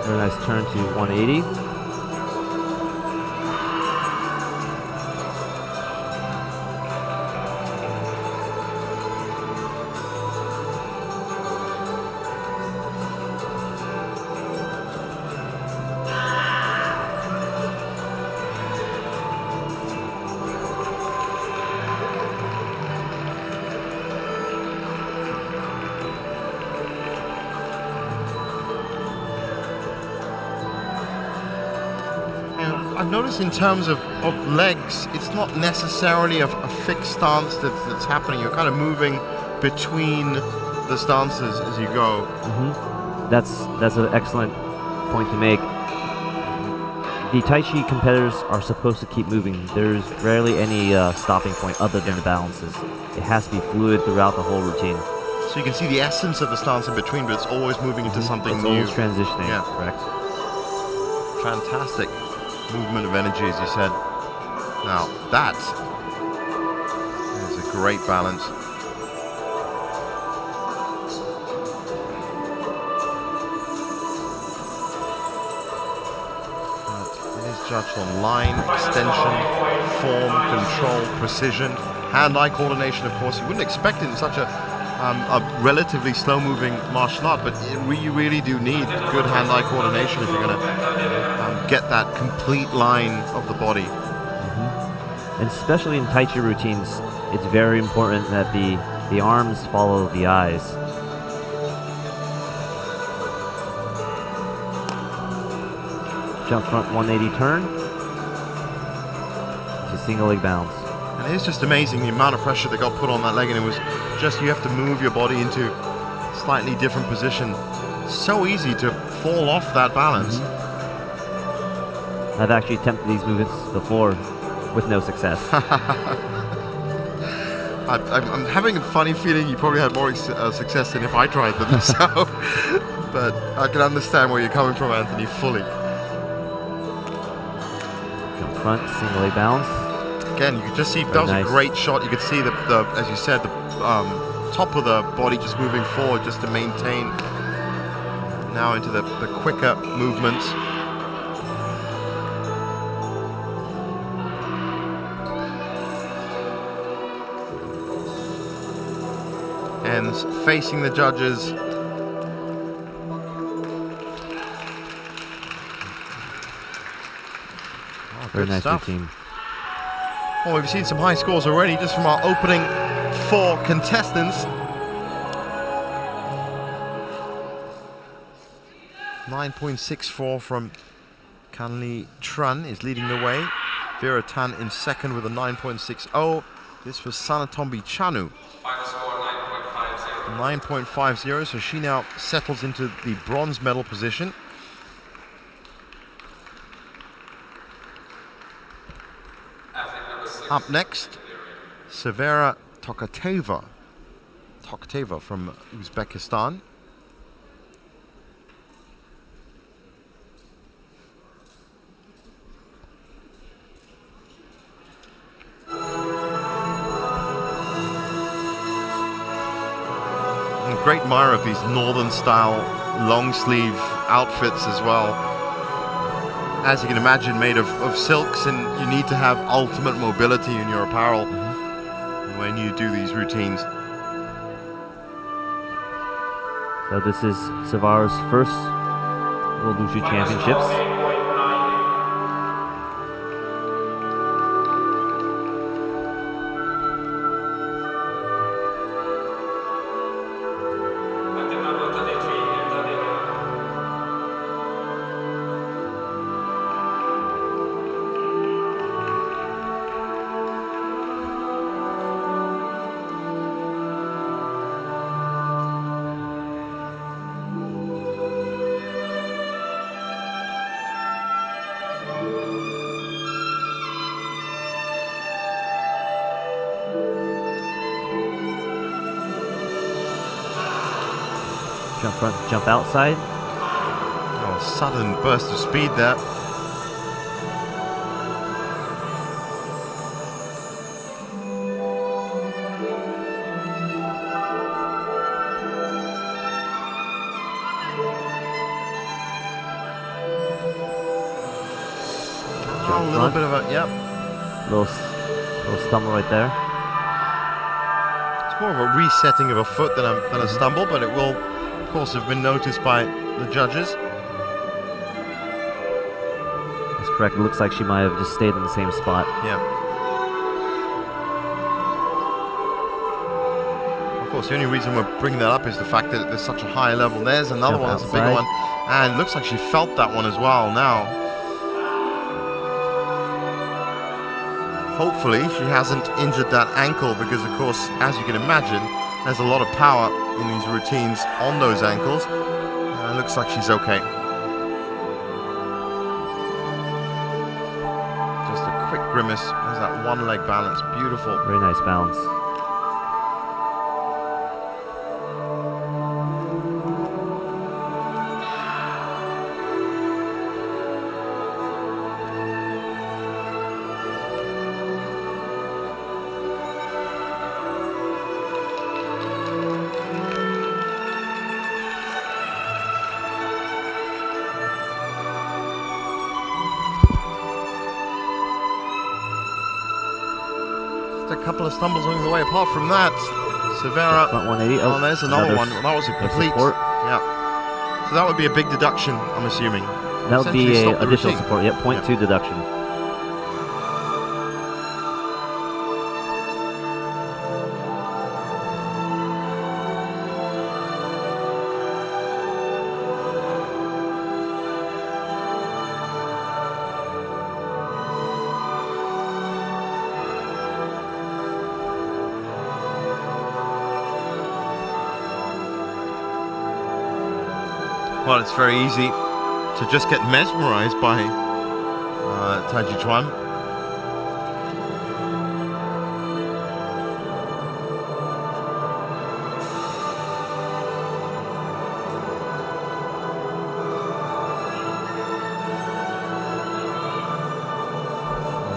Very nice turn to 180. I've noticed in terms of legs, it's not necessarily a fixed stance that's happening. You're kind of moving between the stances as you go. That's an excellent point to make. The Tai Chi competitors are supposed to keep moving. There's rarely any stopping point other than the balances. It has to be fluid throughout the whole routine. So you can see the essence of the stance in between, but it's always moving into something It's new. always transitioning. Yeah. Correct. Fantastic movement of energy, as you said. Now, that is a great balance. But it is judged on line, extension, form, control, precision, hand-eye coordination, of course. You wouldn't expect it in such a relatively slow-moving martial art, but you really do need good hand-eye coordination if you're going to get that complete line of the body. And especially in Tai Chi routines, it's very important that the arms follow the eyes. Jump front 180 turn. It's a single leg bounce. And it's just amazing the amount of pressure that got put on that leg, and it was just, you have to move your body into a slightly different position. So easy to fall off that balance. I've actually attempted these movements before with no success. I'm having a funny feeling you probably had more success than if I tried them. So, but I can understand where you're coming from, Anthony, fully. Jump front, single leg bounce. Again, you could just see that Very was nice. a great shot. You could see the as you said, the top of the body just moving forward, just to maintain. Now into the quicker movements. And facing the judges. Oh, Very good nice stuff. routine. Well, we've seen some high scores already just from our opening 4 contestants. 9.64 from Kanli Tran is leading the way. Vera Tan in second with a 9.60. This was Sanatombi Chanu. Final score 9.50. 9.50, so she now settles into the bronze medal position. Athlete number 6. Up next, Severa Tokateva from Uzbekistan. great admirer of these northern style long sleeve outfits as well. As you can imagine, made of silks, and you need to have ultimate mobility in your apparel when you do these routines. So this is Savara's first World Wushu Championships. Jump front, jump outside. Oh, sudden burst of speed there. Jump A little front. bit of a, yep. Little stumble right there. It's more of a resetting of a foot than a stumble, but it will, of course, have been noticed by the judges. That's correct. It looks like she might have just stayed in the same spot. Yeah. Of course, the only reason we're bringing that up is the fact that there's such a high level. There's another Jump one, that's a bigger outside. one. And it looks like she felt that one as well now. Hopefully she hasn't injured that ankle, because of course, as you can imagine, there's a lot of power in these routines on those ankles. Looks like she's okay. Just a quick grimace. There's that one leg balance. Beautiful. Very nice balance. A couple of stumbles along the way. Apart from that, Severa. Front 180. Oh, there's another one. s- Well, that was a another complete. support. Yeah. So that would be a big deduction, I'm assuming. That would be Essentially a stop the additional routine. support. Yep, 0.2 deduction. Well, it's very easy to just get mesmerized by Taiji Chuan.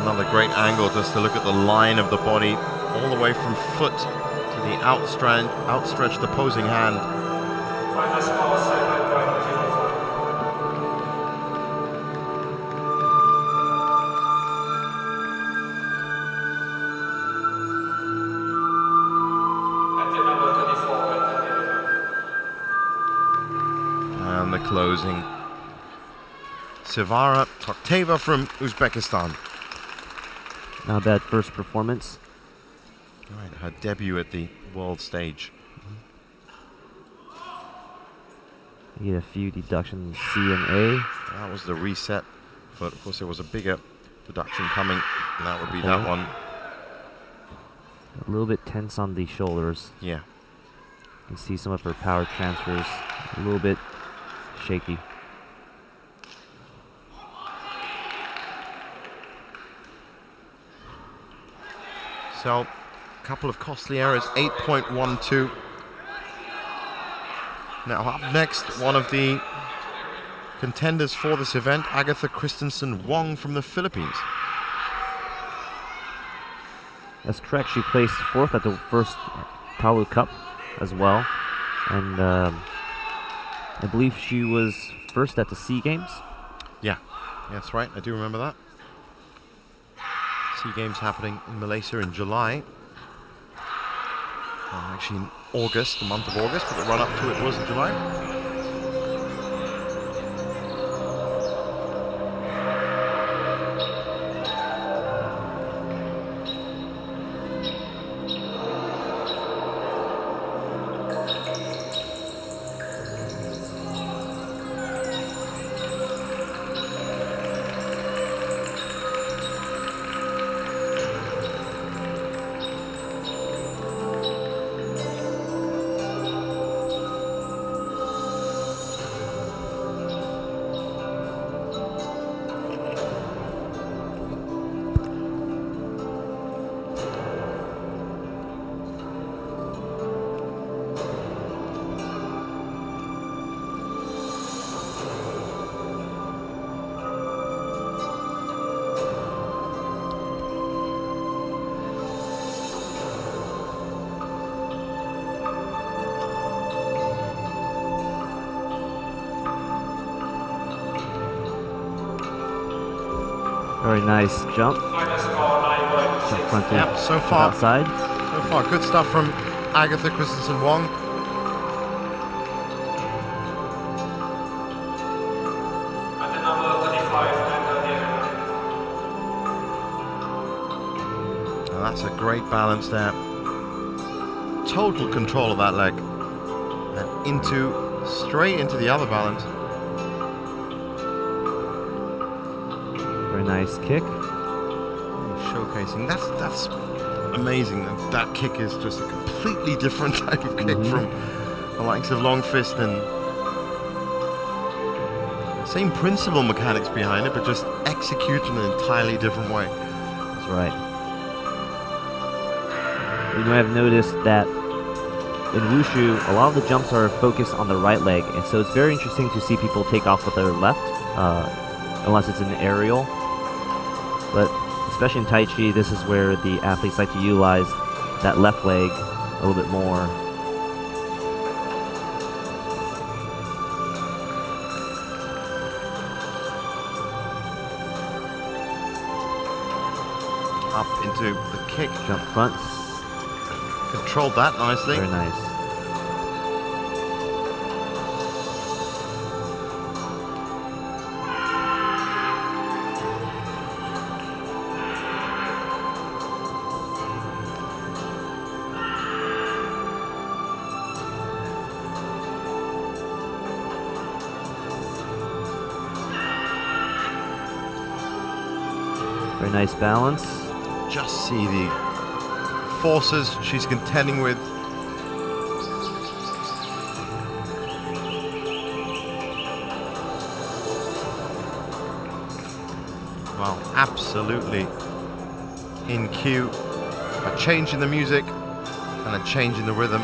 Another great angle just to look at the line of the body all the way from foot to the outstretched opposing hand. And the closing. Sevara Tokteva from Uzbekistan. Not a bad first performance. Right, her debut at the world stage. You get a few deductions, C and A. That was the reset, but of course there was a bigger deduction coming, and that would be that one. A little bit tense on the shoulders. Yeah. You can see some of her power transfers a little bit shaky. So, a couple of costly errors, 8.12. Now up next, one of the contenders for this event, Agatha Christensen Wong from the Philippines. That's correct. She placed fourth at the first Palu Cup as well. And I believe she was first at the SEA Games. Yeah, that's right. I do remember that. SEA Games happening in Malaysia in July. Actually in August, the month of August, but the run up to it was in July. Very nice jump. Jump front to Yep, so far, outside. so far, good stuff from Agatha Christensen Wong. At the number 35, Now that's a great balance there. Total control of that leg. And straight into the other balance. Very nice kick. Showcasing. That's amazing. That kick is just a completely different type of kick from the likes of Long Fist, and same principle mechanics behind it, but just executed in an entirely different way. That's right. You may have noticed that in Wushu, a lot of the jumps are focused on the right leg, and so it's very interesting to see people take off with their left, unless it's an aerial. But especially in Tai Chi, this is where the athletes like to utilize that left leg a little bit more. Up into the kick. Jump fronts. Controlled that nicely. Very nice. Very nice balance. Just see the forces she's contending with. Well, absolutely in cue. A change in the music and a change in the rhythm.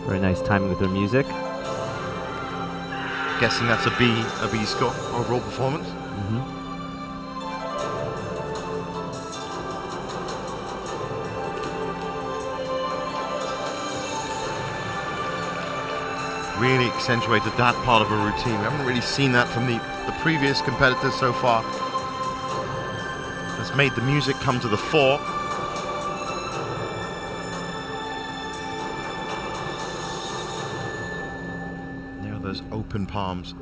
Very nice timing with her music. Guessing that's a B score, overall performance. Really accentuated that part of her routine. We haven't really seen that from the previous competitors so far. Has made the music come to the fore. There are those open palms.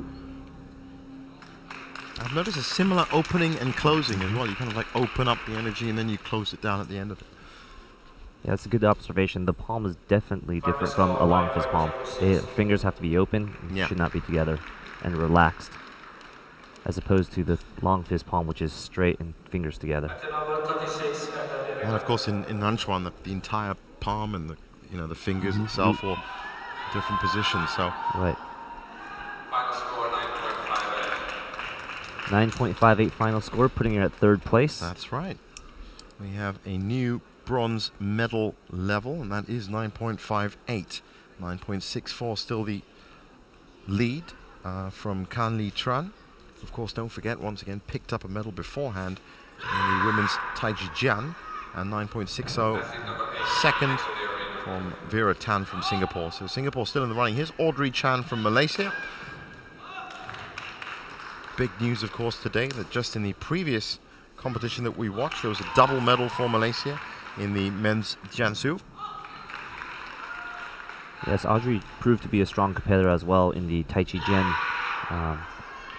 I've noticed a similar opening and closing as well. You kind of like open up the energy and then you close it down at the end of it. Yeah, that's a good observation. The palm is definitely different from a long fist palm. The fingers have to be open, Yeah. should not be together, and relaxed, as opposed to the long fist palm, which is straight and fingers together. At the number 36, And of course in Nanchuan, the entire palm and the fingers itself are different positions. So Right. final score 9.58. 9.58 final score, putting her at third place. that's right. We have a new bronze medal level, and that is 9.58. 9.64 still the lead from Kan Li Tran. Of course, don't forget, once again, picked up a medal beforehand in the women's Taiji Jian, and 9.60 second from Vera Tan from Singapore. So Singapore still in the running. Here's Audrey Chan from Malaysia. Big news, of course, today that just in the previous competition that we watched, there was a double medal for Malaysia in the men's Jiangsu. Yes, Audrey proved to be a strong competitor as well in the Tai Chi Jian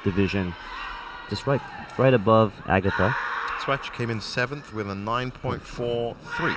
division, just right above Agatha. That's right, she came in 7th with a 9.43.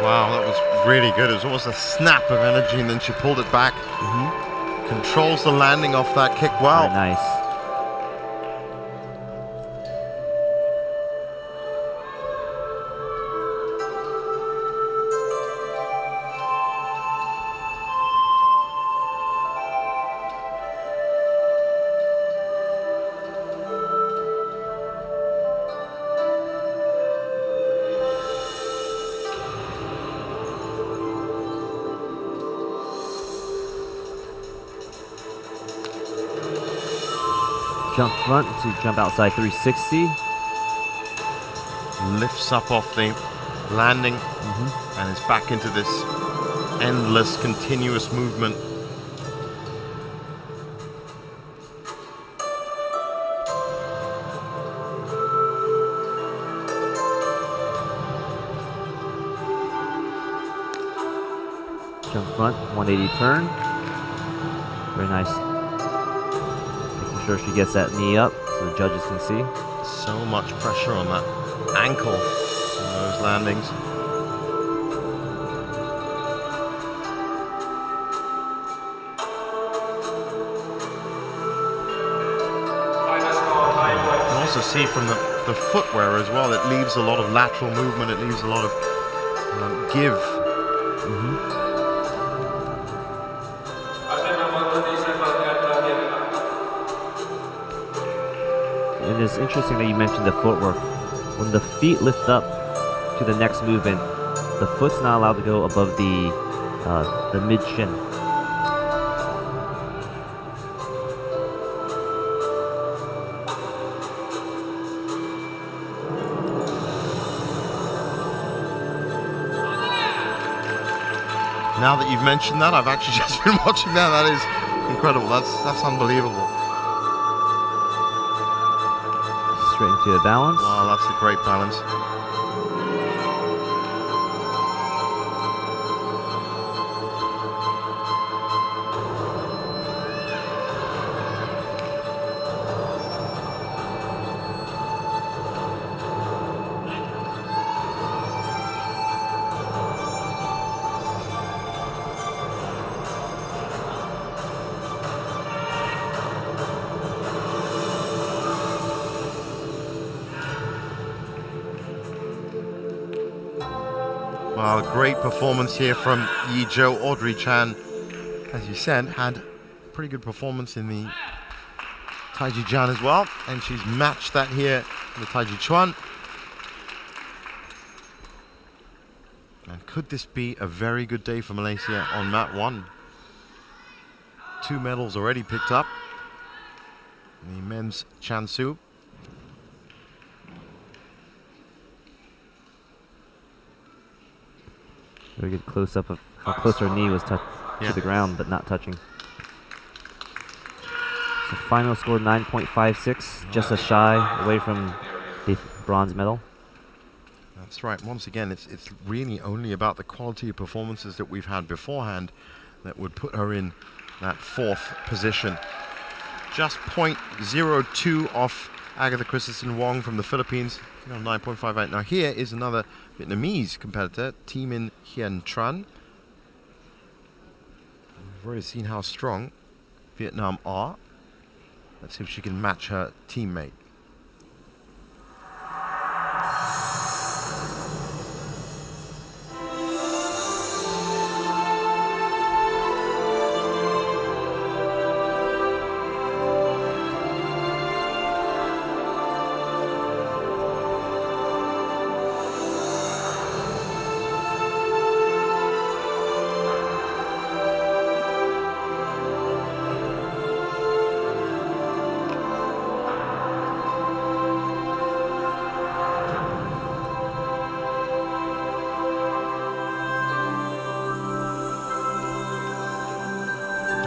Wow, that was really good. It was almost a snap of energy, and then she pulled it back. Controls the landing off that kick well. Very nice. Jump front to jump outside 360. Lifts up off the landing and is back into this endless, continuous movement. Jump front, 180 turn. Very nice. Making sure she gets that knee up so the judges can see. So much pressure on that ankle on those landings. You can also see from the footwear as well, it leaves a lot of lateral movement, it leaves a lot of give. And it's interesting that you mentioned the footwork. When the feet lift up to the next movement, the foot's not allowed to go above the mid shin. Now that you've mentioned that, I've actually just been watching that. That is incredible. That's unbelievable. Straight into a balance. Wow, that's a great balance. Wow, great performance here from Yizhou. Audrey Chan, as you said, had a pretty good performance in the Taiji Jian as well, and she's matched that here in the Taiji Chuan. And could this be a very good day for Malaysia on mat 1? 2 medals already picked up. The men's Jiangsu. Very good close-up of how close her knee was to the ground, but not touching. So final score 9.56, just a shy away from the bronze medal. That's right. Once again, it's really only about the quality of performances that we've had beforehand that would put her in that 4th position. Just 0.02 off Agatha Christensen Wong from the Philippines, 9.58. Now here is another Vietnamese competitor, Thi Minh Hien Tran. We've already seen how strong Vietnam are. Let's see if she can match her teammate.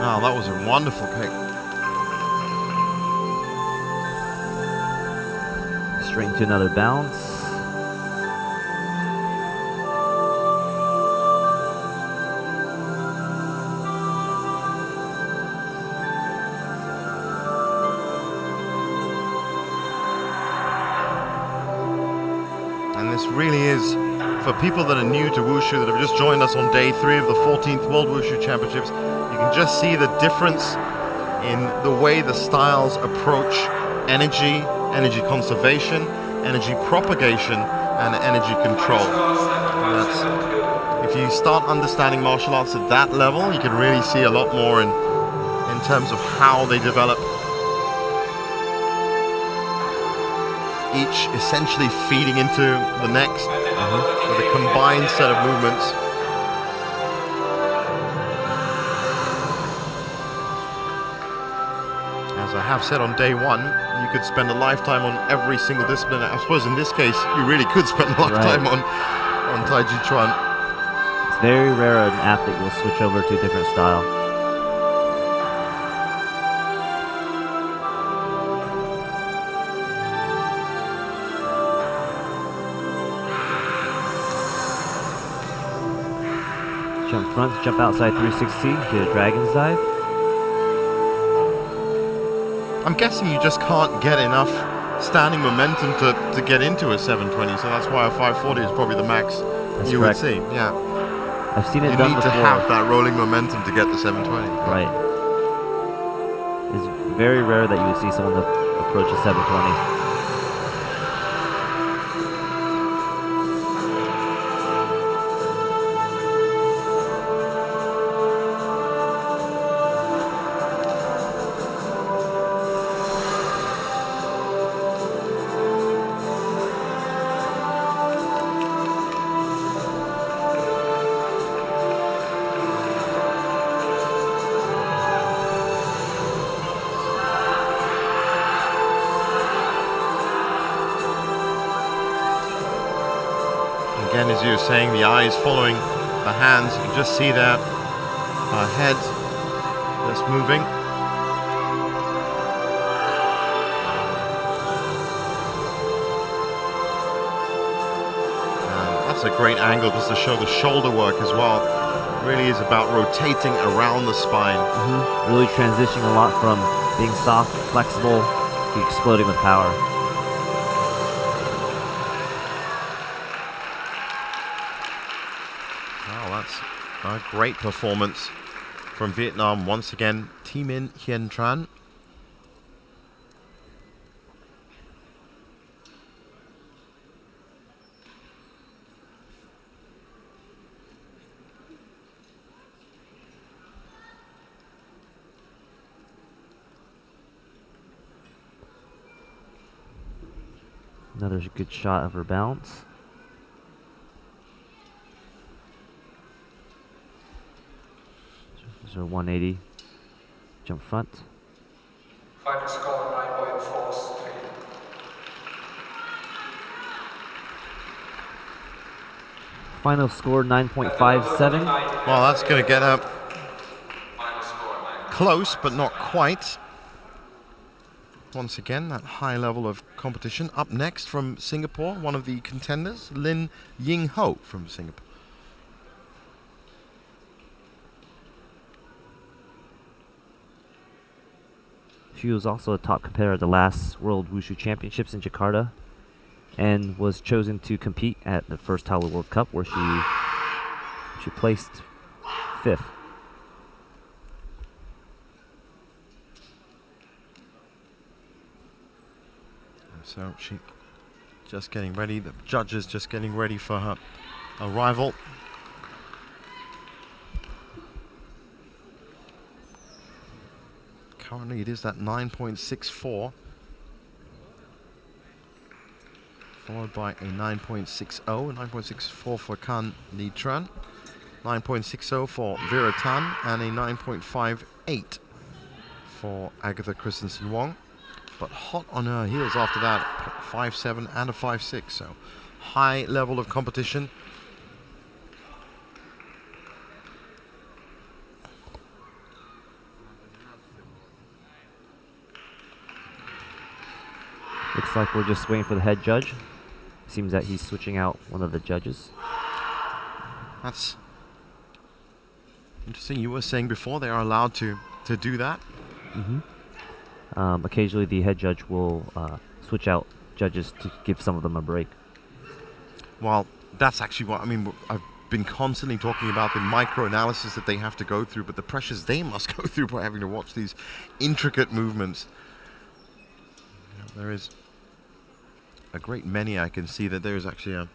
Oh, that was a wonderful kick. Straight into another bounce. And this really is, for people that are new to Wushu, that have just joined us on day 3 of the 14th World Wushu Championships, you can just see the difference in the way the styles approach energy, energy conservation, energy propagation, and energy control. If you start understanding martial arts at that level, you can really see a lot more in terms of how they develop, each essentially feeding into the next with a combined set of movements. As I have said on day 1, you could spend a lifetime on every single discipline. I suppose in this case, you really could spend a lifetime on Tai Chi Chuan. It's very rare an athlete will switch over to a different style. Jump front, jump outside 360 to a dragon's dive. I'm guessing you just can't get enough standing momentum to get into a 720, so that's why a 540 is probably the max you would see. Yeah, I've seen it you done need before. to have that rolling momentum to get the 720. Right. It's very rare that you would see someone approach a 720. Again, as you were saying, the eyes following the hands. You can just see that head just moving. That's a great angle just to show the shoulder work as well. It really is about rotating around the spine. Really transitioning a lot from being soft, flexible, to exploding with power. A great performance from Vietnam once again. Thi Minh Hien Tran. Another good shot of her bounce. There's her 180 jump front. Final score 9.43. Final score 9.57. Well, that's going to get her close, but not quite. Once again, that high level of competition. Up next from Singapore, one of the contenders, Lin Ying Ho from Singapore. She was also a top competitor at the last World Wushu Championships in Jakarta, and was chosen to compete at the first Taolu World Cup, where she placed 5th. So she just getting ready. The judges just getting ready for her arrival. Currently it is that 9.64, followed by a 9.60, 9.64 for Kan Li Tran, 9.60 for Vera Tan, and a 9.58 for Agatha Christensen Wong. But hot on her heels after that, 5.7 and a 5.6, so high level of competition. Looks like we're just waiting for the head judge. Seems that he's switching out one of the judges. That's interesting. You were saying before they are allowed to do that. Occasionally the head judge will switch out judges to give some of them a break. Well, that's actually what I mean. I've been constantly talking about the micro-analysis that they have to go through, but the pressures they must go through by having to watch these intricate movements. There is a great many. I can see that there is actually a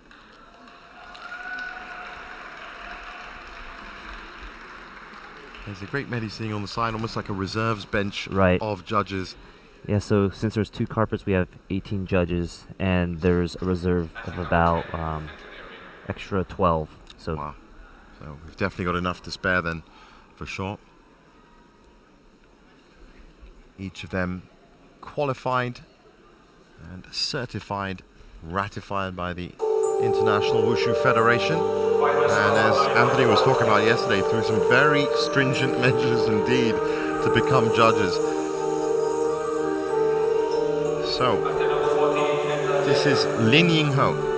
there's a great many sitting on the side, almost like a reserves bench of judges. Yeah, so since there's 2 carpets, we have 18 judges, and there's a reserve of about extra 12. So wow. So we've definitely got enough to spare then, for sure. Each of them qualified and certified, ratified by the International Wushu Federation. And as Anthony was talking about yesterday, through some very stringent measures indeed to become judges. So, this is Lin Yingho.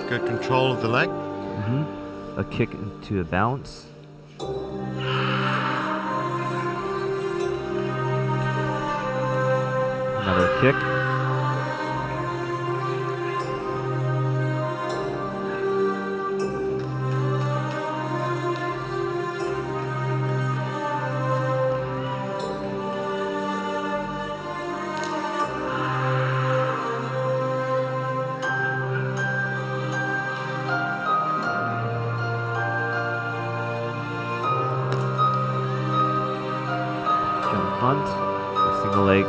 Good control of the leg. A kick into a bounce. Another kick. Front, a single leg,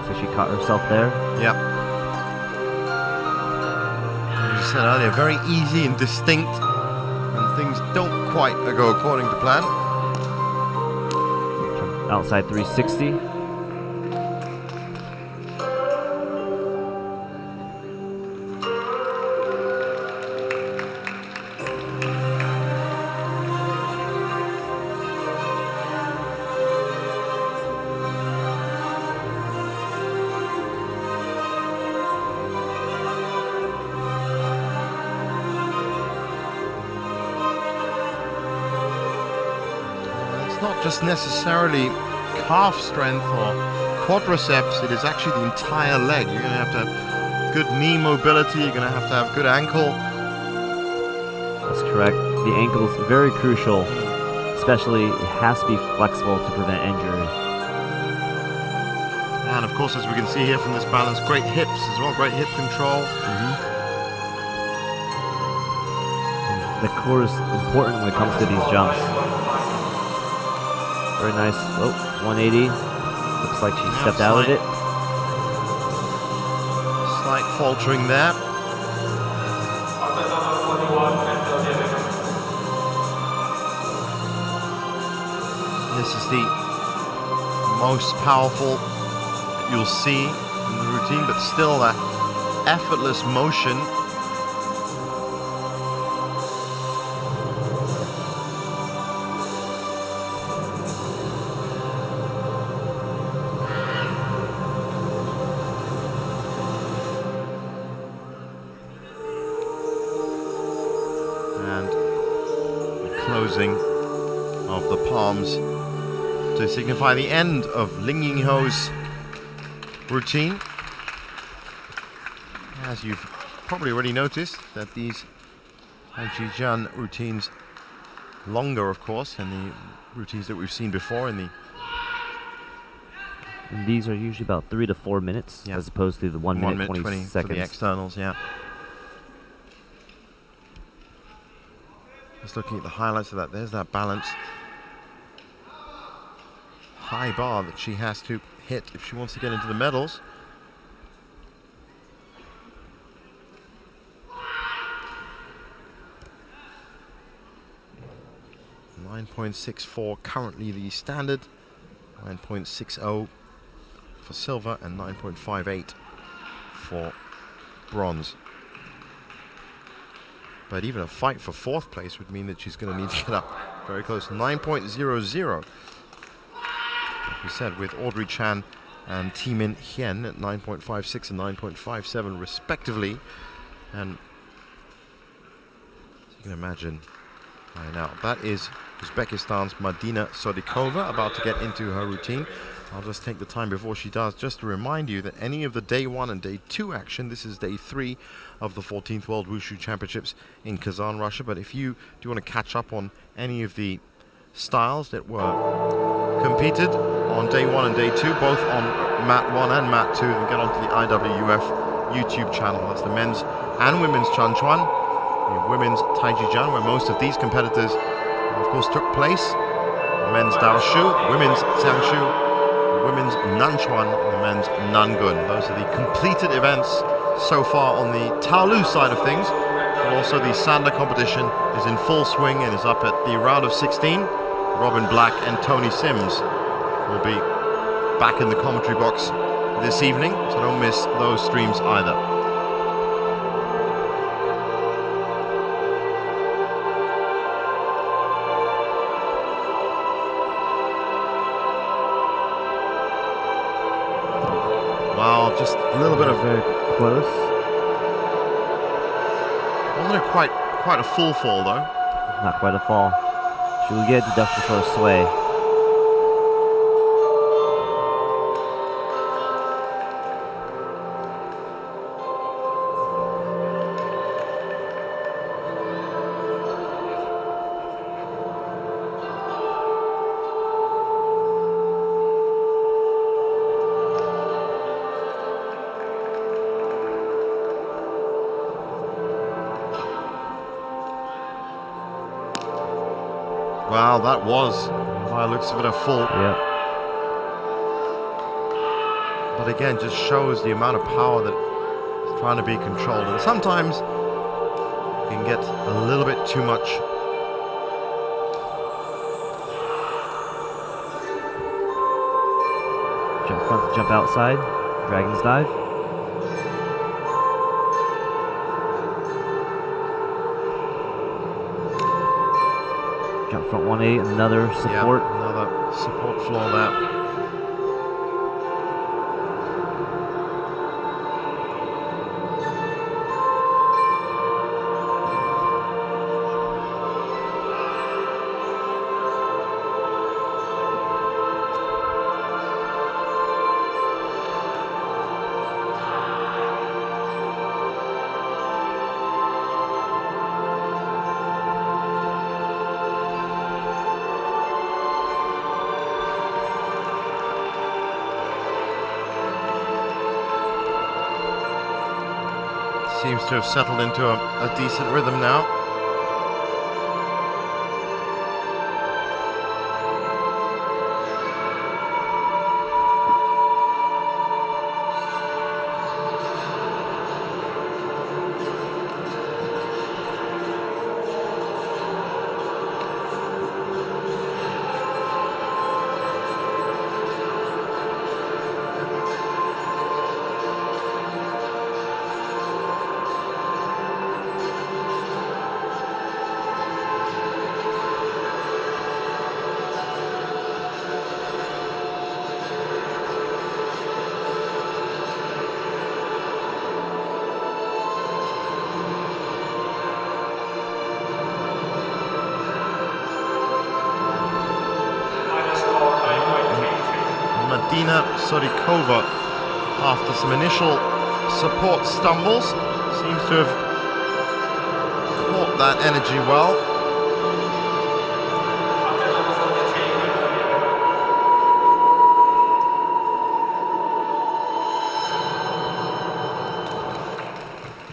so she caught herself there. Yep. As you said earlier, very easy and distinct, and things don't quite go according to plan. Outside 360. Not just necessarily calf strength or quadriceps, it is actually the entire leg. You're going to have to have good knee mobility, you're going to have good ankle. That's correct. The ankle is very crucial, especially it has to be flexible to prevent injury. And of course, as we can see here from this balance, great hips as well, great hip control. The core is important when it comes to these jumps. Very nice. Oh, 180. Looks like she Yeah, stepped out of slight- it. Slight faltering there. This is the most powerful that you'll see in the routine, but still that effortless motion. And the closing of the palms to signify the end of Ling Yingho's routine. As you've probably already noticed, that these Taiji Juan routines longer, of course, than the routines that we've seen before in the And these are usually about 3 to 4 minutes, Yeah. as opposed to the 1 minute 20 for the seconds. externals, yeah. Just looking at the highlights of that, there's that balance. High bar that she has to hit if she wants to get into the medals. .964 currently the standard. 9.60 for silver and 9.58 for bronze. But even a fight for fourth place would mean that she's going to need to get up very close. 9.00. Like we said, with Audrey Chan and Timin Hien at 9.56 and 9.57 respectively. And as you can imagine by now, that is Uzbekistan's Madina Sodikova about to get into her routine. I'll just take the time before she does just to remind you that any of the day 1 and day 2 action, this is day 3 of the 14th World Wushu Championships in Kazan, Russia. But if you do want to catch up on any of the styles that were competed on day 1 and day 2, both on mat 1 and mat 2, then get onto the IWF YouTube channel. That's the men's and women's Chan Chuan, the women's Taiji Juan, where most of these competitors, of course, took place. The men's Dao Shu, women's Xiangshu, women's Nanchuan, and the men's Nangun. Those are the completed events so far on the Taolu side of things. But also the Sanda competition is in full swing and is up at the round of 16. Robin Black and Tony Sims will be back in the commentary box this evening, so don't miss those streams either. Wow, just a little bit of, Very close. wasn't it quite a full fall though? Not quite a fall. She will get a deduction for a sway. Wow, that was, by the looks of it, a full. Yep. But again, just shows the amount of power that is trying to be controlled. And sometimes it can get a little bit too much. Jump front to jump outside. Dragon's dive. Jump front 180, another support. Yeah, another support floor there. Seems to have settled into a decent rhythm now. Sodikova, after some initial support stumbles, seems to have caught that energy well.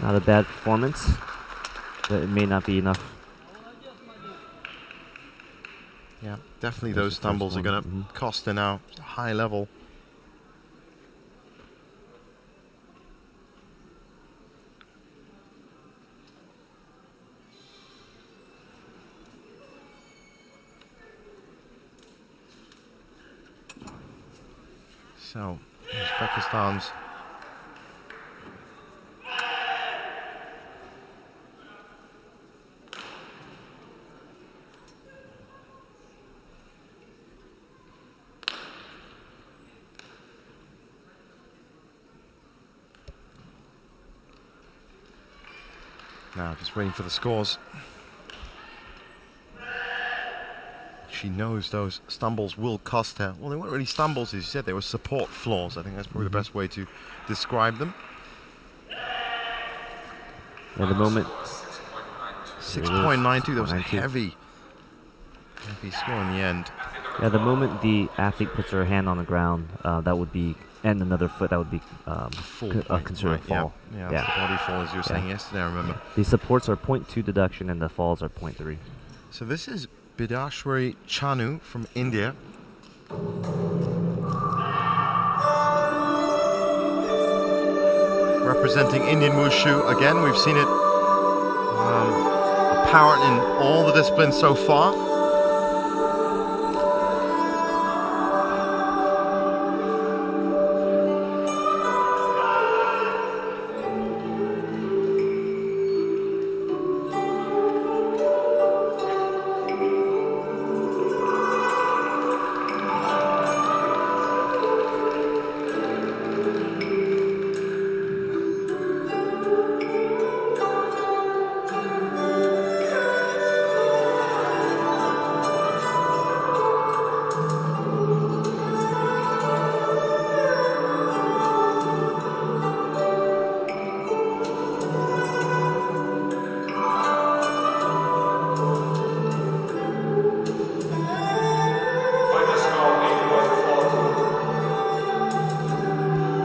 Not a bad performance, but it may not be enough. Yeah, definitely That's those the first stumbles are one. going to cost her now. It's a high level. So, Uzbekistan's now just waiting for the scores. She knows those stumbles will cost her. Well, they weren't really stumbles, as you said. They were support flaws. I think that's probably the best way to describe them. At the moment, 6.92. That was a 6.92. heavy score in the end. yeah, the moment the athlete puts her hand on the ground, that would be, and another foot, that would be Full a point, considered right, fall. Yeah, that's the body fall, as you were saying yesterday, I remember. The supports are 0.2 deduction and the falls are 0.3. So this is Bidashwari Chanu from India. Representing Indian Wushu. Again, we've seen it apparent in all the disciplines so far.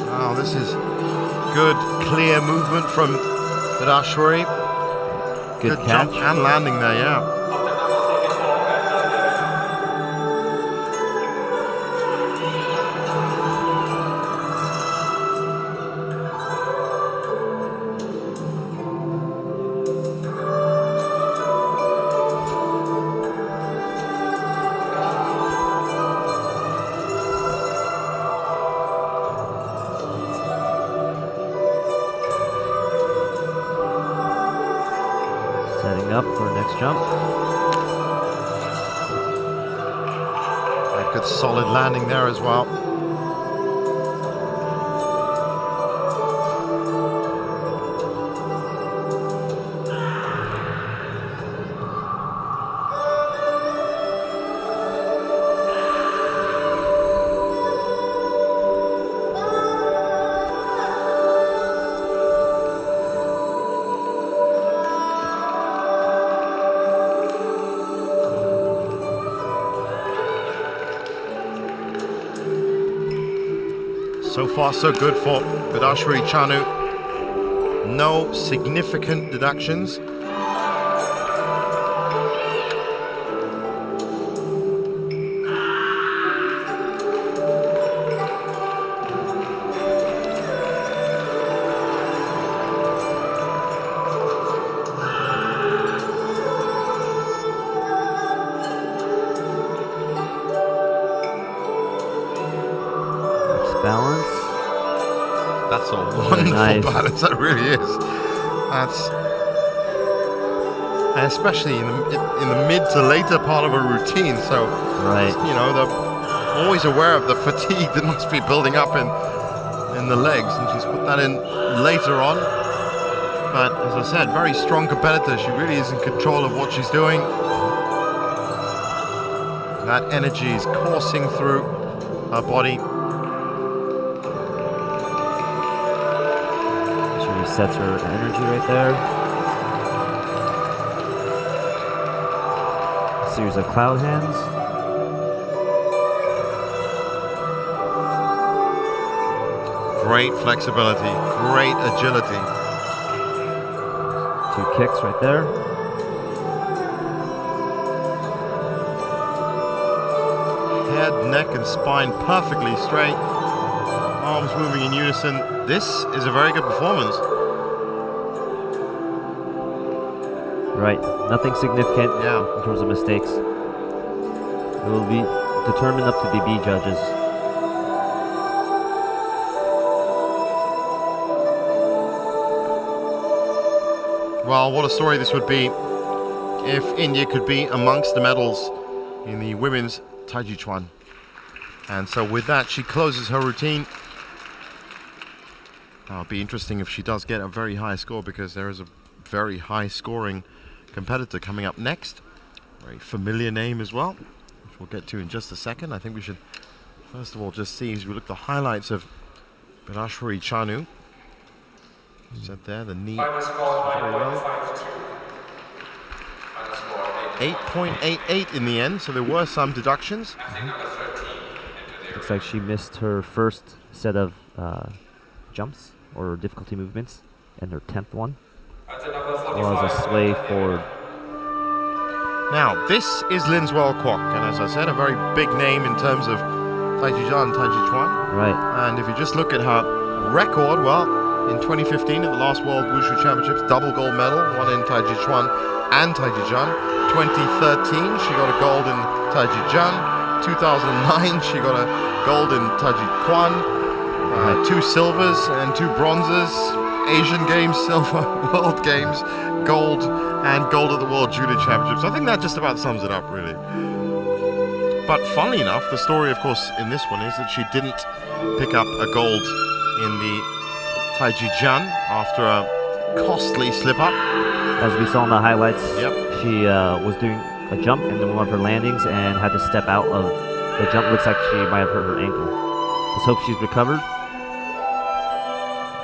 Wow, this is good, clear movement from Bidashwari. Good jump catch. and landing there, yeah. Setting up for next jump. A good solid landing there as well. So far, so good for Bidashwari Chanu. No significant deductions. Balance. That's a wonderful nice. balance, that really is. That's, and especially in the mid to later part of a routine. So, Right. you know, they're always aware of the fatigue that must be building up in the legs, and she's put that in later on. But as I said, very strong competitor. She really is in control of what she's doing. That energy is coursing through her body. resets her energy right there. A series of cloud hands. Great flexibility, great agility. 2 kicks right there. Head, neck, and spine perfectly straight. Arms moving in unison. This is a very good performance. Right, nothing significant Yeah. in terms of mistakes. It will be determined up to the B judges. Well, what a story this would be if India could be amongst the medals in the women's Taijiquan. And so with that, she closes her routine. It'll be interesting if she does get a very high score, because there is a very high scoring competitor coming up next. Very familiar name as well, which we'll get to in just a second. I think we should first of all just see, as we look at the highlights of Birashwari Chanu. Set there, the knee. Final score Very well. 9.52. Final score 8.88 in the end, so there were some deductions. I think number 13 into the Looks like she missed her first set of jumps or difficulty movements and her 10th one. At the number As well as a 45. sway forward. Now, this is Linswell Kwok, and as I said, a very big name in terms of Taijiquan and Taijiquan. Right. And if you just look at her record, well, in 2015 at the last World Wushu Championships, double gold medal, one in Taijiquan and Taijiquan. 2013, she got a gold in Taijiquan. 2009, she got a gold in Taijiquan. 2 silvers and 2 bronzes. Asian Games silver, World Games gold, and gold at the World Judo Championships. I think that just about sums it up, really. But funnily enough, the story, of course, in this one is that she didn't pick up a gold in the Taijiquan after a costly slip-up. As we saw in the highlights, Yep. she was doing a jump in one of her landings and had to step out of the jump. Looks like she might have hurt her ankle. Let's hope she's recovered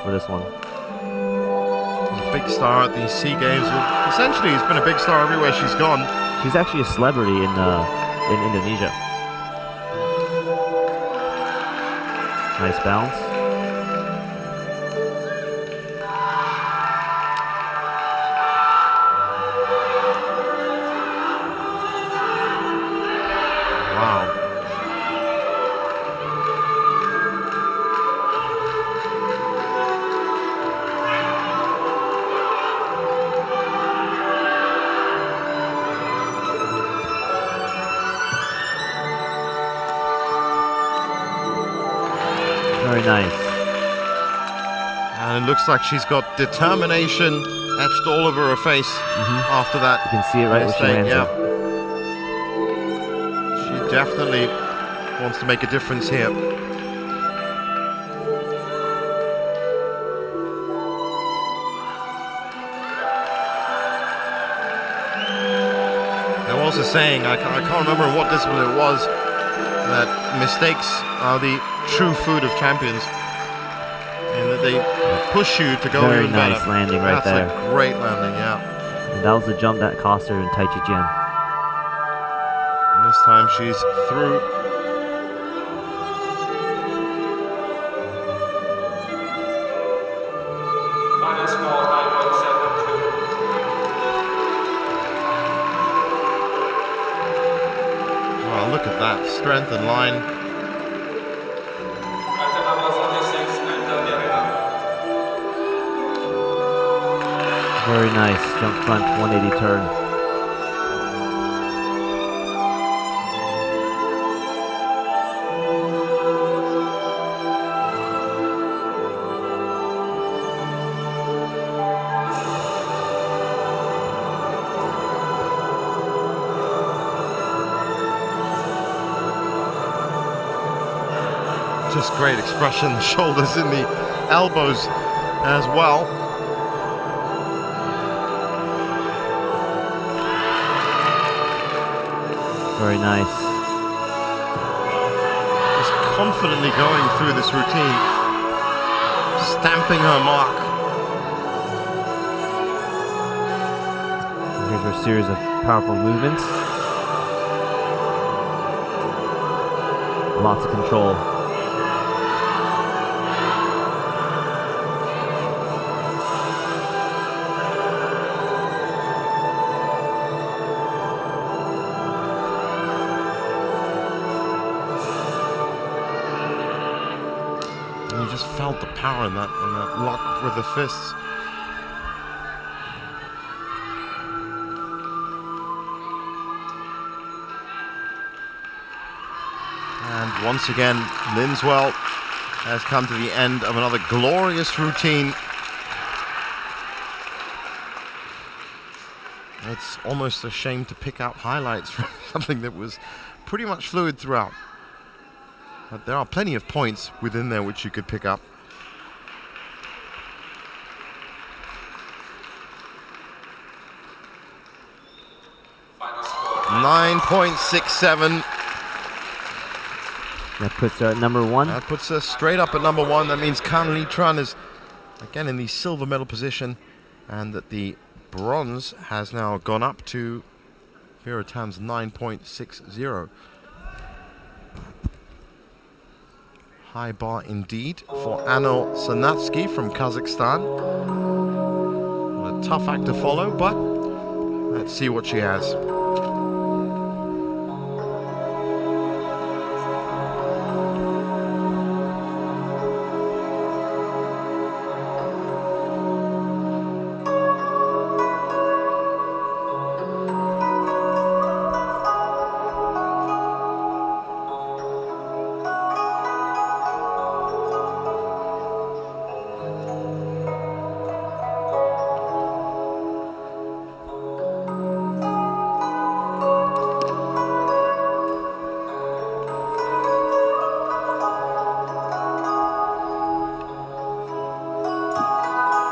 for this one. A big star at the SEA Games. Essentially, he's been a big star everywhere she's gone. She's actually a celebrity in Indonesia. Nice bounce. Wow. Very nice. And it looks like she's got determination etched all over her face after that. You can see it right where she mistake, lands yeah. it. She definitely wants to make a difference here. There was a saying, I can't remember what discipline it was, that mistakes are the true food of champions, and that they push you to go Very even nice better. landing right That's there. a great landing, yeah. And that was the jump that cost her in Taijiquan. And this time she's through. Final score 9.72. Wow, look at that strength and line. At the number 46 and Verena. Very nice. Jump front 180 turn. Just great expression, the shoulders in the elbows as well. Very nice. Just confidently going through this routine, stamping her mark after a series of powerful movements. Lots of control. And you just felt the power in that lock with the fists. And once again, Linswell has come to the end of another glorious routine. It's almost a shame to pick out highlights from something that was pretty much fluid throughout. But there are plenty of points within there which you could pick up. Final score. 9.67. That puts her at number 1. That puts us straight up at number 1. That means Can Lee Tran is again in the silver medal position, and that the bronze has now gone up to Vera Tan's 9.60. High bar indeed for Anil Sanatsky from Kazakhstan. A tough act to follow, but let's see what she has.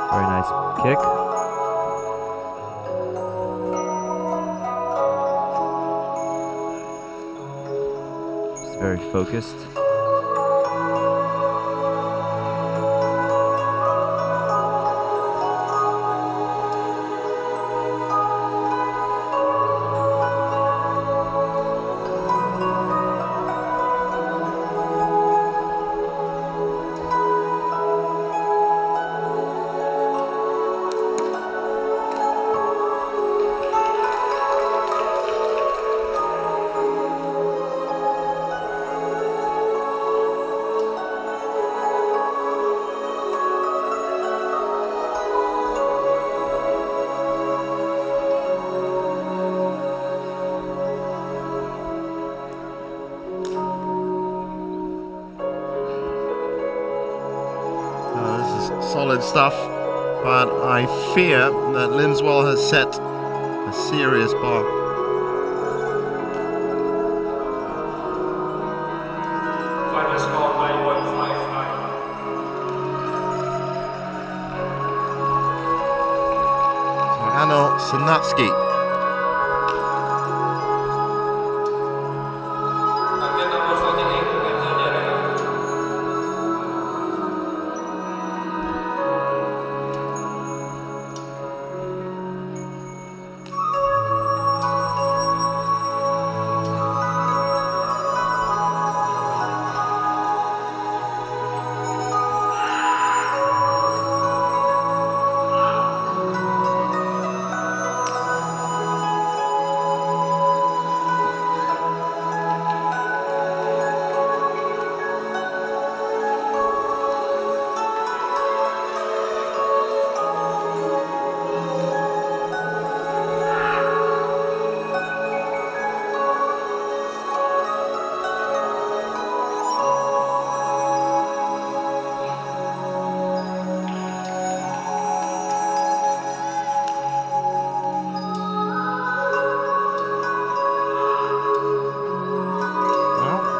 Very nice kick. Just very focused. Solid stuff, but I fear that Linswell has set a serious bar. Final score 9.59. Anil Sanatsky. Atlet nomor 48 Antonio Arena.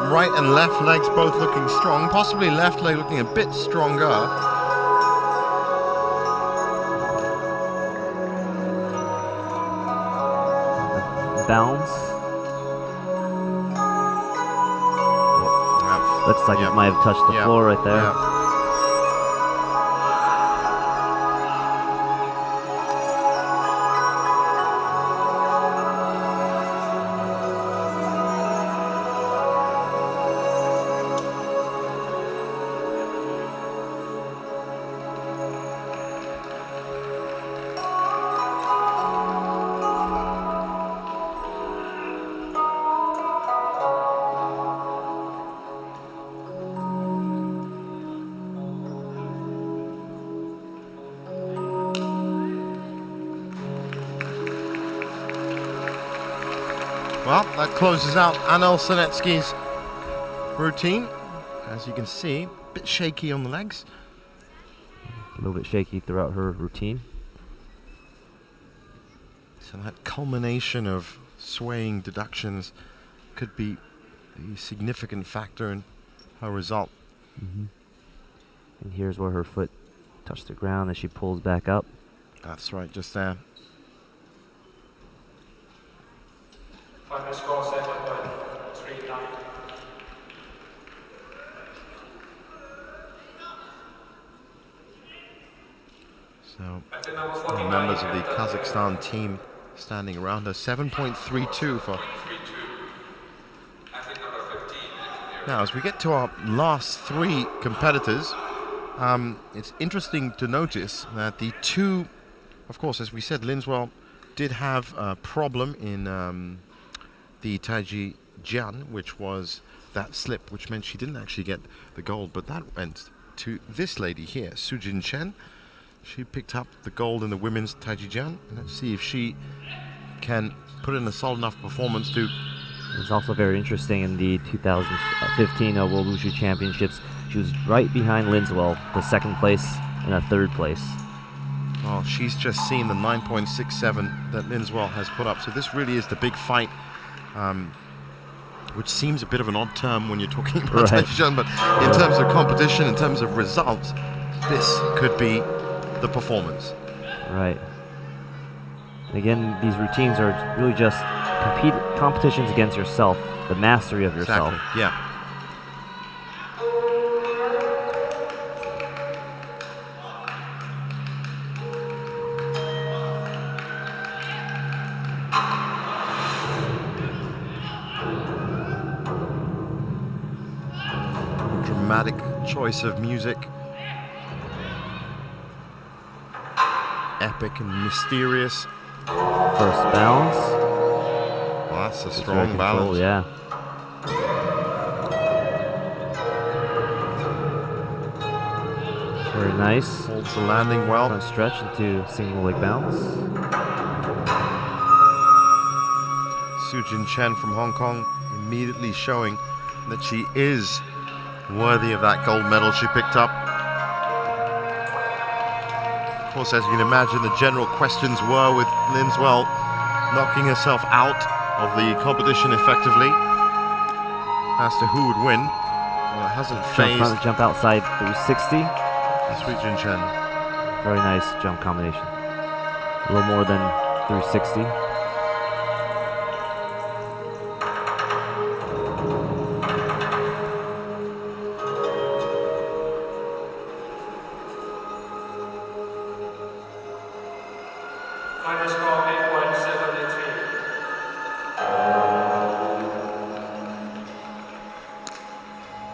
Right and left legs both looking strong, possibly left leg looking a bit stronger. Bounce. Looks like Yep. it might have touched the Yep. floor right there. Yep. Well, that closes out Anel Sonetsky's routine. As you can see, a bit shaky on the legs. A little bit shaky throughout her routine. So that culmination of swaying deductions could be a significant factor in her result. And here's where her foot touched the ground as she pulls back up. That's right, just there. Final score 7.39. So, the members of the Kazakhstan team standing around her. 7.32 for. Now, as we get to our last three competitors, it's interesting to notice that the two, of course, as we said, Linswell did have a problem in the Taiji Jian, which was that slip, which meant she didn't actually get the gold, but that went to this lady here, Sujin Chen. She picked up the gold in the women's Taiji Jian. Let's see if she can put in a solid enough performance to. It's also very interesting in the 2015 World Wushu Championships. She was right behind Linswell, the second place and a third place. Well, she's just seen the 9.67 that Linswell has put up. So this really is the big fight, which seems a bit of an odd term when you're talking about Right. Taiji Jian, but in terms of competition, in terms of results, this could be the performance. Right. And again, these routines are really just competitions against yourself, the mastery of yourself. Exactly. Yeah. Dramatic choice of music. Epic and mysterious. First balance. Well, that's a It's strong very controlled, balance. yeah. Very nice. Holds the landing well. Front stretch into single leg bounce. Sujin Chen from Hong Kong immediately showing that she is worthy of that gold medal she picked up. Of course, as you can imagine, the general questions were with Linswell knocking herself out of the competition effectively as to who would win. Well, it hasn't Jump phased front, jump outside through 60. Sujin Chen. Very nice jump combination. A little more than through 60. Final score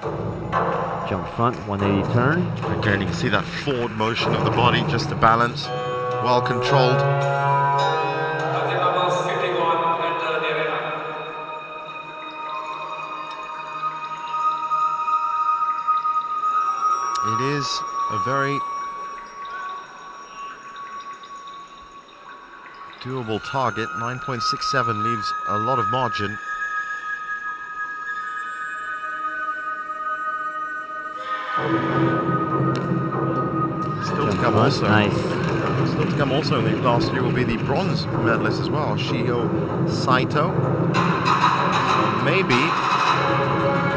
8.73. Jump front, 180 turn. Again, you can see that forward motion of the body just to balance. Well controlled. Starting number 51 and Nerena. It is a very doable target. 9.67 leaves a lot of margin. Still to come also. Nice. Still to come also in the last year will be the bronze medalist as well, Shiho Saito. Maybe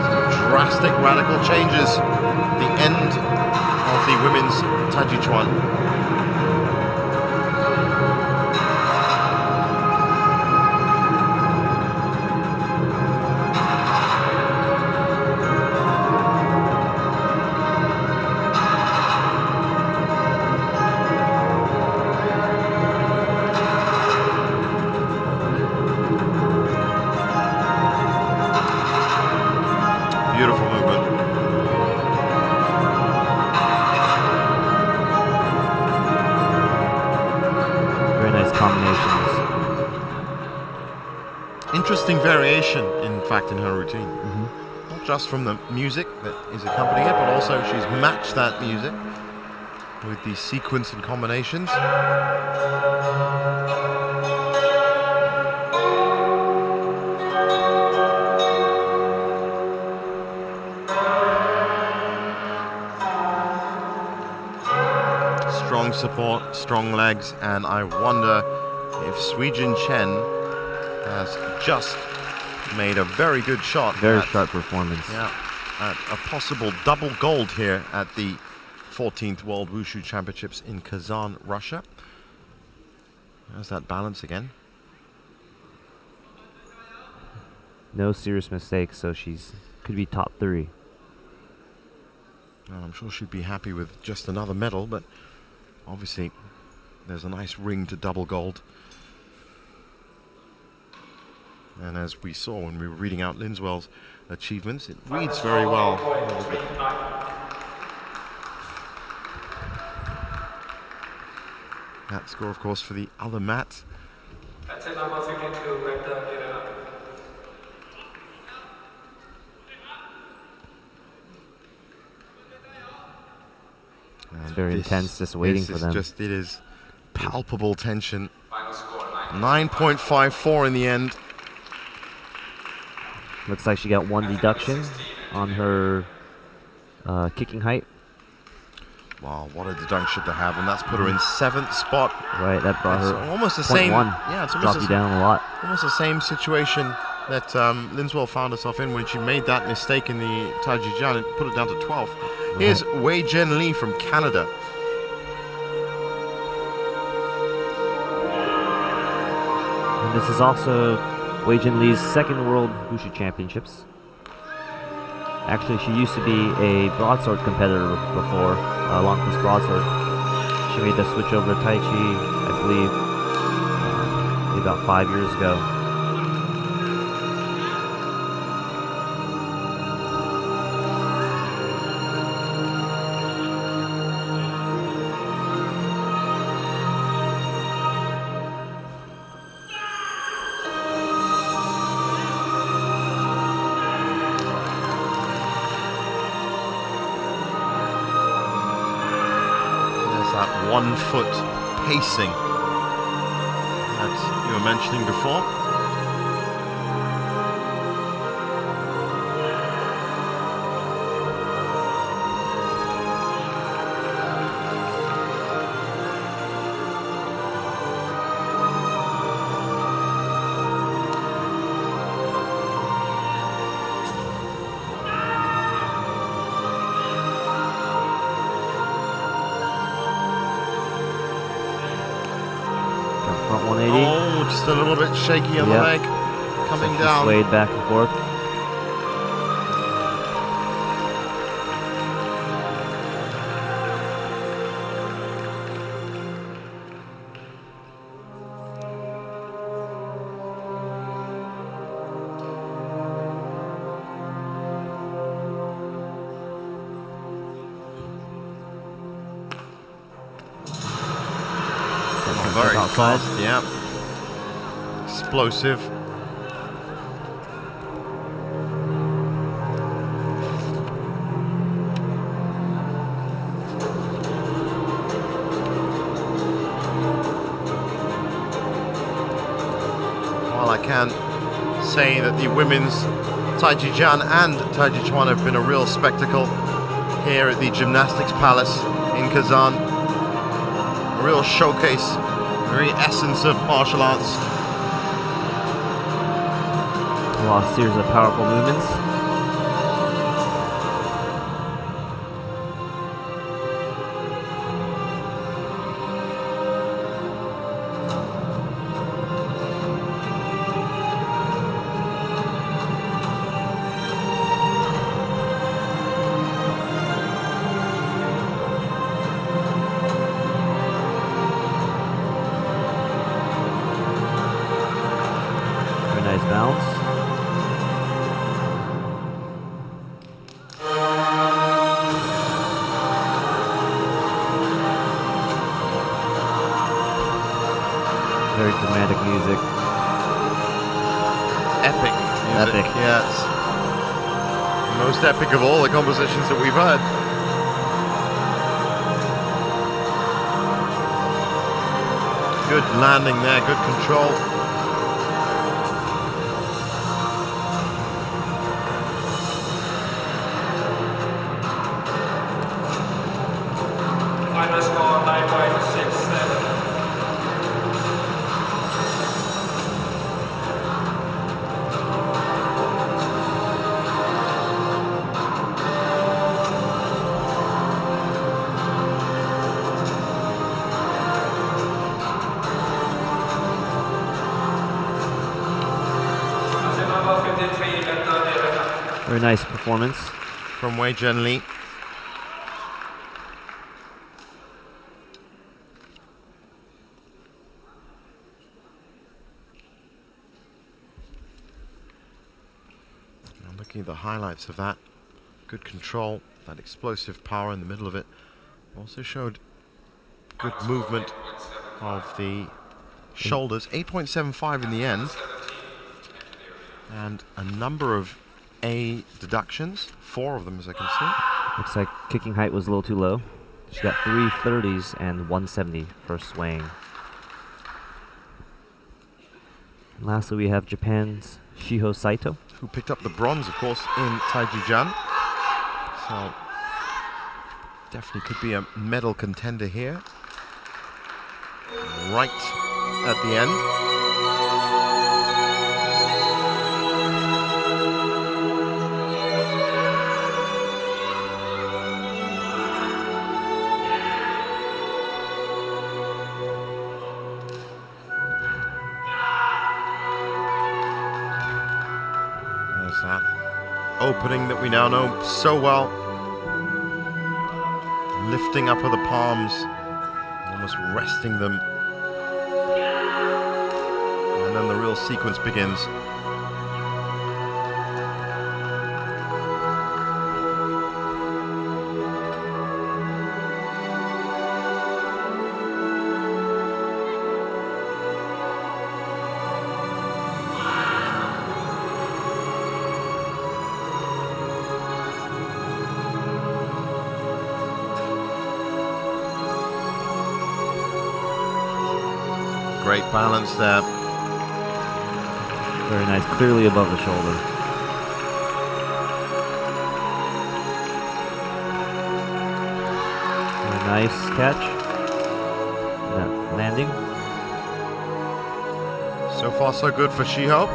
some drastic, radical changes at the end of the women's Taiji Chuan. Beautiful movement. Very nice combinations. Interesting variation, in fact, in her routine. Not just from the music that is accompanying it, but also she's matched that music with the sequence and combinations. strong support, strong legs, and I wonder if Sui-Jin Chen has just made a very good shot. Very sharp performance. Yeah, at a possible double gold here at the 14th World Wushu Championships in Kazan, Russia. There's that balance again. No serious mistakes, so she's could be top 3. I'm sure she'd be happy with just another medal, but obviously there's a nice ring to double gold. And as we saw when we were reading out Linswell's achievements, it reads very well. That score, of course, for the other mat. That's it, number 52, Vector Irena. It's very intense, just waiting for them. It is palpable tension. 9.54 in the end. Looks like she got 1 deduction on her kicking height. Wow, what a deduction to have, and that's put her in 7th spot. Right, that brought her almost the same. Yeah, it's dropped you down a lot. Almost the same situation that Linswell found herself in when she made that mistake in the Tajijian. It put it down to 12. Here's Wei Jen Lee from Canada. And this is also Wei Jin Lee's 2nd World Wushu Championships. Actually, she used to be a broadsword competitor before, long distance broadsword. She made the switch over to Tai Chi, I believe, about 5 years ago. That 1 foot pacing that you were mentioning before. Front 180. Oh, just a little bit shaky on the leg. Coming She down. swayed back and forth. Very outside. fast, yeah. Explosive. While I can say that the women's Taijijian and Taijichuan have been a real spectacle here at the Gymnastics Palace in Kazan. A real showcase, very essence of martial arts. A series of powerful movements. Very nice bounce. Very dramatic music. Epic music. Epic. Yeah, it's the most epic of all the compositions that we've heard. Good landing there, good control. Final score 9.67. Very nice performance. From Wei Zhenli. Now looking at the highlights of that, good control, that explosive power in the middle of it. Also showed good movement of the shoulders. 8.75 in the end. And a number of A deductions, 4 of them as I can see. Looks like kicking height was a little too low. She got 330s and 170 for swaying. And lastly, we have Japan's Shiho Saito. Who picked up the bronze, of course, in Taiji-Jan. So, definitely could be a medal contender here. Right at the end. That opening that we now know so well. Lifting up of the palms, almost resting them. And then the real sequence begins. Great balance there. Very nice, clearly above the shoulder. Very nice catch. That landing. So far so good for Shiho.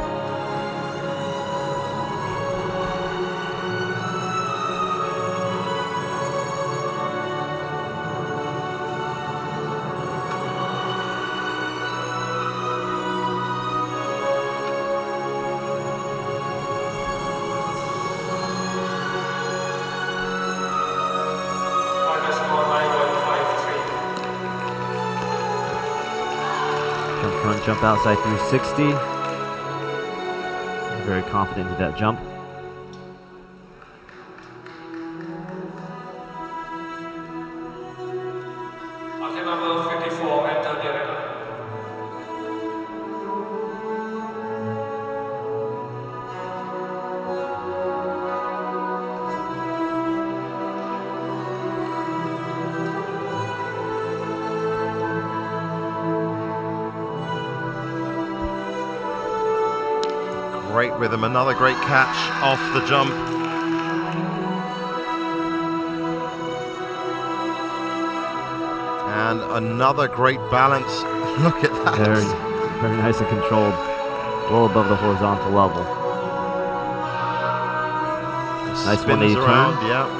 Jump outside 360. Very confident in that jump. Number 54, enter the arena. Great rhythm, another great catch off the jump. And another great balance. Look at that. Very nice and controlled. Well above the horizontal level. Nice Spins 180 around, turn. yeah.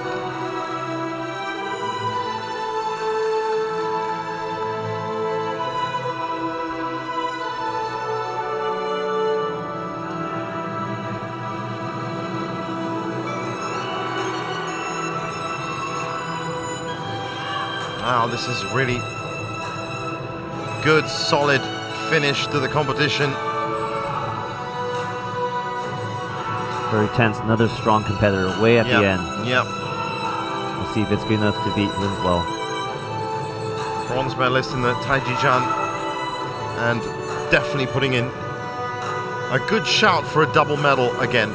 Wow, this is really good, solid finish to the competition. Very tense. Another strong competitor way at the end. Yep. We'll see if it's good enough to beat Linswell. Bronze medalist in the Taiji-Jan, and definitely putting in a good shout for a double medal again.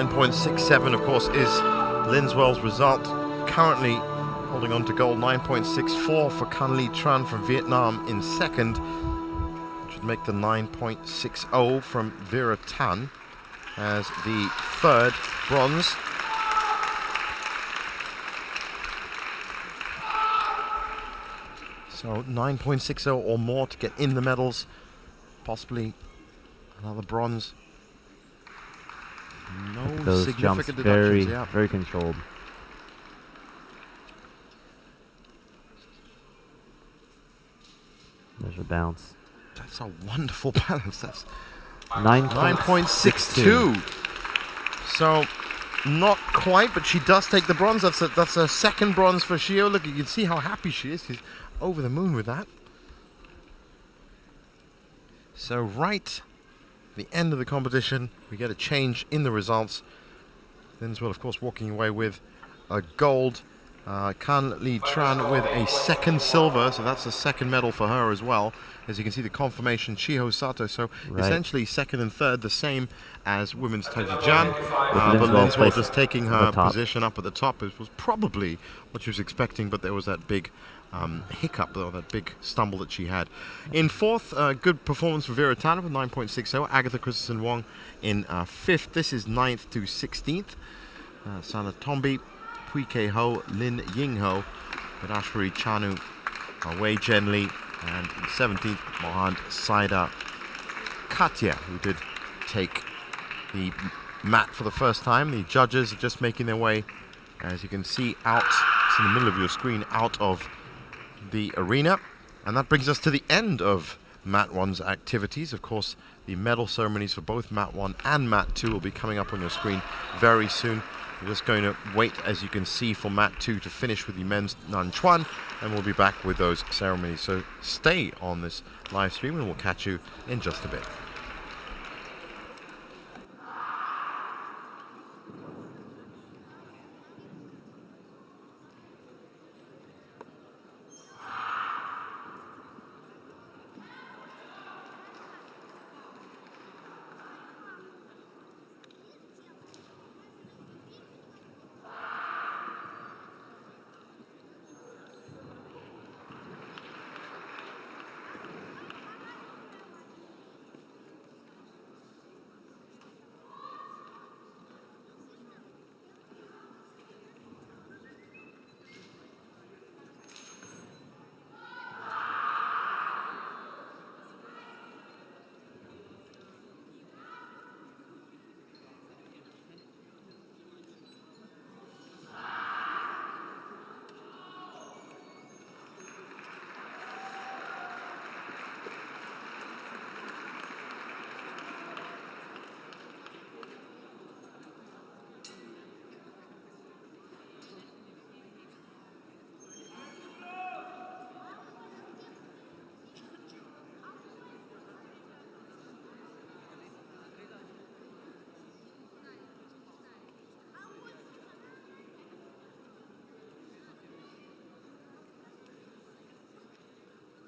.67, of course, is Linswell's result. Currently holding on to gold. 9.64 for Can Ly Tran from Vietnam in second, which would make the 9.60 from Vera Tan. as the third bronze. So 9.60 or more to get in the medals. Possibly another bronze. No Those jumps significant very, deductions. Yeah. very controlled. There's a bounce. That's a wonderful balance. That's 9.62. 9.62. So not quite, but she does take the bronze. That's a second bronze for Shio. Look, you can see how happy she is. She's over the moon with that. So right at the end of the competition, we get a change in the results. Linswell, of course, walking away with a gold. Kan Lee Tran with a second silver, so that's a second medal for her as well. As you can see, the confirmation, Chiho Sato. So essentially, second and third, the same as women's Taiji Jan. But Linswell just taking her position up at the top. It was probably what she was expecting, but there was that big hiccup, or that big stumble that she had. In fourth, good performance for Vera Tan with 9.60. Agatha Christensen Wong in fifth. This is 9th to 16th. Sana Tombi, Pui Ke Ho, Lin Ying Ho, Vidashwari Chanu, Wei Zhenli, and in 17th, Mohan Saida Katya, who did take the mat for the first time. The judges are just making their way, as you can see, out, it's in the middle of your screen, out of the arena. And that brings us to the end of Mat 1's activities. Of course, the medal ceremonies for both Mat 1 and Mat 2 will be coming up on your screen very soon. We're just going to wait, as you can see, for Mat 2 to finish with the men's Nanchuan, and we'll be back with those ceremonies. So stay on this live stream, and we'll catch you in just a bit.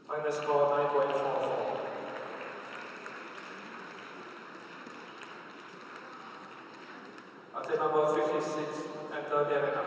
Final score 9.44. At number 56, enter the arena.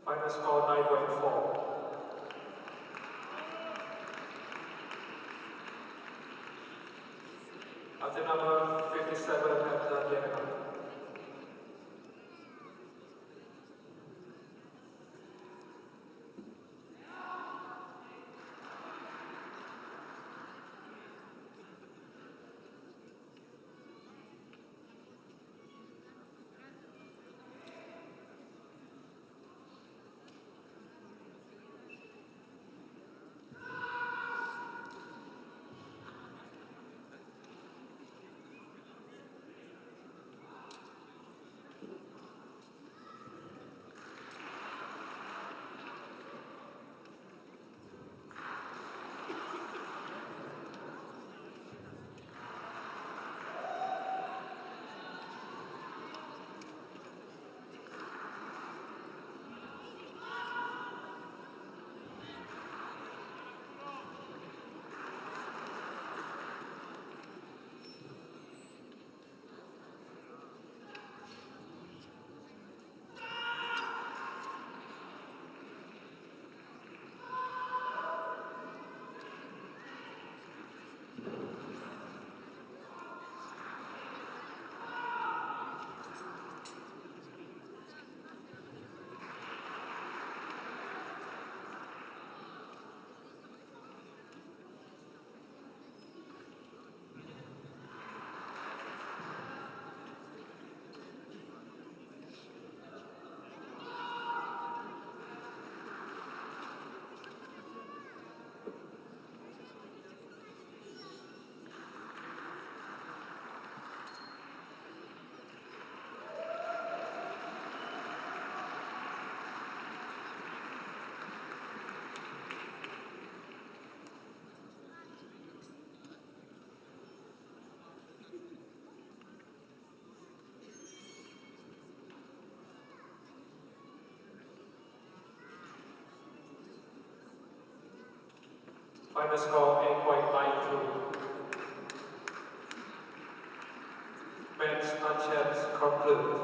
Final score 9.4. At the number 57 at Vienna. Final score 8.92. Match not yet concluded.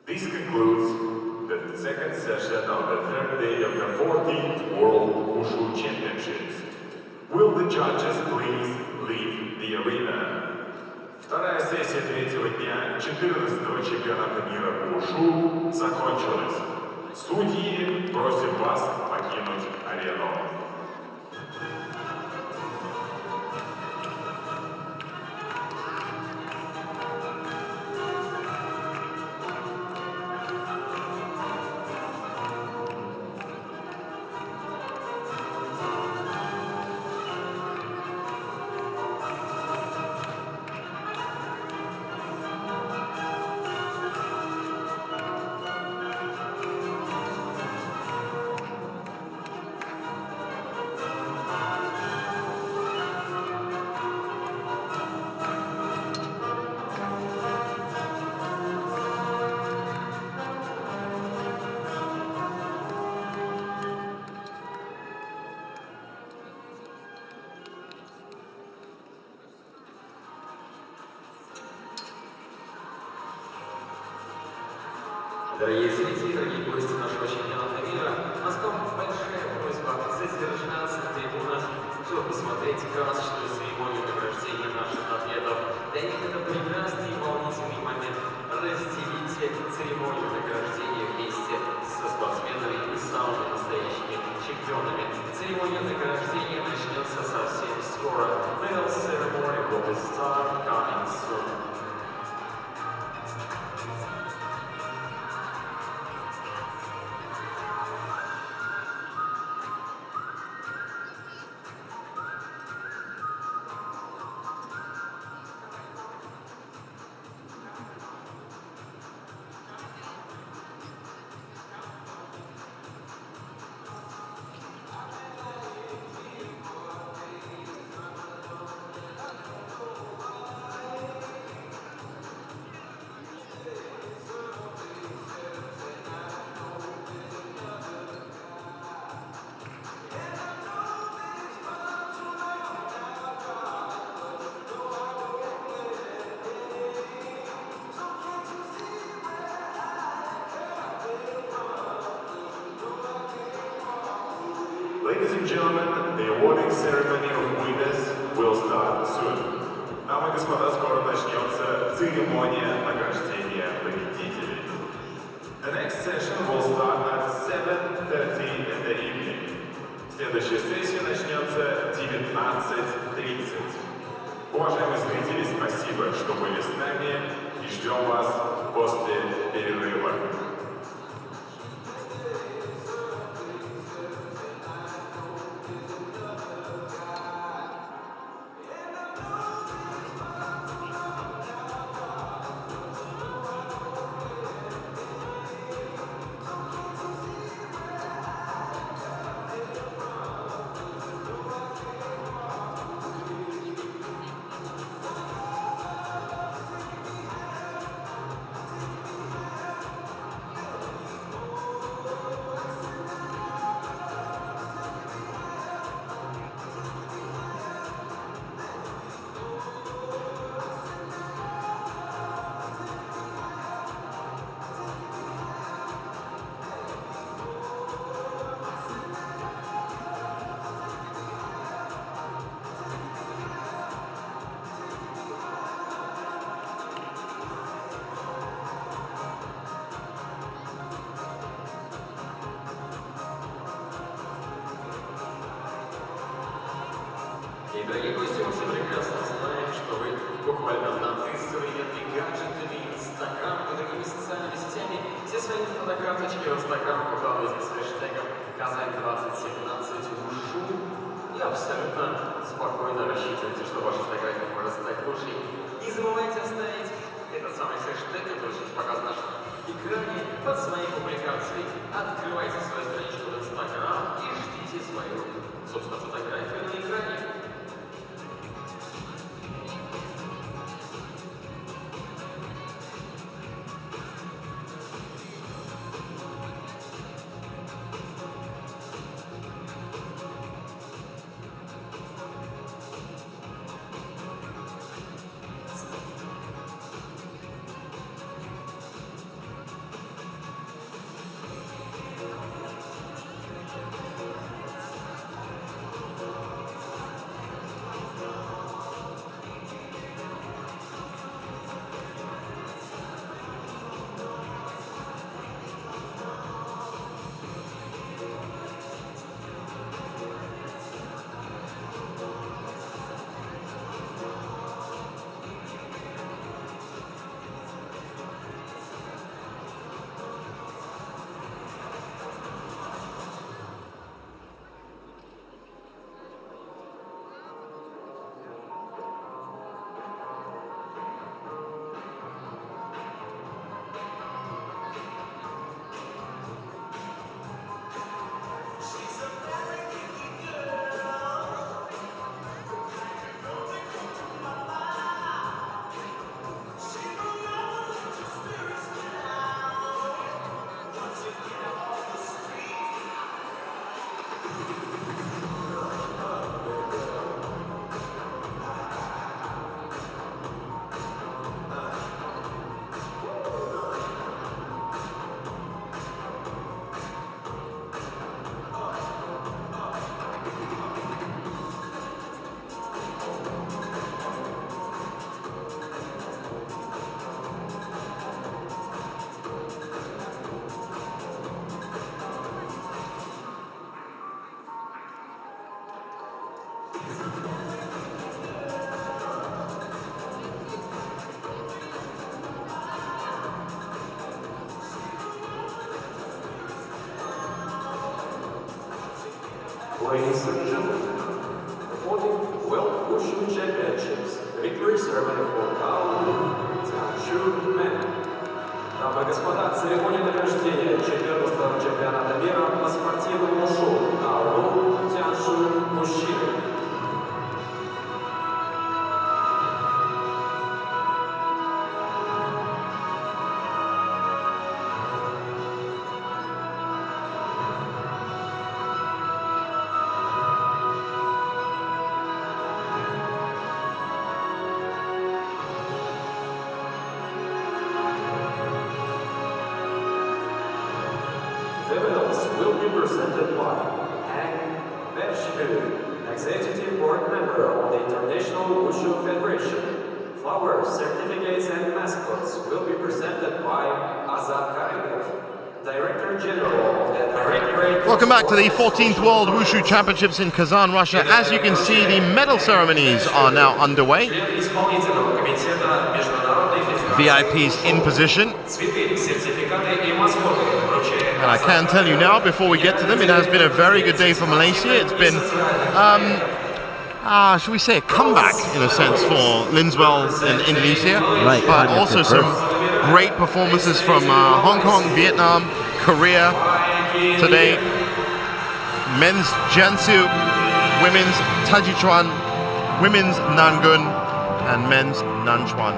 This concludes the second session of the third day of the 14th World Wushu Championships. Will the judges please leave the arena? Вторая сессия третьего дня 14-го чемпионата мира по Вушу закончилась. Судьи просят вас покинуть арену. Дорогие зрители, дорогие гости нашего чемпионата мира, у нас к вам большая просьба задержаться на трибунах, чтобы посмотреть красочную церемонию награждения наших атлетов. Для них это прекрасный и волнительный момент. Разделите церемонию награждения вместе со спортсменами и самыми настоящими чемпионами. Церемония награждения начнется совсем скоро. Medal ceremony will start coming soon. Дамы и господа, скоро начнется церемония награждения победителей. The next session will start at 7:30 in the evening. Следующая сессия начнется в 19:30. Уважаемые зрители, спасибо, что были с нами, и ждем вас после перерыва. И, дорогие гости, мы все прекрасно знаем, что вы буквально нады современными гаджетами, Инстаграм и другими социальными сетями. Все свои фотокарточки в Инстаграм выкладываете с хэштегом Казань2017УШУ и абсолютно спокойно рассчитывайте, что ваша фотография может стать лучшей. Не забывайте оставить этот самый хэштег, который сейчас показан на нашем экране, под своей публикацией. Открывайте свою страничку в Инстаграм и ждите свою, собственно, фотографию на экране. Ladies and gentlemen, the 14th World Wushu Championships victory ceremony for Gao Jianshu Men. Дамы и господа, церемония награждения 14-го чемпионата мира по спортивному ушу Гао Jianshu мужчины. The medals will be presented by Hang Vershbu, Executive Board Member of the International Wushu Federation. Flowers, certificates, and mascots will be presented by Azat Karimov, Director General of the Directorate. Welcome back to the 14th World Wushu Championships in Kazan, Russia. As you can see, the medal ceremonies are now underway. VIPs in position. And I can tell you now, before we get to them, it has been a very good day for Malaysia. It's been, should we say, a comeback, in a sense, for Linswell in Indonesia. Right, But kind of also good some first. great performances from Hong Kong, Vietnam, Korea today. Men's Jiangsu, women's Taijichuan, women's Nangun, and men's Nanchuan.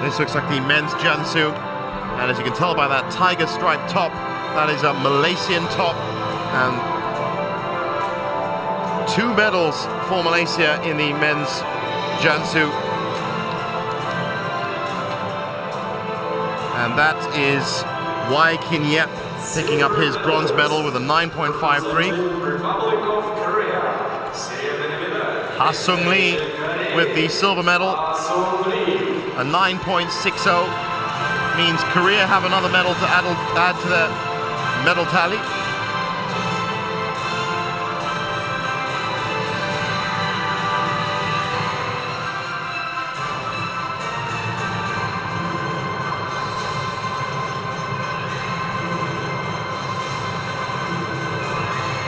This looks like the men's Jiangsu, and as you can tell by that tiger stripe top, that is a Malaysian top, and 2 medals for Malaysia in the men's Jiangsu. And that is Wai Kin Yep picking up his bronze medal with a 9.53. Republic of Korea. Ha Sung Lee with the silver medal, a 9.60, means Korea have another medal to add to their medal tally.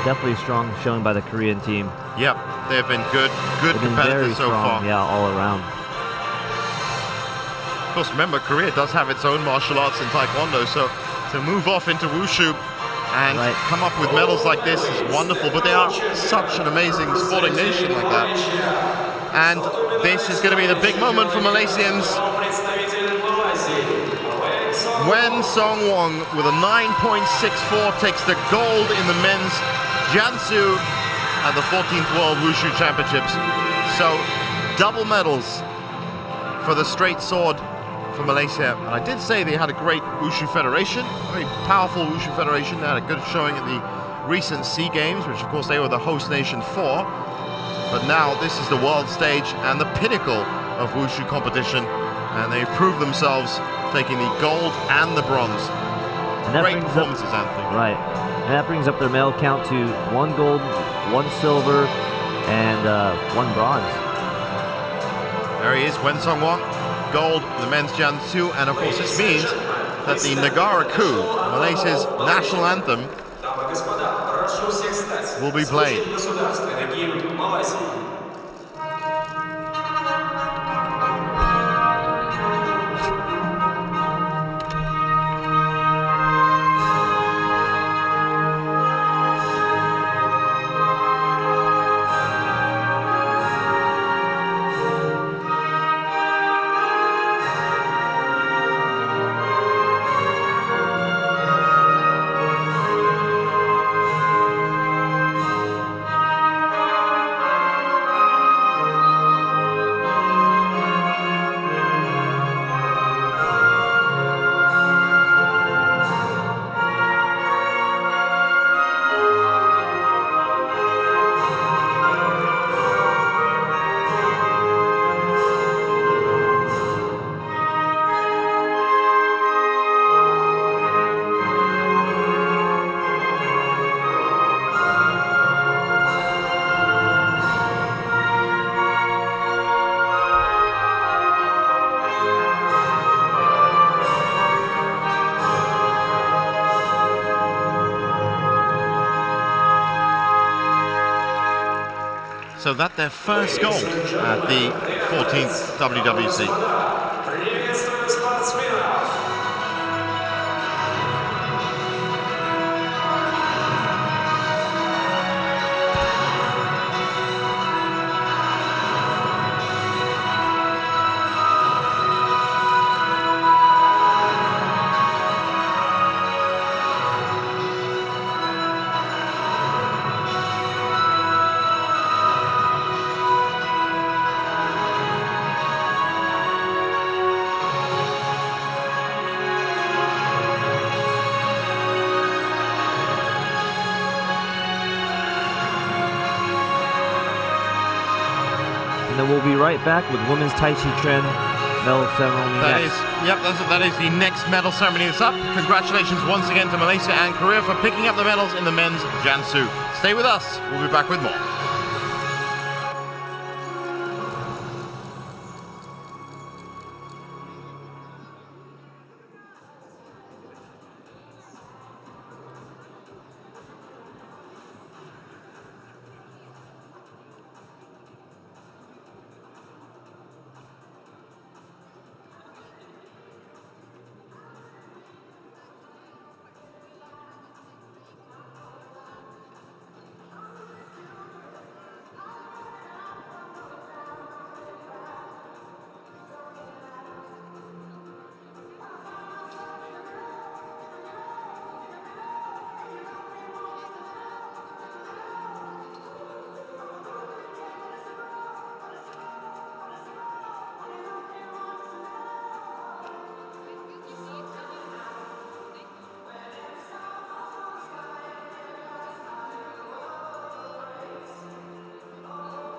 Definitely a strong showing by the Korean team. Yep, they've been good They've been very competitors so strong, far. yeah, all around. Of course, remember, Korea does have its own martial arts in Taekwondo, so to move off into Wushu and Right. come up with medals like this is wonderful, but they are such an amazing sporting nation like that. And this is going to be the big moment for Malaysians. Wen Song Wong with a 9.64 takes the gold in the men's Jiangsu at the 14th World Wushu Championships. So, double medals for the straight sword for Malaysia. And I did say they had a great Wushu federation, very powerful Wushu federation. They had a good showing at the recent SEA Games, which of course they were the host nation for. But now this is the world stage and the pinnacle of Wushu competition. And they've proved themselves, taking the gold and the bronze. And that Great brings performances, up, Anthony. right. And that brings up their medal count to 1 gold, 1 silver, and 1 bronze. There he is, Wen Song Wong, gold, the men's Jiangsu, and of course this means that the Negara Ku, Malaysia's national anthem, will be played. So that's their first gold at the 14th WWC. Приветствую спортсменов! then we'll be right back with women's Tai Chi Chuan medal ceremony next. That is the next medal ceremony that's up. Congratulations once again to Malaysia and Korea for picking up the medals in the men's Jiangsu. Stay with us. We'll be back with more.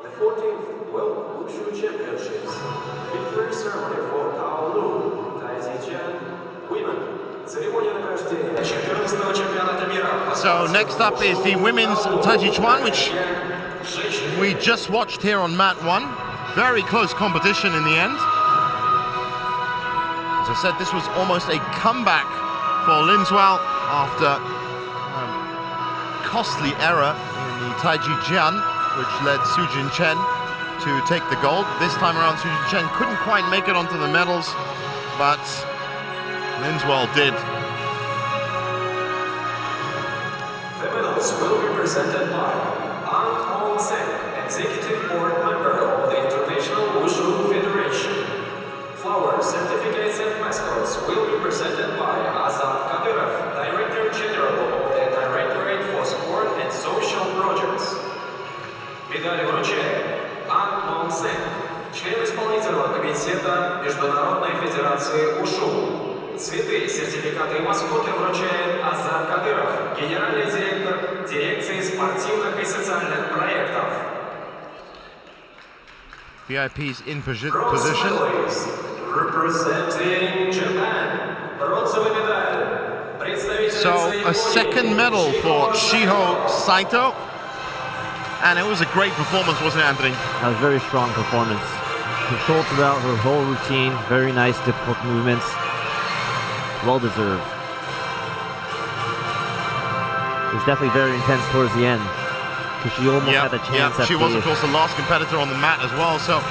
The 14th World Wushu Championships. Victory ceremony for Tao Lu, Tai Chi Chuan, women. Церемония награждения 14-го чемпионата мира. So next up is the women's Tai Chi Chuan, which we just watched here on Mat 1. Very close competition in the end. As I said, this was almost a comeback for Linswell after costly error in the Tai Chi Jian, which led Su Jin Chen to take the gold. This time around, Su Jin Chen couldn't quite make it onto the medals, but Linswell did. The medals will be presented by An Hong Seng, Executive Board Member of the International Wushu Federation. Flower certificates and mascots will be presented by Azad Kadyrov, Director General of the Directorate for Sport and Social Projects. Медали вручает Ан Хong Seng, член исполнительного комитета Международной Федерации УШУ. Цветы, сертификаты и маскоты вручает Азад Кадыров, генеральный директор дирекции спортивных и социальных проектов. VIPs in position. Representing Japan, бронзовая медаль. So a second medal for Shiho Saito. And it was a great performance, wasn't it, Anthony? That was a very strong performance. Controlled throughout her whole routine. Very nice, difficult movements. Well deserved. It was definitely very intense towards the end, because she almost had a chance at she was, of course, the last competitor on the mat as well, so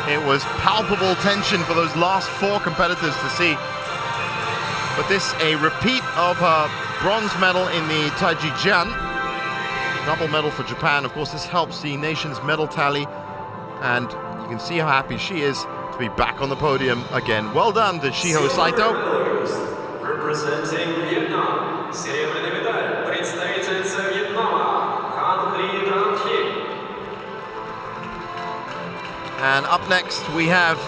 it was palpable tension for those last four competitors to see. But this, a repeat of her bronze medal in the Taiji Jian. Double medal for Japan. Of course, this helps the nation's medal tally, and you can see how happy she is to be back on the podium again. Well done to Shiho Saito. Representing Vietnam, серебряная медаль, представительница Вьетнама, Хан Ли Тran Thi. And up next, we have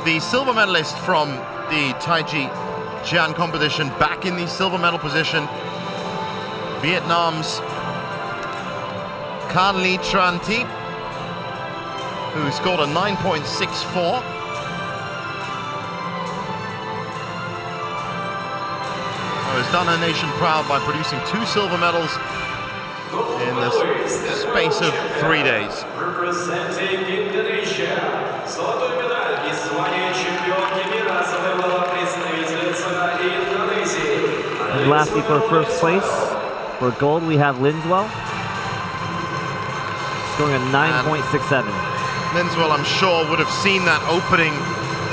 the silver medalist from the Taiji Jian competition back in the silver medal position. Vietnam's Khan Lee Tran Thi, who scored a 9.64. Has done her nation proud by producing 2 silver medals in the space of 3 days. Representing Indonesia, золотую медаль и звание чемпионки мира завоевала представительница Индонезии. And lastly, for first place, for gold, we have Linswell, scoring a 9.67. Linswell, I'm sure, would have seen that opening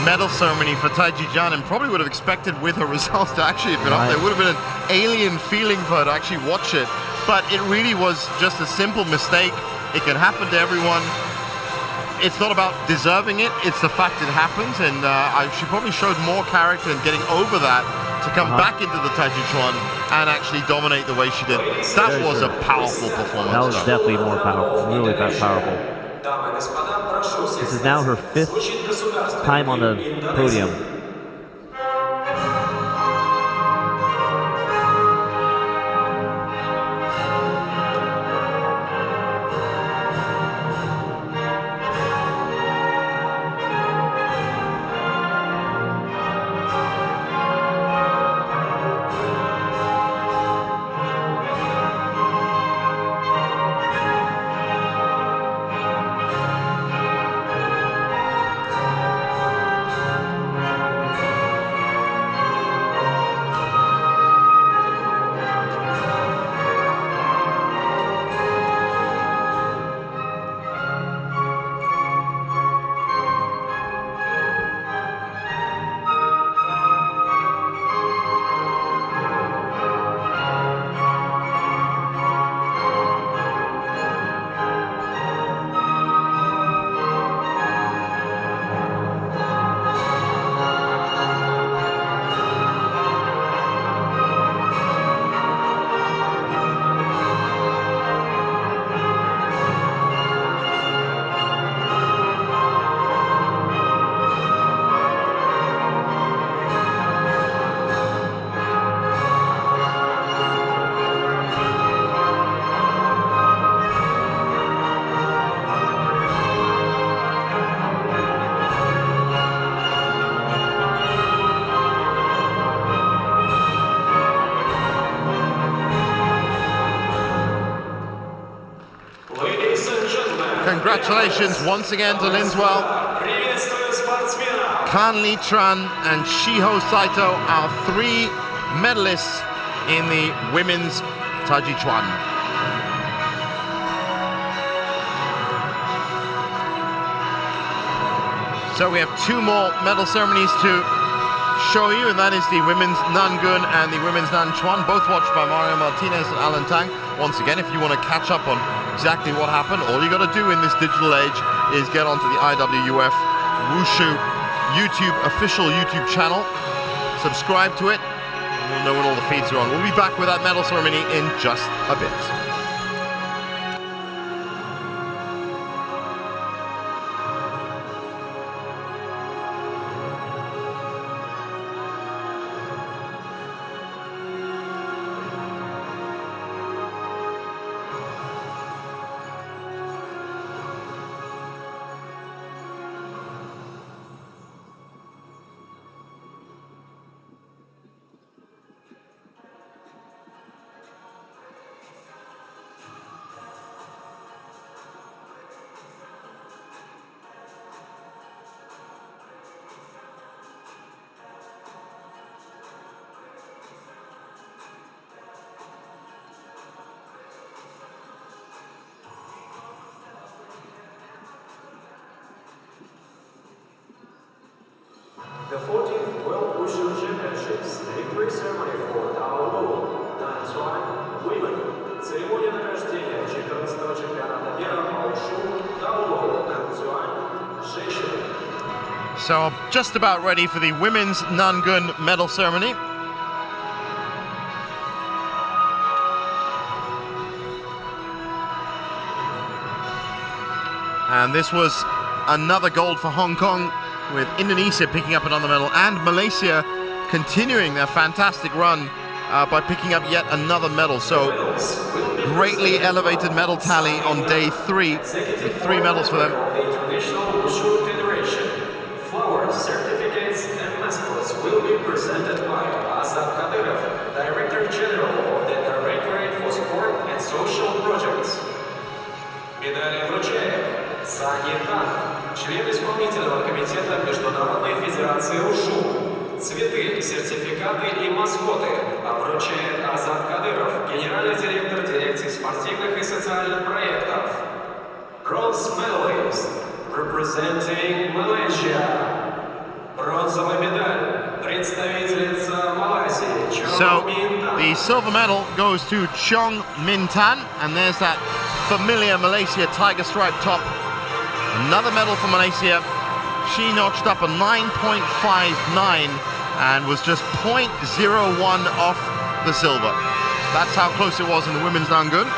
medal ceremony for Taiji Jian and probably would have expected with her results to actually have been up there. It would have been an alien feeling for her to actually watch it. But it really was just a simple mistake. It can happen to everyone. It's not about deserving it, it's the fact it happens, and she probably showed more character in getting over that to come back into the Taiji Chuan and actually dominate the way she did. That was a powerful performance. That was definitely more powerful, really powerful. This is now her 5th time on the podium. Congratulations once again to Linswell. Kan Lee Tran and Shiho Saito are 3 medalists in the women's Taiji Chuan. So we have 2 more medal ceremonies to show you, and that is the women's Nangun and the women's Nanchuan, both watched by Mario Martinez and Alan Tang. Once again, if you want to catch up on exactly what happened, all you got to do in this digital age is get onto the IWF Wushu official YouTube channel, subscribe to it, and you'll know when all the feeds are on. We'll be back with that medal ceremony in just a bit. The 14th World Wushu Championships victory ceremony for Dao Lu, Nanchuan women. Церемония награждения 14-го чемпионата мира по Wushu Dao Lu, Nanchuan женщины. So just about ready for the women's Nangun medal ceremony. And this was another gold for Hong Kong, with Indonesia picking up another medal and Malaysia continuing their fantastic run by picking up yet another medal. So greatly elevated medal tally on day 3, with 3 medals for them. The International Wushu Federation. Flowers, certificates, and mascots will be presented by Azad Kadyrov, Director General of the Directorate for Sport and Social Projects. Медали вручает Саньи Тан, член исполнительного комитета Международной Федерации УШУ. Цветы, сертификаты и маскоты вручает Азад Кадыров, генеральный директор дирекции спортивных и социальных проектов. Bronze medalist, representing Malaysia. Бронзовая медаль, представительница Малайзии, Чон So Мин Тан. the silver medal goes to Chong Min Tan, and there's that familiar Malaysia tiger stripe top. Another medal for Malaysia. She notched up a 9.59 and was just 0.01 off the silver. That's how close it was in the women's Nangun.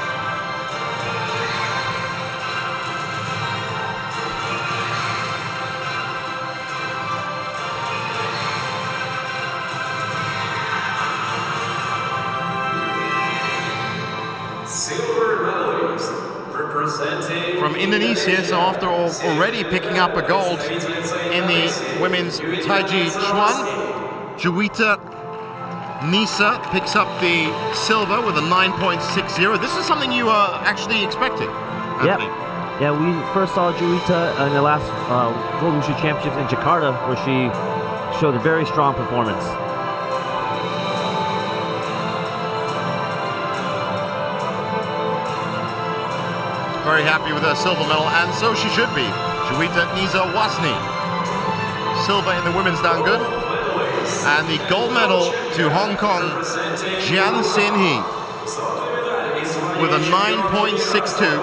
Silver medalist, representing From Indonesia, so after all, already picking up a gold in the women's Taiji Chuan, Juwita Nisa picks up the silver with a 9.60. This is something you are actually expecting, Anthony. Yep. Yeah, we first saw Juwita in the last World Wushu Championships in Jakarta, where she showed a very strong performance. Very happy with her silver medal, and so she should be. Juwita Nisa Wasni, silver in the women's Nangun, and the gold medal to Hong Kong, Jian Xin-hee, with a 9.62.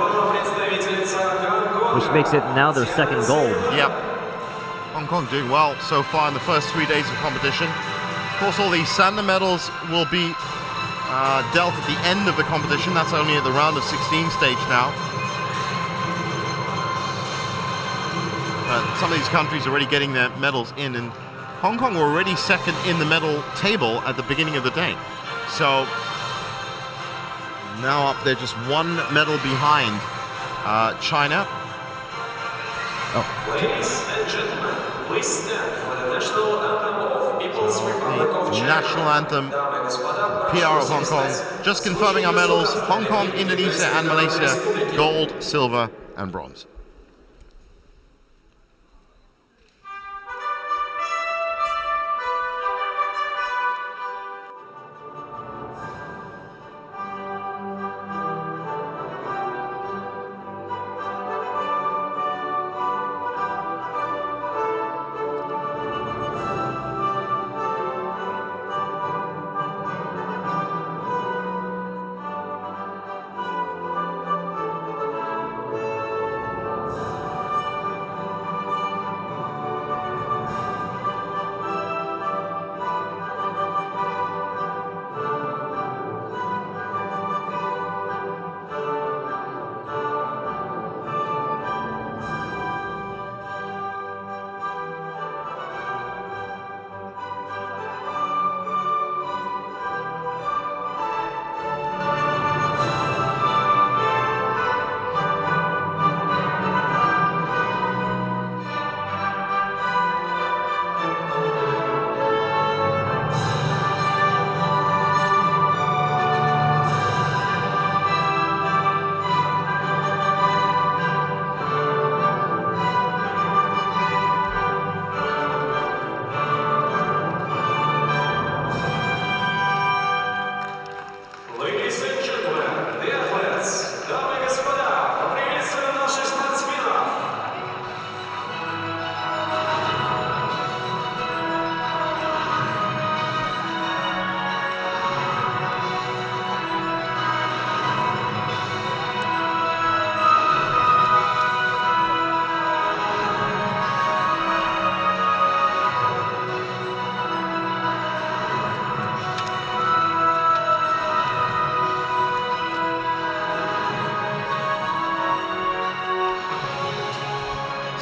Which makes it now their second gold. Yep. Hong Kong doing well so far in the first 3 days of competition. Of course, all these Sander medals will be dealt at the end of the competition. That's only at the round of 16 stage now. Some of these countries are already getting their medals in, and Hong Kong were already second in the medal table at the beginning of the day. So now up there just 1 medal behind China. Ladies and gentlemen, please stand for the national anthem of People's Republic of The China. national anthem, PR of Hong Kong. Just confirming our medals: Hong Kong, Indonesia, and Malaysia, gold, silver, and bronze.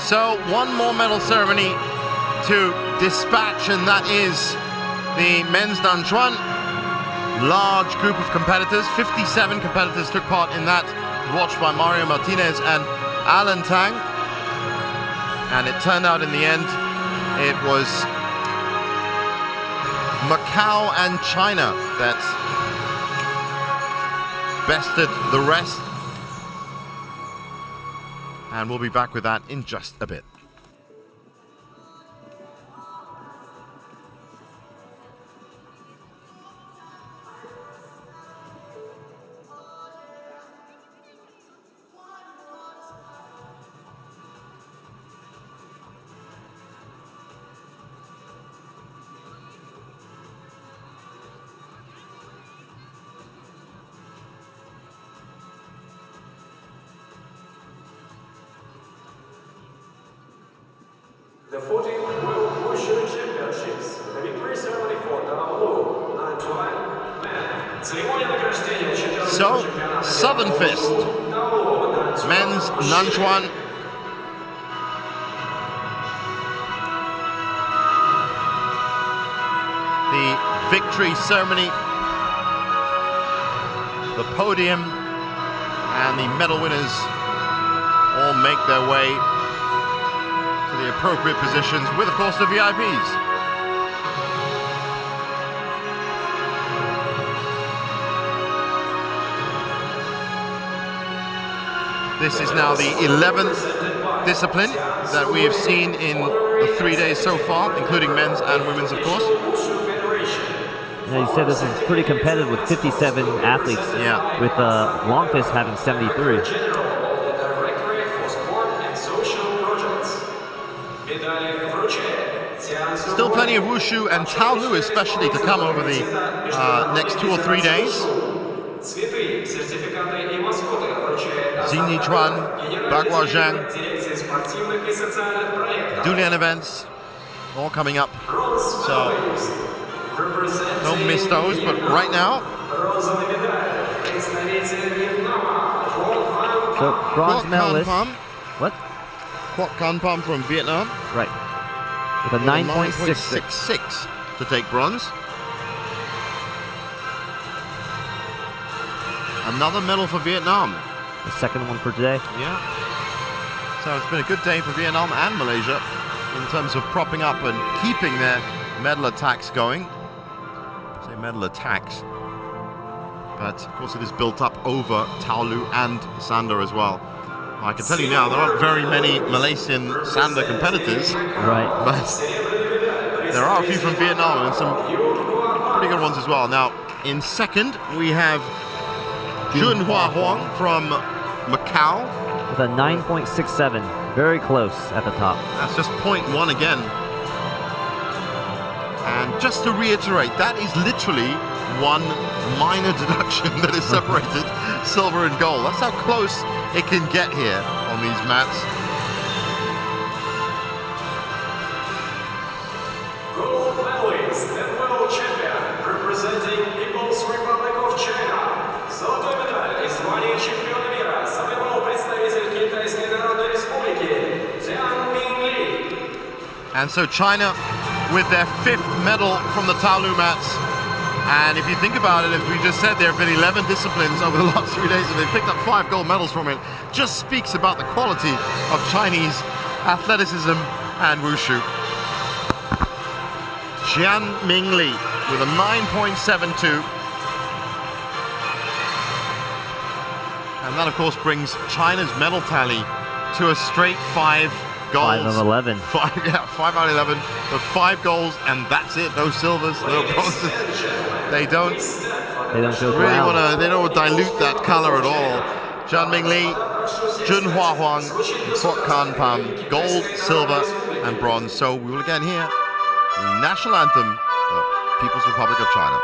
So one more medal ceremony to dispatch, and that is the men's Nanchuan. Large group of competitors, 57 competitors took part in that, watched by Mario Martinez and Alan Tang. And it turned out in the end, it was Macau and China that bested the rest. And we'll be back with that in just a bit. The 14th World Wushu Championships. The victory ceremony for Tao Lu, Nanchuan men. Церемония награждения 14-го So, чемпионата Southern Fist, men's Nanchuan. The victory ceremony, the podium, and the medal winners all make their way to the appropriate positions with, of course, the VIPs. This is now the 11th discipline that we have seen in the 3 days so far, including men's and women's, of course. Yeah, you said this is pretty competitive with 57 athletes. Yeah. With Long Fist having 73. Still plenty of wushu and Tao Lu especially to come over the next 2 or 3 days. Xing Yichuan, Bagua Zhang, Dulian events, all coming up. So don't miss those, but right now, So bronze Kwok medalist. Kan Pam, What? Kwok Kan Pam from Vietnam, Right. With a 9.66. 9.66 to take bronze. Another medal for Vietnam. The second one for today. Yeah. So it's been a good day for Vietnam and Malaysia in terms of propping up and keeping their medal attacks going. I say medal attacks, but of course it is built up over Tao Lu and Sander as well. I can tell you now, there aren't very many Malaysian Sander competitors, Right. but there are a few from Vietnam and some pretty good ones as well. Now, in second, we have Junhua Huang from Macau. With a 9.67. Very close at the top. That's just 0.1 again. And just to reiterate, that is literally one minor deduction that is separated silver and gold. That's how close it can get here on these mats. Gold medalist and world champion representing People's Republic of China. Золотой медаль и звание чемпиона мира завоевал представитель Китайской Народной Республики Цзян Минли. And so China with their 5th medal from the Tao Lu mats. And if you think about it, as we just said, there have been 11 disciplines over the last 3 days, and they've picked up 5 gold medals from it. Just speaks about the quality of Chinese athleticism and wushu. Jian Mingli with a 9.72. And that, of course, brings China's medal tally to a straight 5 goals. 5 of 11. 5 out of 11, but 5 goals, and that's it. No silvers, no bronzes. They don't feel really proud. want to. They don't want to dilute that color at all. Jian Mingli, Junhua Huang, Kwok Kan Pam, gold, silver, and bronze. So we will again hear the national anthem of People's Republic of China.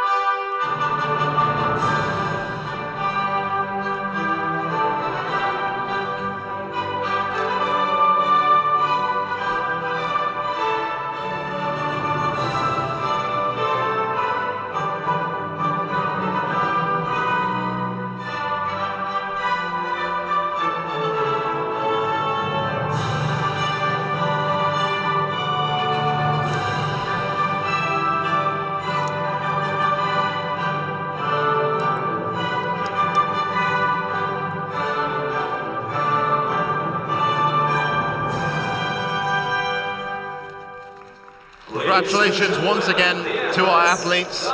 congratulations once again to our athletes.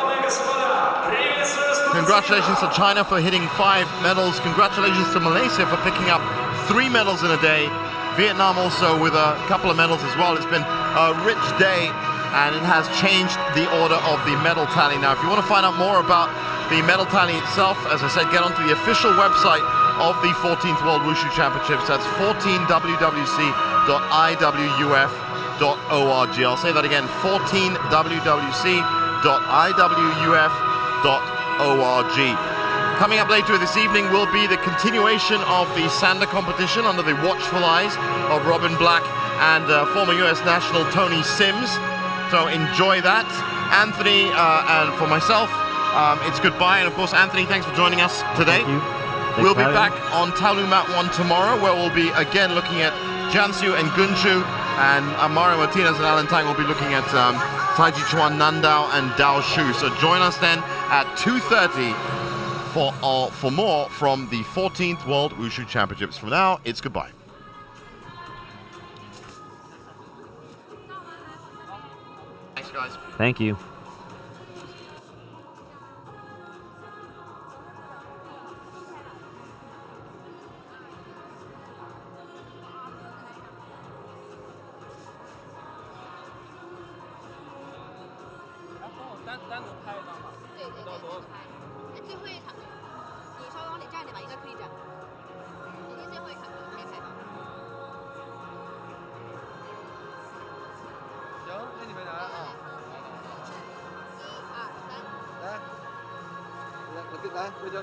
Congratulations to China for hitting 5 medals. Congratulations to Malaysia for picking up 3 medals in a day. Vietnam also with a couple of medals as well. It's been a rich day, and it has changed the order of the medal tally. Now, if you want to find out more about the medal tally itself, as I said, get onto the official website of the 14th World Wushu Championships. That's 14wwc.iwuf.org. I'll say that again, 14wwc.iwuf.org. Coming up later this evening will be the continuation of the Sander competition under the watchful eyes of Robin Black and former US national Tony Sims. So enjoy that. Anthony, and for myself, it's goodbye. And of course, Anthony, thanks for joining us today. Thank you. We'll be back on Talumat 1 tomorrow, where we'll be again looking at Jiangsu and Gunshu, and Mario Martinez and Alan Tang will be looking at Taiji Chuan, Nandao, and Dao Shu. So join us then at 2:30 for more from the 14th World Wushu Championships. For now, it's goodbye. Thanks, guys. Thank you. Bây giờ